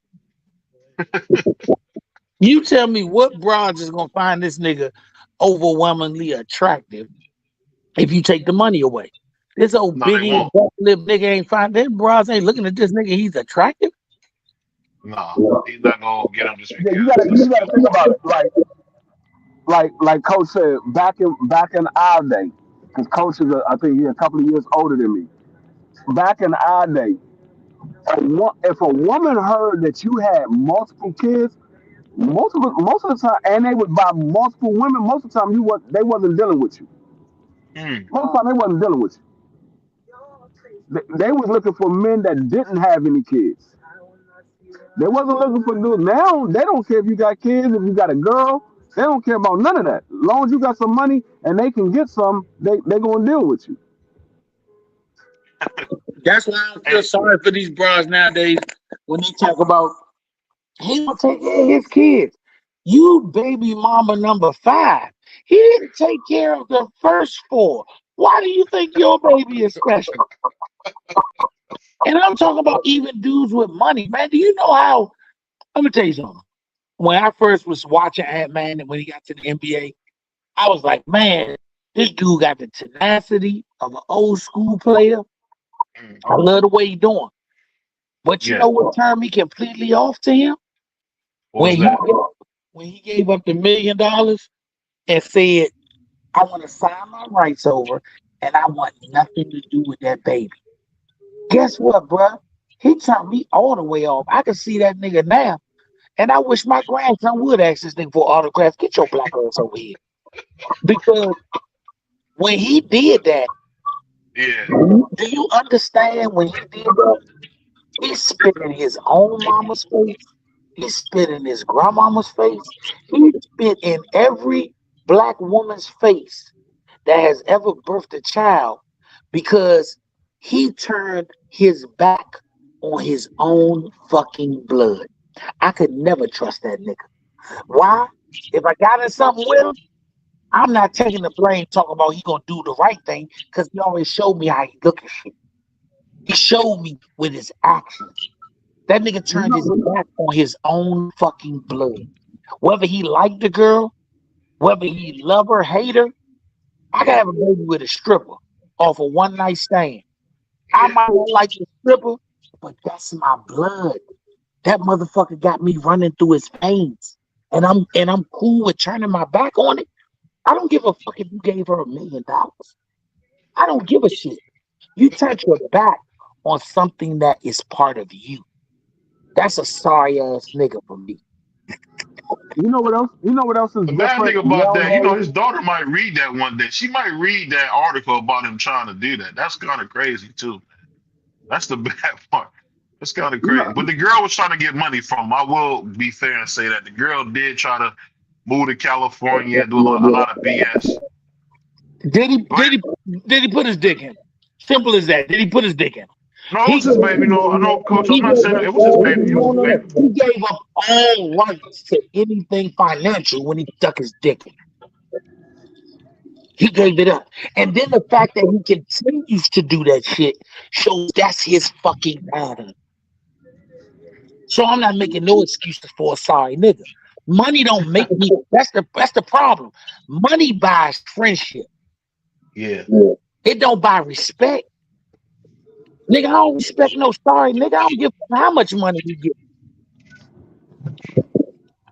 S9: You tell me what broads is gonna find this nigga overwhelmingly attractive if you take the money away. This old
S4: No, they
S9: big
S4: won't.
S9: butt lip nigga ain't find that broads ain't looking at this nigga. He's attractive.
S4: No, he's not gonna get him just
S6: Yeah,
S4: because he's
S6: you gotta think
S4: skillful.
S6: about it. Like Coach said, back in our day, because Coach is I think he's a couple of years older than me. Back in our day, if a woman heard that you had multiple kids, most of the time, and they would buy multiple women. Most of the time, they wasn't dealing with you.
S4: Mm.
S6: Most of the time, they wasn't dealing with you. They was looking for men that didn't have any kids. They wasn't looking for dudes. Now they don't care if you got kids, if you got a girl. They don't care about none of that. As long as you got some money and they can get some, they gonna deal with you.
S9: That's why I don't feel
S4: Hey,
S9: sorry for these bras nowadays when they talk about he don't take care of his kids. You baby mama number 5. He didn't take care of the first 4. Why do you think your baby is special? And I'm talking about even dudes with money, man. Do you know how? Let me tell you something. When I first was watching Ant-Man and when he got to the NBA, I was like, man, this dude got the tenacity of an old school player. I love the way he doing. But you
S4: yeah,
S9: know what turned me completely off to him?
S4: what
S9: When
S4: was
S9: he
S4: that?
S9: when he gave up the $1 million and said, I want to sign my rights over and I want nothing to do with that baby. Guess what, bruh? He turned me all the way off. I can see that nigga now. And I wish my grandson would ask this nigga for an autograph. Get your black ass over here. Because when he did that,
S4: Yeah,
S9: do you understand when he did that? He spit in his own mama's face. He spit in his grandmama's face. He spit in every black woman's face that has ever birthed a child because he turned his back on his own fucking blood. I could never trust that nigga. Why? If I got in something with him, I'm not taking the blame talking about he gonna do the right thing because he always showed me how he look at shit. He showed me with his actions. That nigga
S6: You
S9: turned his
S6: know,
S9: back on his own fucking blood. Whether he liked the girl, whether he love her, hate her, I can
S4: yeah,
S9: have a baby with a stripper off a one night stand. I
S4: yeah,
S9: might not like the stripper, but that's my blood. That motherfucker got me running through his veins. And I'm cool with turning my back on it. I don't give a fuck if you gave her $1 million. I don't give a shit. You turned your back on something that is part of you. That's a sorry ass nigga for me.
S6: you know what else? You know what else is
S4: the bad thing
S6: different
S4: about that,
S6: nowadays?
S4: his daughter might read that one day. She might read that article about him trying to do that. That's kind of crazy too. That's the bad part. That's kind of
S6: You
S4: crazy.
S6: know,
S4: But the girl was trying to get money from him. I will be fair and say that the girl did try to move to California and do a lot of BS.
S9: Did he
S4: Go
S9: did
S4: ahead.
S9: he did he put his dick in? Simple as that. Did he put his dick in?
S4: No, it
S9: He
S4: was
S9: gave,
S4: his baby. No, I know, Coach. I'm
S9: he
S4: not
S9: gave
S4: saying
S9: up
S4: it was his
S9: all
S4: baby. It was
S9: no
S4: his
S9: no
S4: baby.
S9: no. He gave up all rights to anything financial when he stuck his dick in. He gave it up. And then the fact that he continues to do that shit shows that's his fucking pattern. So I'm not making no excuses for a sorry nigga. Money don't make me. That's the problem. Money buys friendship.
S4: Yeah.
S9: It don't buy respect. Nigga, I don't respect no sorry nigga. I don't give a fuck how much money he get.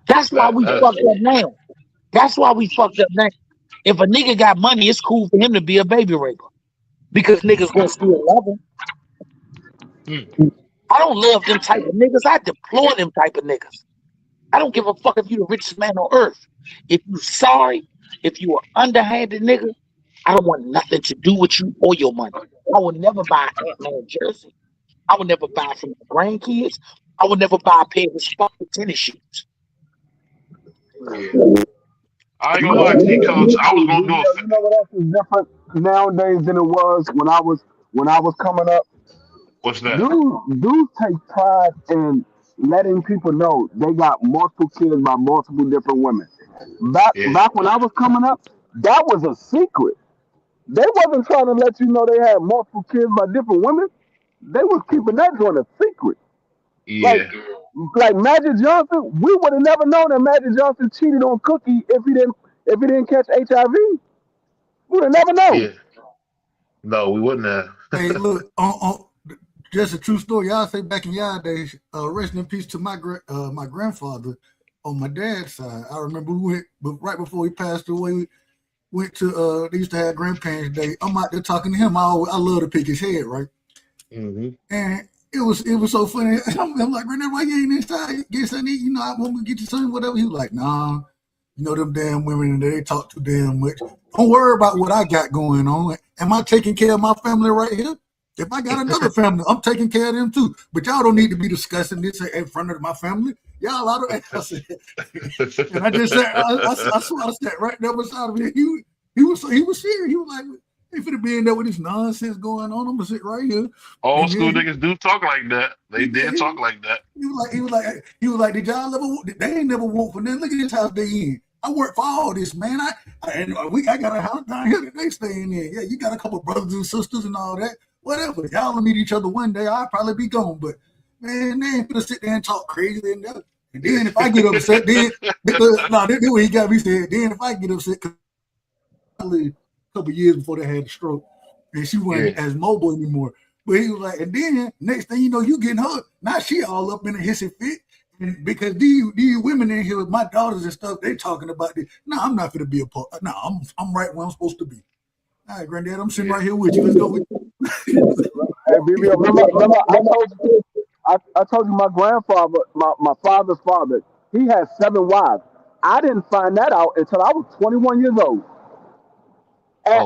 S9: That's why we
S4: That's
S9: fucked up now. That's why we fucked up now. If a nigga got money, it's cool for him to be a baby raper because niggas gonna still love him. I don't love them type of niggas. I deplore them type of niggas. I don't give a fuck if you the richest man on earth. If you sorry, if you are underhanded nigga, I don't want nothing to do with you or your money. I will never buy an Ant-Man jersey. I would never buy for my grandkids. I would never buy a pair of fucking tennis shoes.
S4: yeah. I ain't
S6: You
S4: gonna
S6: know,
S4: lie to you, Coach. I was gonna do a.
S6: you know what else is different nowadays than it was when I was coming up.
S4: What's that?
S6: Dudes take pride in letting people know they got multiple kids by multiple different women.
S4: Yeah,
S6: Back when I was coming up, that was a secret. They wasn't trying to let you know they had multiple kids by different women. They was keeping that joint a secret. Like
S4: yeah,
S6: like Magic Johnson, we would have never known that Magic Johnson cheated on Cookie if he didn't catch HIV. We would have never known.
S4: yeah. No, we wouldn't have.
S10: Hey, look, just a true story. Y'all say back in y'all days, rest in peace to my grandfather on my dad's side. I remember we went, but right before he passed away, we went to they used to have grandparents' day. I'm out there talking to him. I love to pick his head, right?
S4: Mm-hmm.
S10: And it was so funny. I'm like, Renee, why you ain't inside? Get something, you know, I want to get you something, whatever. He was like, nah, you know, them damn women, they talk too damn much. Don't worry about what I got going on. Am I taking care of my family right here? If I got another family, I'm taking care of them too. But y'all don't need to be discussing this in front of my family. Y'all, I don't. I said, and I just said, I swear I sat right there beside of me. He was serious. He was like, he finna be in there with this nonsense going on. I'm gonna sit right here.
S4: Old school niggas do talk like that. They did talk like that.
S10: He was like, did y'all ever? They ain't never want for nothing. Look at this house they in. I work for all this, man. I got a house down here that they staying in. Yeah, you got a couple brothers and sisters and all that. Whatever. Y'all will meet each other one day. I'll probably be gone, but man, they ain't gonna sit there and talk crazy and that. And then if I get upset, then this way he got me said. Then if I get upset, I lived a couple years before they had a stroke, and she wasn't as mobile anymore. But he was like, and then next thing you know, you getting her. Now she all up in a hissy fit. And because these women in here with my daughters and stuff, they talking about this. No, I'm not gonna be a part. No, I'm right where I'm supposed to be. All right, Granddad, I'm sitting right here with you. Let's go.
S6: Hey, baby, remember I told you my grandfather, my father's father, he had 7 wives. I didn't find that out until I was 21 years old. At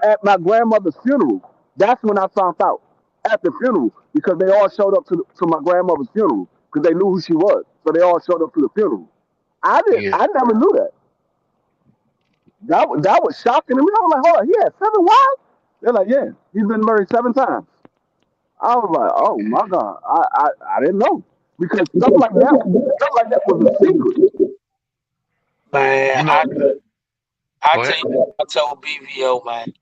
S6: at my grandmother's funeral. That's when I found out. At the funeral, because they all showed up to my grandmother's funeral because they knew who she was. So they all showed up to the funeral. I never knew that. That was shocking to me. I was like, hold on, he had 7 wives? They're like, yeah, he's been married 7 times. I was like, oh my God, I didn't know because stuff like that was a secret.
S9: Man, I tell BVO, man,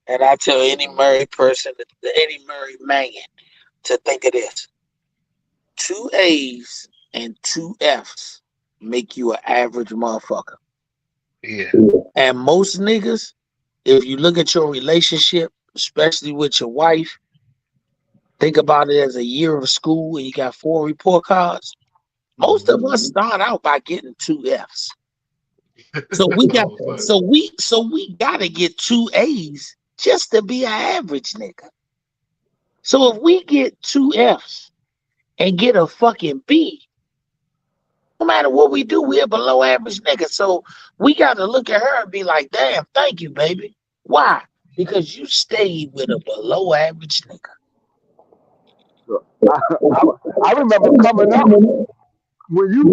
S9: and I tell any married person, any married man, to think of this: 2 A's and 2 F's make you an average motherfucker.
S4: Yeah.
S9: And most niggas, if you look at your relationship, especially with your wife, think about it as a year of school and you got 4 report cards. Most of us start out by getting 2 F's. So we gotta get 2 A's just to be an average nigga. So if we get 2 F's and get a fucking B, no matter what we do, we're below average nigga. So we gotta look at her and be like, damn, thank you, baby. Why? Because you stayed with a below average nigga.
S6: I remember coming up when you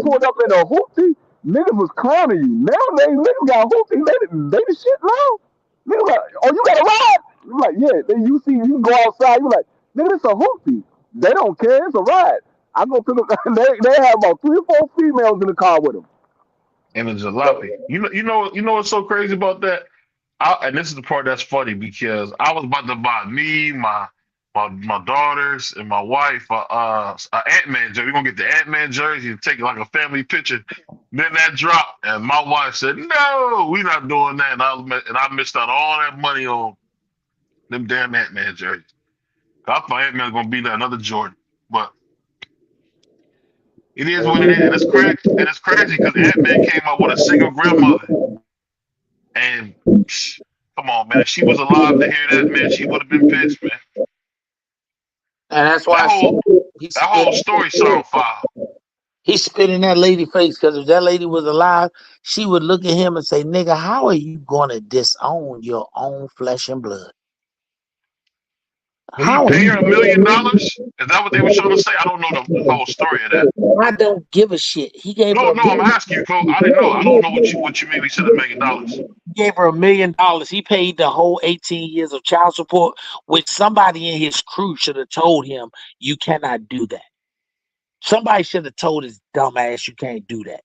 S6: pulled up in a hoopty, niggas was clowning you. Nowadays niggas got hoopty, they the shit now. Niggas like, oh, you got a ride? You like, yeah. Then you see you go outside, you like, nigga, it's a hoopty. They don't care, it's a ride. I go to the they have about 3 or 4 females in the car with them.
S4: And a jalopy. You know what's so crazy about that? And this is the part that's funny because I was about to buy me, my daughters, and my wife an Ant-Man jersey. We're gonna get the Ant-Man jersey and take like a family picture. Then that dropped, and my wife said, "No, we're not doing that." And I missed out all that money on them damn Ant-Man jerseys. I thought Ant-Man was gonna be another Jordan, but it is what it is. And it's crazy because Ant-Man came out with a single grandmother. And come on, man, if she was alive to hear that, man, she would have been pissed, man.
S9: And that's why
S4: that whole story sound foul.
S9: He's spitting that lady face because if that lady was alive, she would look at him and say, nigga, how are you going to disown your own flesh and blood?
S4: Will he pay her $1 million? Is that what they were trying to say? I don't know the whole story of that.
S9: I don't give a shit. He gave her
S4: No, I'm asking you, Cole. I didn't know. I don't know what you mean. He said $1 million.
S9: He gave her $1 million. He paid the whole 18 years of child support, which somebody in his crew should have told him, you cannot do that. Somebody should have told his dumb ass you can't do that.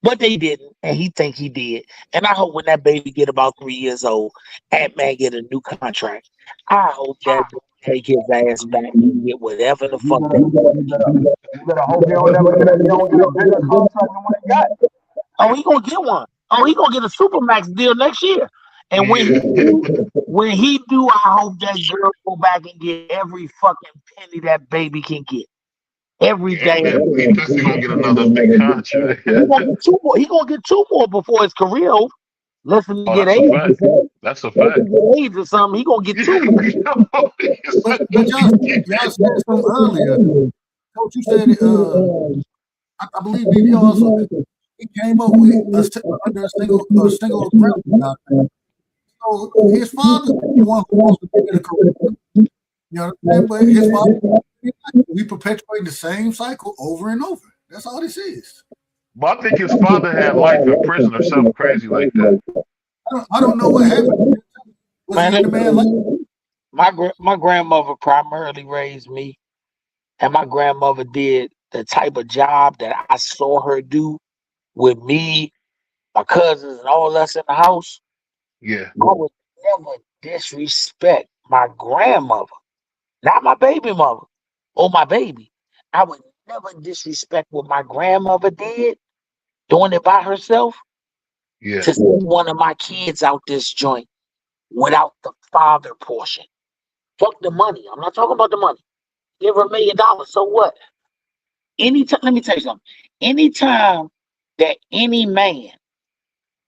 S9: But they didn't, and he think he did. And I hope when that baby get about 3 years old, Ant-Man get a new contract. I hope that take his ass back and get whatever the fuck.
S6: You better hope he don't get a bigger contract than what he got.
S9: Oh, he gonna get one. Oh, he gonna get a Supermax deal next year. And when he do, I hope that girl go back and get every fucking penny that baby can get. Every day.
S4: He gonna get another big contract.
S9: He gonna get two more. He gonna get 2 more before his career over. Listen, he get
S4: that's
S9: AIDS.
S4: a fact. That's a fact.
S9: Get AIDS or something. He gonna get 2 more.
S10: But y'all said something earlier. Coach, you said it. I believe BB also. He came up with under a single ground. So his father was the one who wants to get a career. You know what I'm saying? But his father, we perpetuate the same cycle over and over. That's all this is.
S4: But I think his father had life in prison or something crazy like that.
S10: I don't know what happened. Was he the man like?
S9: My grandmother primarily raised me, and my grandmother did the type of job that I saw her do with me, my cousins, and all us in the house.
S4: Yeah.
S9: I would never disrespect my grandmother, not my baby mother or my baby. I would never disrespect what my grandmother did, doing it by herself, to send one of my kids out this joint without the father portion. Fuck the money. I'm not talking about the money. Give her $1 million. So what? Anytime, let me tell you something. Anytime that any man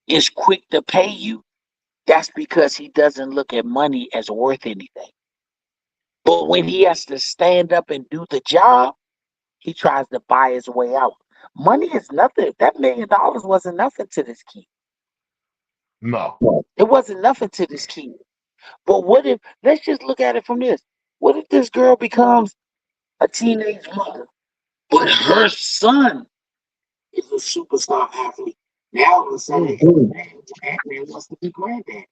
S9: is quick to pay you, that's because he doesn't look at money as worth anything. But when he has to stand up and do the job, he tries to buy his way out. Money is nothing. That $1 million wasn't nothing to this kid.
S4: No.
S9: It wasn't nothing to this kid. But what if, let's just look at it from this. What if this girl becomes a teenage mother, but her son is a superstar athlete? Now all of a sudden, Ant-Man wants to be granddad.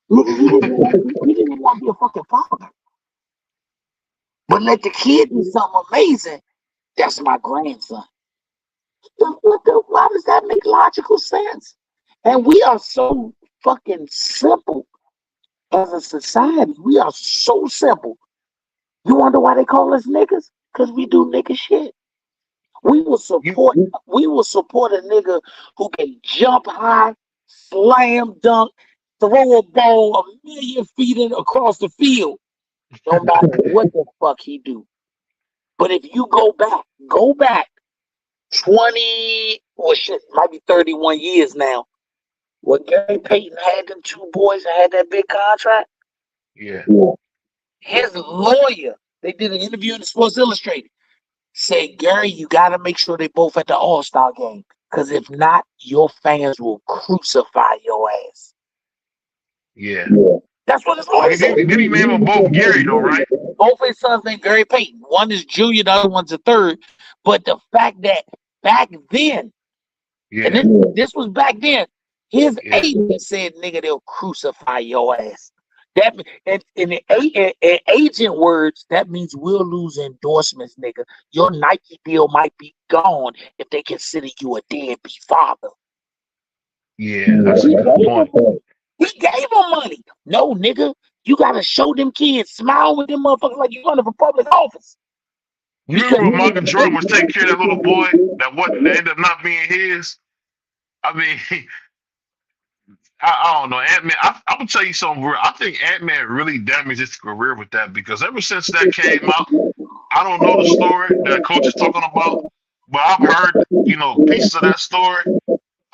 S9: He didn't want to be a fucking father. But let the kid do something amazing. That's my grandson. Why does that make logical sense? And we are so fucking simple as a society. We are so simple. You wonder why they call us niggas? Because we do nigga shit. We will support a nigga who can jump high, slam dunk, throw a ball 1,000,000 feet across the field. No matter what the fuck he do. But if you go back 20 or shit, might be 31 years now. When Gary Payton had them 2 boys and had that big contract, his lawyer, they did an interview in the Sports Illustrated, said, Gary, you got to make sure they both at the All-Star game. Because if not, your fans will crucify your ass.
S4: Yeah.
S9: That's what his lawyer said.
S4: Did he name them both Gary, though, right?
S9: Both his sons named Gary Payton. One is junior, the other one's a third. But the fact that back then, and this was back then, his agent said, nigga, they'll crucify your ass. That in agent words, that means we'll lose endorsements, nigga. Your Nike deal might be gone if they consider you a deadbeat father.
S4: Yeah, that's a good point.
S9: He gave him money. No, nigga, you gotta show them kids, smile with them motherfuckers like you running for public office.
S4: You remember when Michael Jordan was taking care of that little boy that ended up not being his? I mean, I don't know. Ant-Man, I'm going to tell you something real. I think Ant-Man really damaged his career with that because ever since that came out, I don't know the story that Coach is talking about, but I've heard, pieces of that story.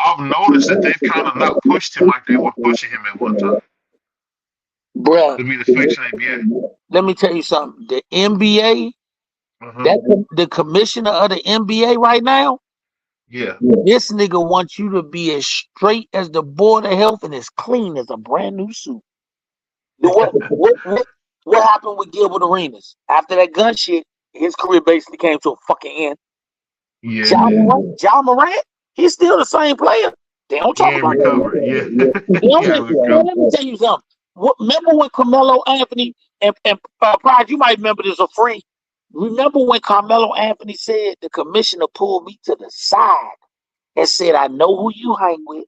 S4: I've noticed that they've kind of not pushed him like they were pushing him at one time.
S9: Bruh,
S4: to be the face of the NBA.
S9: Let me tell you something. The NBA, the commissioner of the NBA right now, this nigga wants you to be as straight as the board of health and as clean as a brand new suit. What What happened with Gilbert Arenas? After that gun shit, his career basically came to a fucking end.
S4: Yeah,
S9: John Morant, he's still the same player. They don't
S4: he
S9: talk
S4: ain't
S9: about
S4: recovered. Yeah,
S9: that.
S4: he got recovered.
S9: Let me tell you something. Remember when Carmelo Anthony and Pride, you might remember this a free. Remember when Carmelo Anthony said the commissioner pulled me to the side and said, I know who you hang with.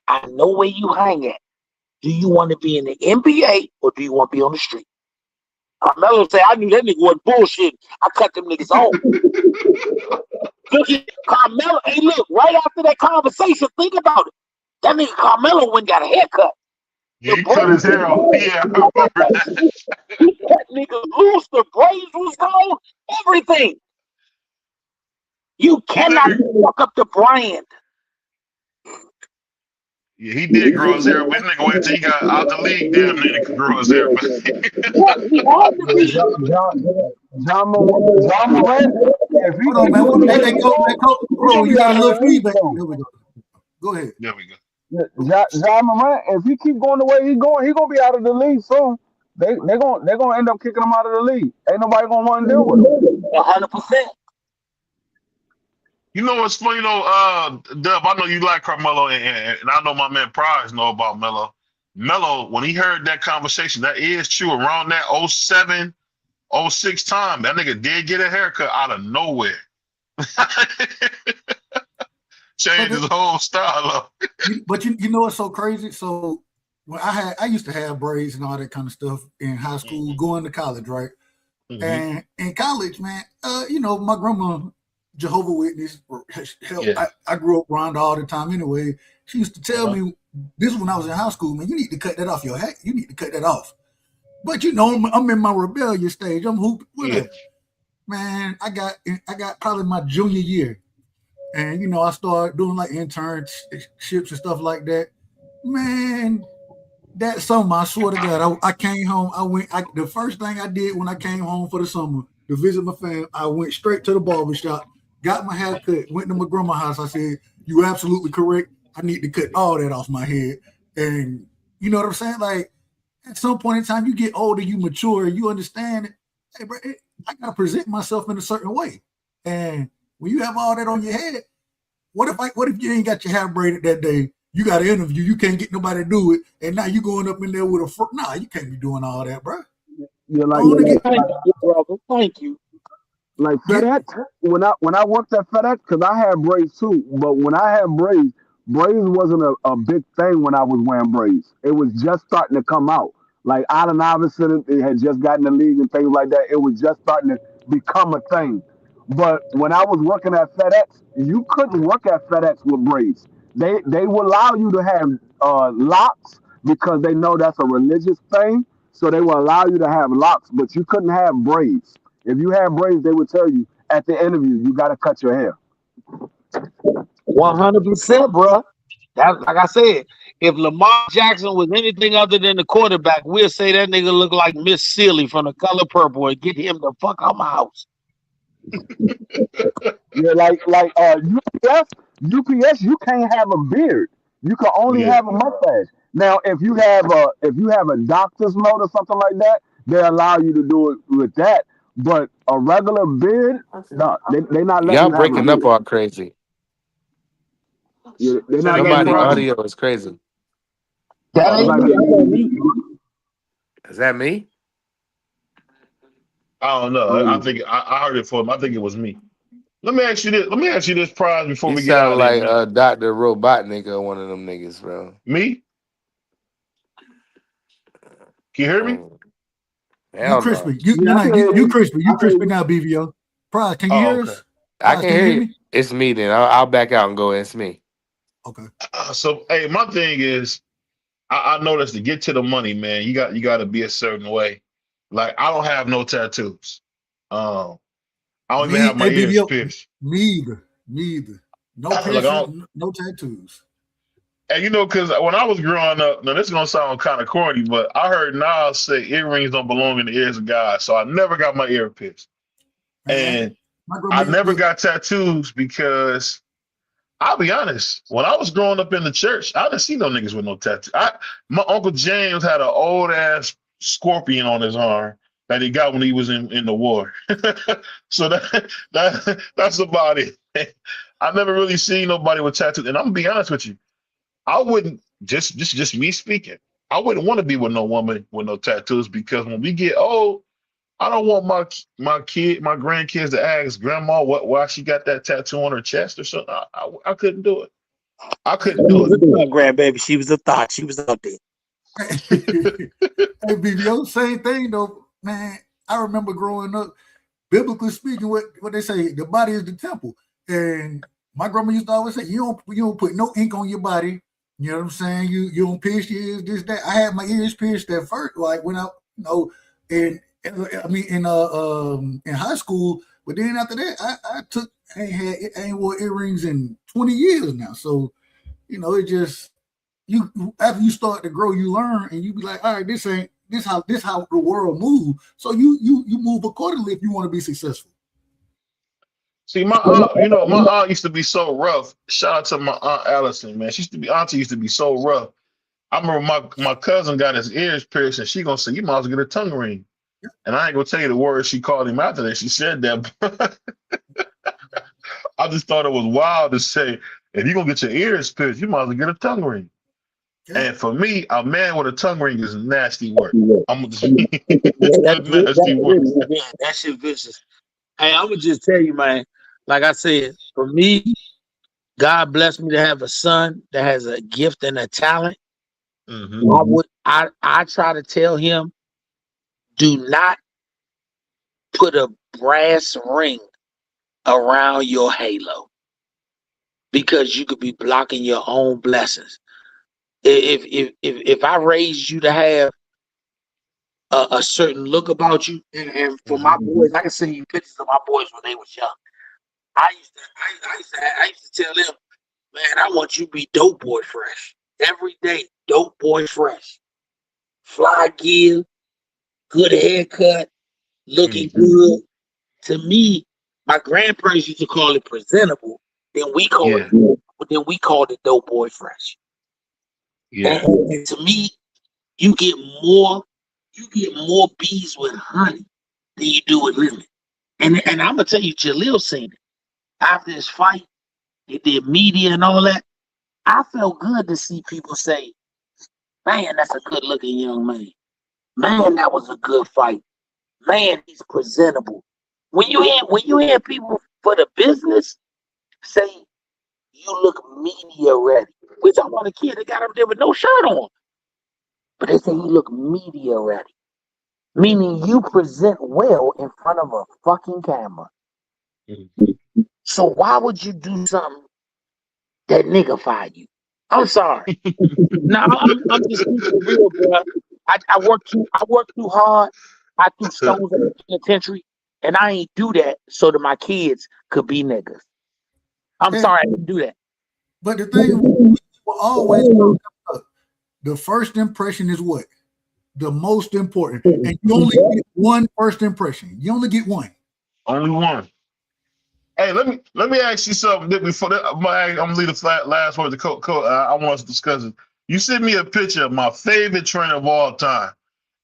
S9: I know where you hang at. Do you want to be in the NBA or do you want to be on the street? Carmelo said, I knew that nigga was bullshit. I cut them niggas off. Carmelo, hey, look, right after that conversation, think about it. That nigga Carmelo went and got a haircut.
S4: Yeah, he cut his hair off. Yeah, I remember that.
S9: He cut niggas loose, the braids was gone, everything. You cannot fuck up the brand.
S4: Yeah, he did grow his hair, but nigga wait till he got out the league, damn near to grow his hair back.
S6: John Morant, if he
S10: Hold on, man. Hey, bro, you got a little feedback. There we go. Go ahead.
S4: There we go.
S6: John Morant, if he keep going the way he's going, he gonna be out of the league soon. They're gonna end up kicking him out of the league. Ain't nobody gonna want to deal with him.
S9: 100%.
S4: You know what's funny though, Dub? I know you like Carmelo, and I know my man Prize know about Melo. Melo, when he heard that conversation, that is true. Around that 07, 06 time, that nigga did get a haircut out of nowhere. Changed his whole style up.
S10: But you know what's so crazy? So when I used to have braids and all that kind of stuff in high school, going to college, right?
S4: Mm-hmm.
S10: And in college, man, you know, my grandma, Jehovah's Witness, helped.
S4: Yeah.
S10: I grew up around all the time anyway. She used to tell me, this when I was in high school, man, you need to cut that off your hat. You need to cut that off. But you know, I'm in my rebellious stage. I'm hooping. Whatever. Yeah. Man, I got probably my junior year. And, you know, I started doing like internships and stuff like that. Man, that summer, I swear to God, I came home. The first thing I did when I came home for the summer to visit my family, I went straight to the barbershop, got my hair cut, went to my grandma's house. I said, you absolutely correct. I need to cut all that off my head. And you know what I'm saying? Like, at some point in time, you get older, you mature, you understand it. Hey, bro, I got to present myself in a certain way. And when you have all that on your head, what if you ain't got your hair braided that day? You got an interview, you can't get nobody to do it, and now you going up in there with nah, you can't be doing all that, bro.
S6: You're like,
S9: thank you, brother. Thank you.
S6: Like FedEx, when I worked at FedEx, because I had braids too, but when I had braids wasn't a big thing when I was wearing braids. It was just starting to come out. Like Allen Iverson, it had just gotten the league and things like that. It was just starting to become a thing. But when I was working at FedEx, you couldn't work at FedEx with braids. They will allow you to have locks because they know that's a religious thing. So they will allow you to have locks, but you couldn't have braids. If you had braids, they would tell you at the interview, you got to cut your hair.
S9: 100%, bro. That's like I said. If Lamar Jackson was anything other than the quarterback, we'll say that nigga look like Miss Sealy from The Color Purple and get him the fuck out my house.
S6: Yeah, like UPS, you can't have a beard. You can only have a mustache. Now, if you have a doctor's note or something like that, they allow you to do it with that. But a regular beard, no, they not letting
S5: Y'all
S6: you
S5: breaking
S6: have
S5: up all crazy.
S6: Yeah, they're not
S5: Somebody audio is crazy.
S9: That ain't me.
S5: Is that me?
S4: I don't know. I think I heard it from him. I think it was me. Let me ask you this, Prize, before we get out of
S5: here.
S4: You
S5: sound like Dr. Robotnik or one of them niggas, bro.
S4: Me? Can you hear me?
S10: You crispy. You crispy. You crispy now, BVO. Prize, can you hear us?
S5: I can hear you. It's me then. I'll back out and go. It's me.
S10: Okay.
S4: So, hey, my thing is, I noticed to get to the money, man, you got to be a certain way. Like, I don't have no tattoos. I don't even have my ears pierced.
S10: Me either. No piercing, no tattoos.
S4: And you know, because when I was growing up, now this is gonna sound kind of corny, but I heard Nas say earrings don't belong in the ears of God, so I never got my ear pierced. And I never got tattoos because I'll be honest, when I was growing up in the church, I didn't see no niggas with no tattoos. My Uncle James had an old ass scorpion on his arm. that he got when he was in the war. So that's about it. I never really seen nobody with tattoos. And I'm gonna be honest with you, I wouldn't just me speaking. I wouldn't want to be with no woman with no tattoos because when we get old, I don't want my grandkids to ask grandma why she got that tattoo on her chest or something. I couldn't do it. I couldn't do it.
S9: Grandbaby, she was a thought. She was out there.
S10: Hey, BBO, same thing though, man. I remember growing up, biblically speaking, what they say, the body is the temple. And my grandma used to always say, you don't put no ink on your body. You know what I'm saying? You don't pierce your ears, this, that. I had my ears pierced at first, like when in high school, but then after that, I ain't wore earrings in 20 years now. So, it just after you start to grow, you learn, and you be like, all right, this how the world moves. So you move accordingly if you want to be successful.
S4: See, my aunt used to be so rough. Shout out to my aunt Allison, man. Auntie used to be so rough. I remember my cousin got his ears pierced, and she gonna say, "You might as well get a tongue ring." And I ain't gonna tell you the words she called him after that. She said that. I just thought it was wild to say, if you're gonna get your ears pierced, you might as well get a tongue ring. Yeah. And for me, a man with a tongue ring is nasty work. I'm just nasty work.
S9: That shit vicious. Hey, I'm gonna just tell you, man. Like I said, for me, God blessed me to have a son that has a gift and a talent. Mm-hmm. I try to tell him, do not put a brass ring around your halo, because you could be blocking your own blessings. If I raised you to have a certain look about you, and for my boys, I can send you pictures of my boys when they was young. I used to tell them, man, I want you to be dope boy fresh every day. Dope boy fresh, fly gear, good haircut, looking good. To me, my grandparents used to call it presentable. Then we called it dope boy fresh. Yeah. And to me, you get more bees with honey than you do with lemon. And I'm gonna tell you, Jaleel seen it after his fight. They did media and all that. I felt good to see people say, "Man, that's a good-looking young man. Man, that was a good fight. Man, he's presentable." When you hear people for the business say, "You look media ready," we talking about a kid that got up there with no shirt on, but they say you look media ready, meaning you present well in front of a fucking camera. So why would you do something that niggified you? I'm sorry. No, I'm just keeping it real, bro. I work too hard. I threw stones at the penitentiary, and I ain't do that so that my kids could be niggas. I'm sorry I didn't do that.
S10: But the thing we will always talk about, the first impression is what? The most important. And you only get one first impression. You only get one.
S4: Only one. Hey, let me ask you something before that. I'm gonna leave the last word to I want us to discuss it. You sent me a picture of my favorite trainer of all time,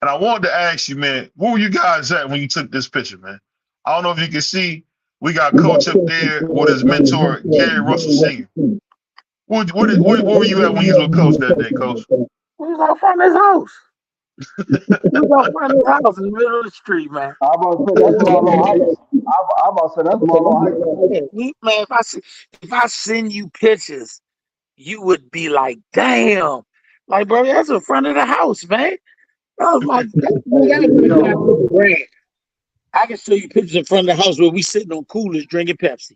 S4: and I wanted to ask you, man, where were you guys at when you took this picture, man? I don't know if you can see. We got Coach up there with his mentor, Gary Russell Sr. Where were you at when you was with Coach that day, Coach?
S9: We was out front of his house. We was out front of his house in the middle of the street, man.
S6: I'm about to say that's Marlo Heights. I'm about to say that's Marlo Heights.
S9: Man, if I send you pictures, you would be like, damn. Like, bro, that's in front of the house, man. Oh my God. I can show you pictures in front of the house where we sitting on coolers drinking Pepsi.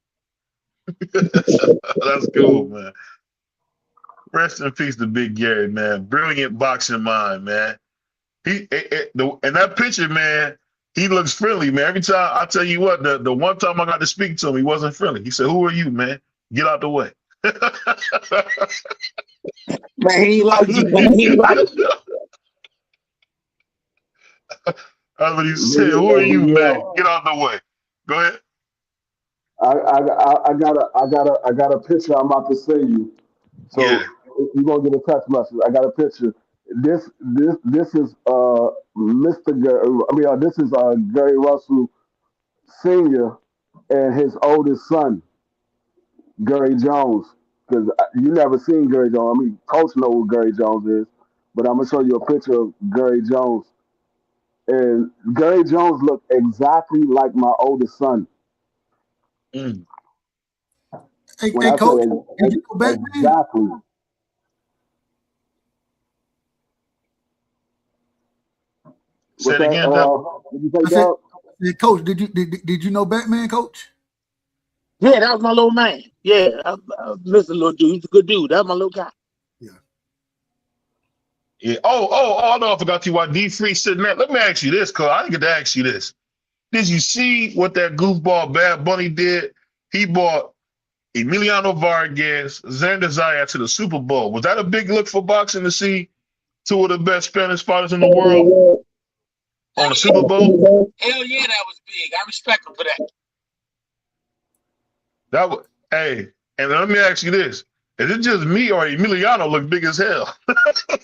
S4: That's cool, man. Rest in peace to Big Gary, man. Brilliant boxing mind, man. And that picture, man, he looks friendly, man. Every time, I tell you what, the one time I got to speak to him, he wasn't friendly. He said, "Who are you, man? Get out the way."
S9: Man, he like you, man. He like you.
S4: That's what he said. "Who are you, man? Get out the way." Go ahead.
S6: I got a picture I'm about to send you. So you're gonna get a text message. I got a picture. This is Mr. This is Gary Russell Senior and his oldest son, Gary Jones. Because you never seen Gary Jones. I mean, Coach know who Gary Jones is, but I'm gonna show you a picture of Gary Jones. And Gary Jones looked exactly like my oldest son.
S4: Mm.
S10: Hey,
S6: When
S10: hey
S6: I
S10: coach,
S6: say
S10: did you go back, man?
S6: exactly.
S4: Say
S6: What's
S4: it
S6: that?
S4: again, Doc.
S6: Did you say,
S10: I said,
S6: Doug?
S10: coach, did you know Batman, coach?
S9: Yeah, that was my little man. Yeah, Mr. Little Dude. He's a good dude. That's my little guy.
S10: Yeah.
S4: Yeah. Oh, no, I forgot you why D3 sitting there. Let me ask you this, cuz I didn't get to ask you this. Did you see what that goofball Bad Bunny did? He bought Emiliano Vargas, Xander Zayat to the Super Bowl. Was that a big look for boxing to see two of the best Spanish fighters in the world on the Super Bowl?
S9: Hell yeah, that was big. I respect him for that.
S4: That was, hey, and let me ask you this. Is it just me or Emiliano look big as hell?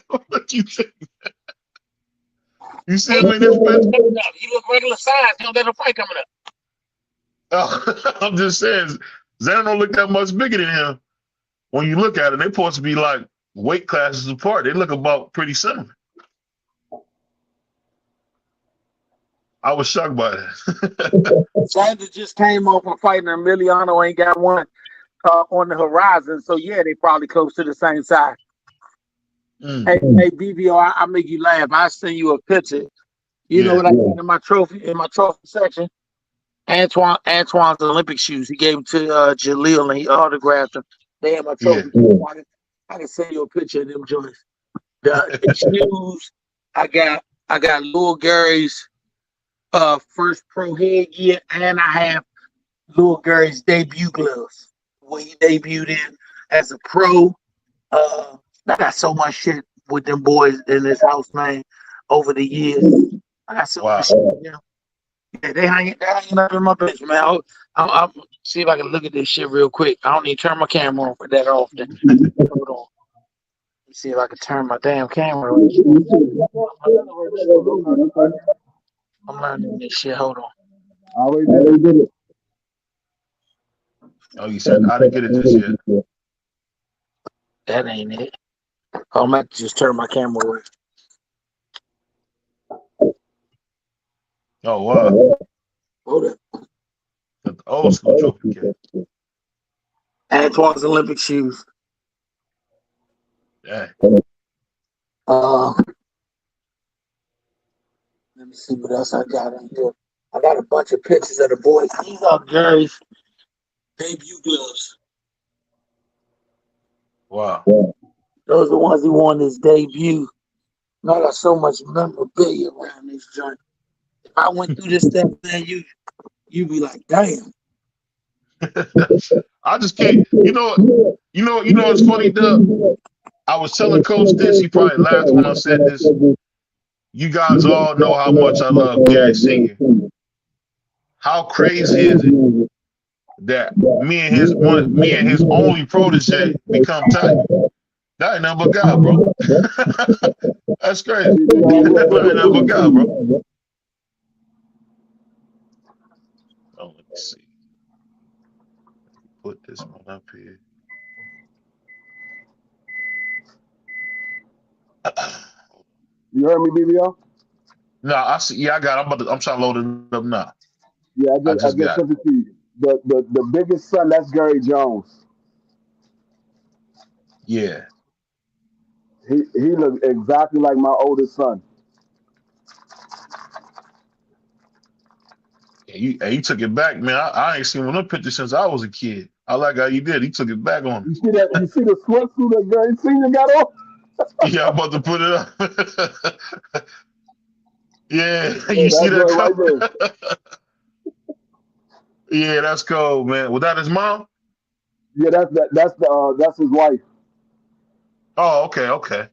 S4: What you think? You see him in this picture?
S9: He look regular size. He don't got no fight coming up.
S4: Oh, I'm just saying, Xander don't look that much bigger than him. When you look at it, they're supposed to be like weight classes apart. They look about pretty similar. I was shocked by that.
S9: Xander just came off of fighting Emiliano, ain't got one on the horizon. So yeah, they probably close to the same size. Hey, BBO, I make you laugh. I send you a picture. You know what I got in my trophy section? Antoine's Olympic shoes. He gave them to Jaleel and he autographed them. They have my trophy. Yeah. I can send you a picture of them joints. The shoes. I got Lil Gary's first pro headgear, and I have Lil Gary's debut gloves when he debuted in as a pro. I got so much shit with them boys in this house, man, over the years. I got so much shit, you know. Yeah, they hanging up in my bench, man. I'll see if I can look at this shit real quick. I don't need to turn my camera on for that often. Hold on. Let's see if I can turn my damn camera on. I'm learning this shit. Hold on.
S6: I already did it.
S4: Oh, you said I didn't get it just yet.
S9: That ain't it. Oh, I'm about to just turn my camera away.
S4: Oh, wow.
S9: Hold up.
S4: The old school trophy case.
S9: Antoine's Olympic shoes.
S4: Yeah.
S9: Let me see what else I got in here. I got a bunch of pictures of the boys. These are Gary's debut gloves.
S4: Wow.
S9: Those are the ones he won his debut. And I got so much memorabilia around this joint. If I went through this stuff, man, you'd be like, damn.
S4: I just can't. You know. It's funny, Doug. I was telling Coach this. He probably laughed when I said this. You guys all know how much I love Gary Senior. How crazy is it that me and his only protege become tight? That ain't nothing but God, bro. That's crazy. That ain't nothing but God, bro. Oh, let me see. Put this one up here.
S6: You heard me, BBO?
S4: No, I see. Yeah, I got it. I'm trying to load it up now.
S6: Yeah, I
S4: I
S6: just
S4: just got
S6: sent it to you. The biggest son, that's Gary Jones.
S4: Yeah.
S6: He looks exactly like my oldest son.
S4: He took it back, man. I ain't seen one of them pictures since I was a kid. I like how he did. He took it back on
S6: You
S4: us.
S6: see that? You see the sweatsuit that Gary Senior got on?
S4: Yeah, I'm about to put it up. Yeah,
S6: Yeah,
S4: you see
S6: that's
S4: that
S6: right
S4: cover?
S6: there.
S4: Yeah, that's cold, man. Was that his mom?
S6: Yeah, that's his wife.
S4: Oh, okay.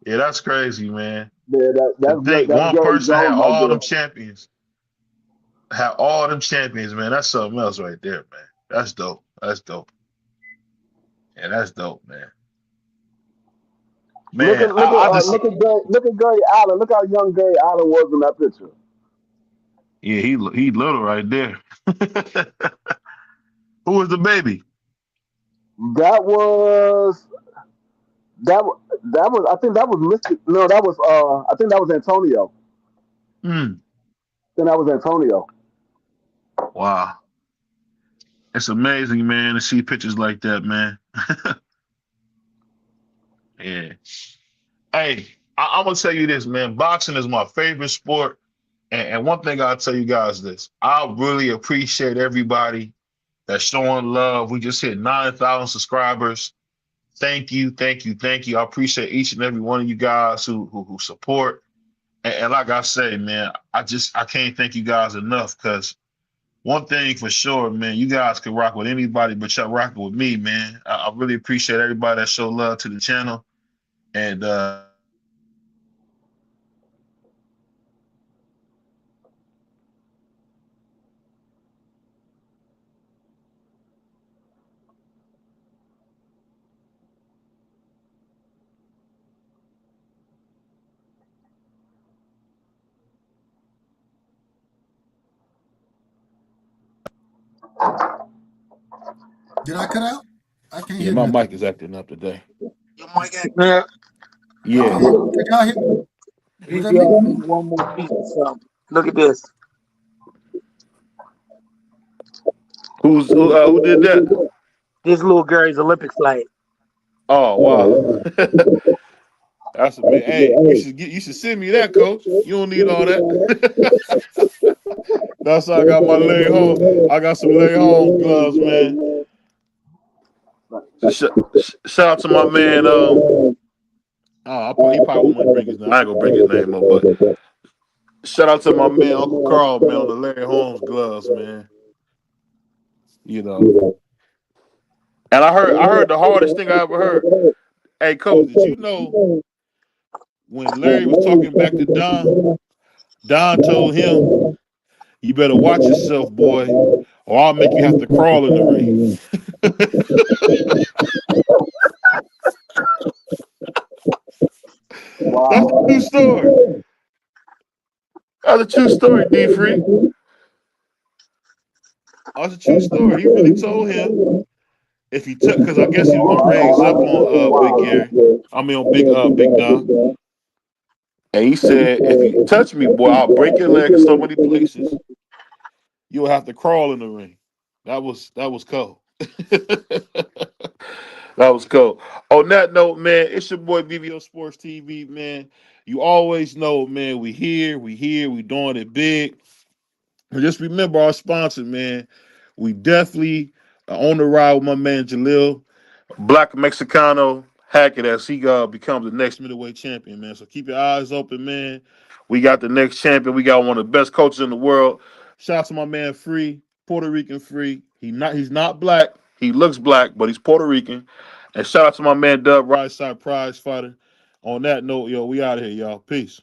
S4: Yeah, that's crazy, man.
S6: Yeah,
S4: To think
S6: that's
S4: one
S6: Gary
S4: person had
S6: Jones right
S4: all
S6: there.
S4: them champions. Had all them champions, man. That's something else right there, man. That's dope. That's dope. Yeah, that's dope, man. Man,
S6: Look at Gary Allen. Look how young Gary Allen was in that picture.
S4: yeah, he little right there. Who was the baby?
S6: That was I think that was Mr. No, that was I think that was Antonio.
S4: Hmm.
S6: I think that was Antonio.
S4: Wow. It's amazing, man, to see pictures like that, man. Yeah. Hey, I'm gonna tell you this, man. Boxing is my favorite sport. And one thing I'll tell you guys this. I really appreciate everybody that's showing love. We just hit 9,000 subscribers. Thank you, thank you, thank you. I appreciate each and every one of you guys who support. And like I say, man, I can't thank you guys enough, because one thing for sure, man, you guys can rock with anybody, but y'all rocking with me, man. I really appreciate everybody that show love to the channel. And
S10: Did I cut out? I can't
S5: Yeah,
S10: hear
S5: my
S10: nothing.
S5: mic is acting up today.
S9: Your mic acting.
S5: Yeah.
S10: Can y'all hear? Was that me?
S9: One more piece of something. Look at this.
S5: Who did that?
S9: This little Gary's Olympic flag.
S5: Oh wow. That's amazing. Hey, you should send me that, coach. You don't need all that. That's how I got my Larry Holmes. I got some Larry Holmes gloves, man. Shout out to my man. He probably won't bring his name. I ain't gonna bring his name up, but shout out to my man Uncle Carl, man, on the Larry Holmes gloves, man. You know. And I heard the hardest thing I ever heard. Hey, coach, did you know when Larry was talking back to Don told him, "You better watch yourself, boy, or I'll make you have to crawl in the ring."
S6: Wow.
S5: That's a true story. That's a true story, D Free. That's a true story. He really told him if he took, because I guess he was gonna raise up on Big Gary. I mean on Big Don. And he said, if you touch me, boy, I'll break your leg in so many places. You'll have to crawl in the ring. That was cold. That was cold. On that note, man, it's your boy BVO Sports TV, man. You always know, man, we doing it big. And just remember our sponsor, man. We definitely on the ride with my man Jalil, Black Mexicano Hackett, as he becomes the next middleweight champion, man. So keep your eyes open, man. We got the next champion. We got one of the best coaches in the world. Shout out to my man Free, Puerto Rican Free. He's not black. He looks black, but he's Puerto Rican. And shout out to my man Dub, Right Side Prize Fighter. On that note, yo, we out of here, y'all. Peace.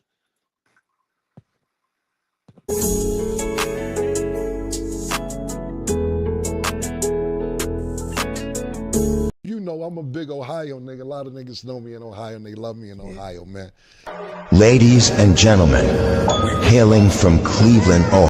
S1: You know I'm a big Ohio nigga. A lot of niggas know me in Ohio and they love me in Ohio, man.
S2: Ladies and gentlemen, hailing from Cleveland, Ohio.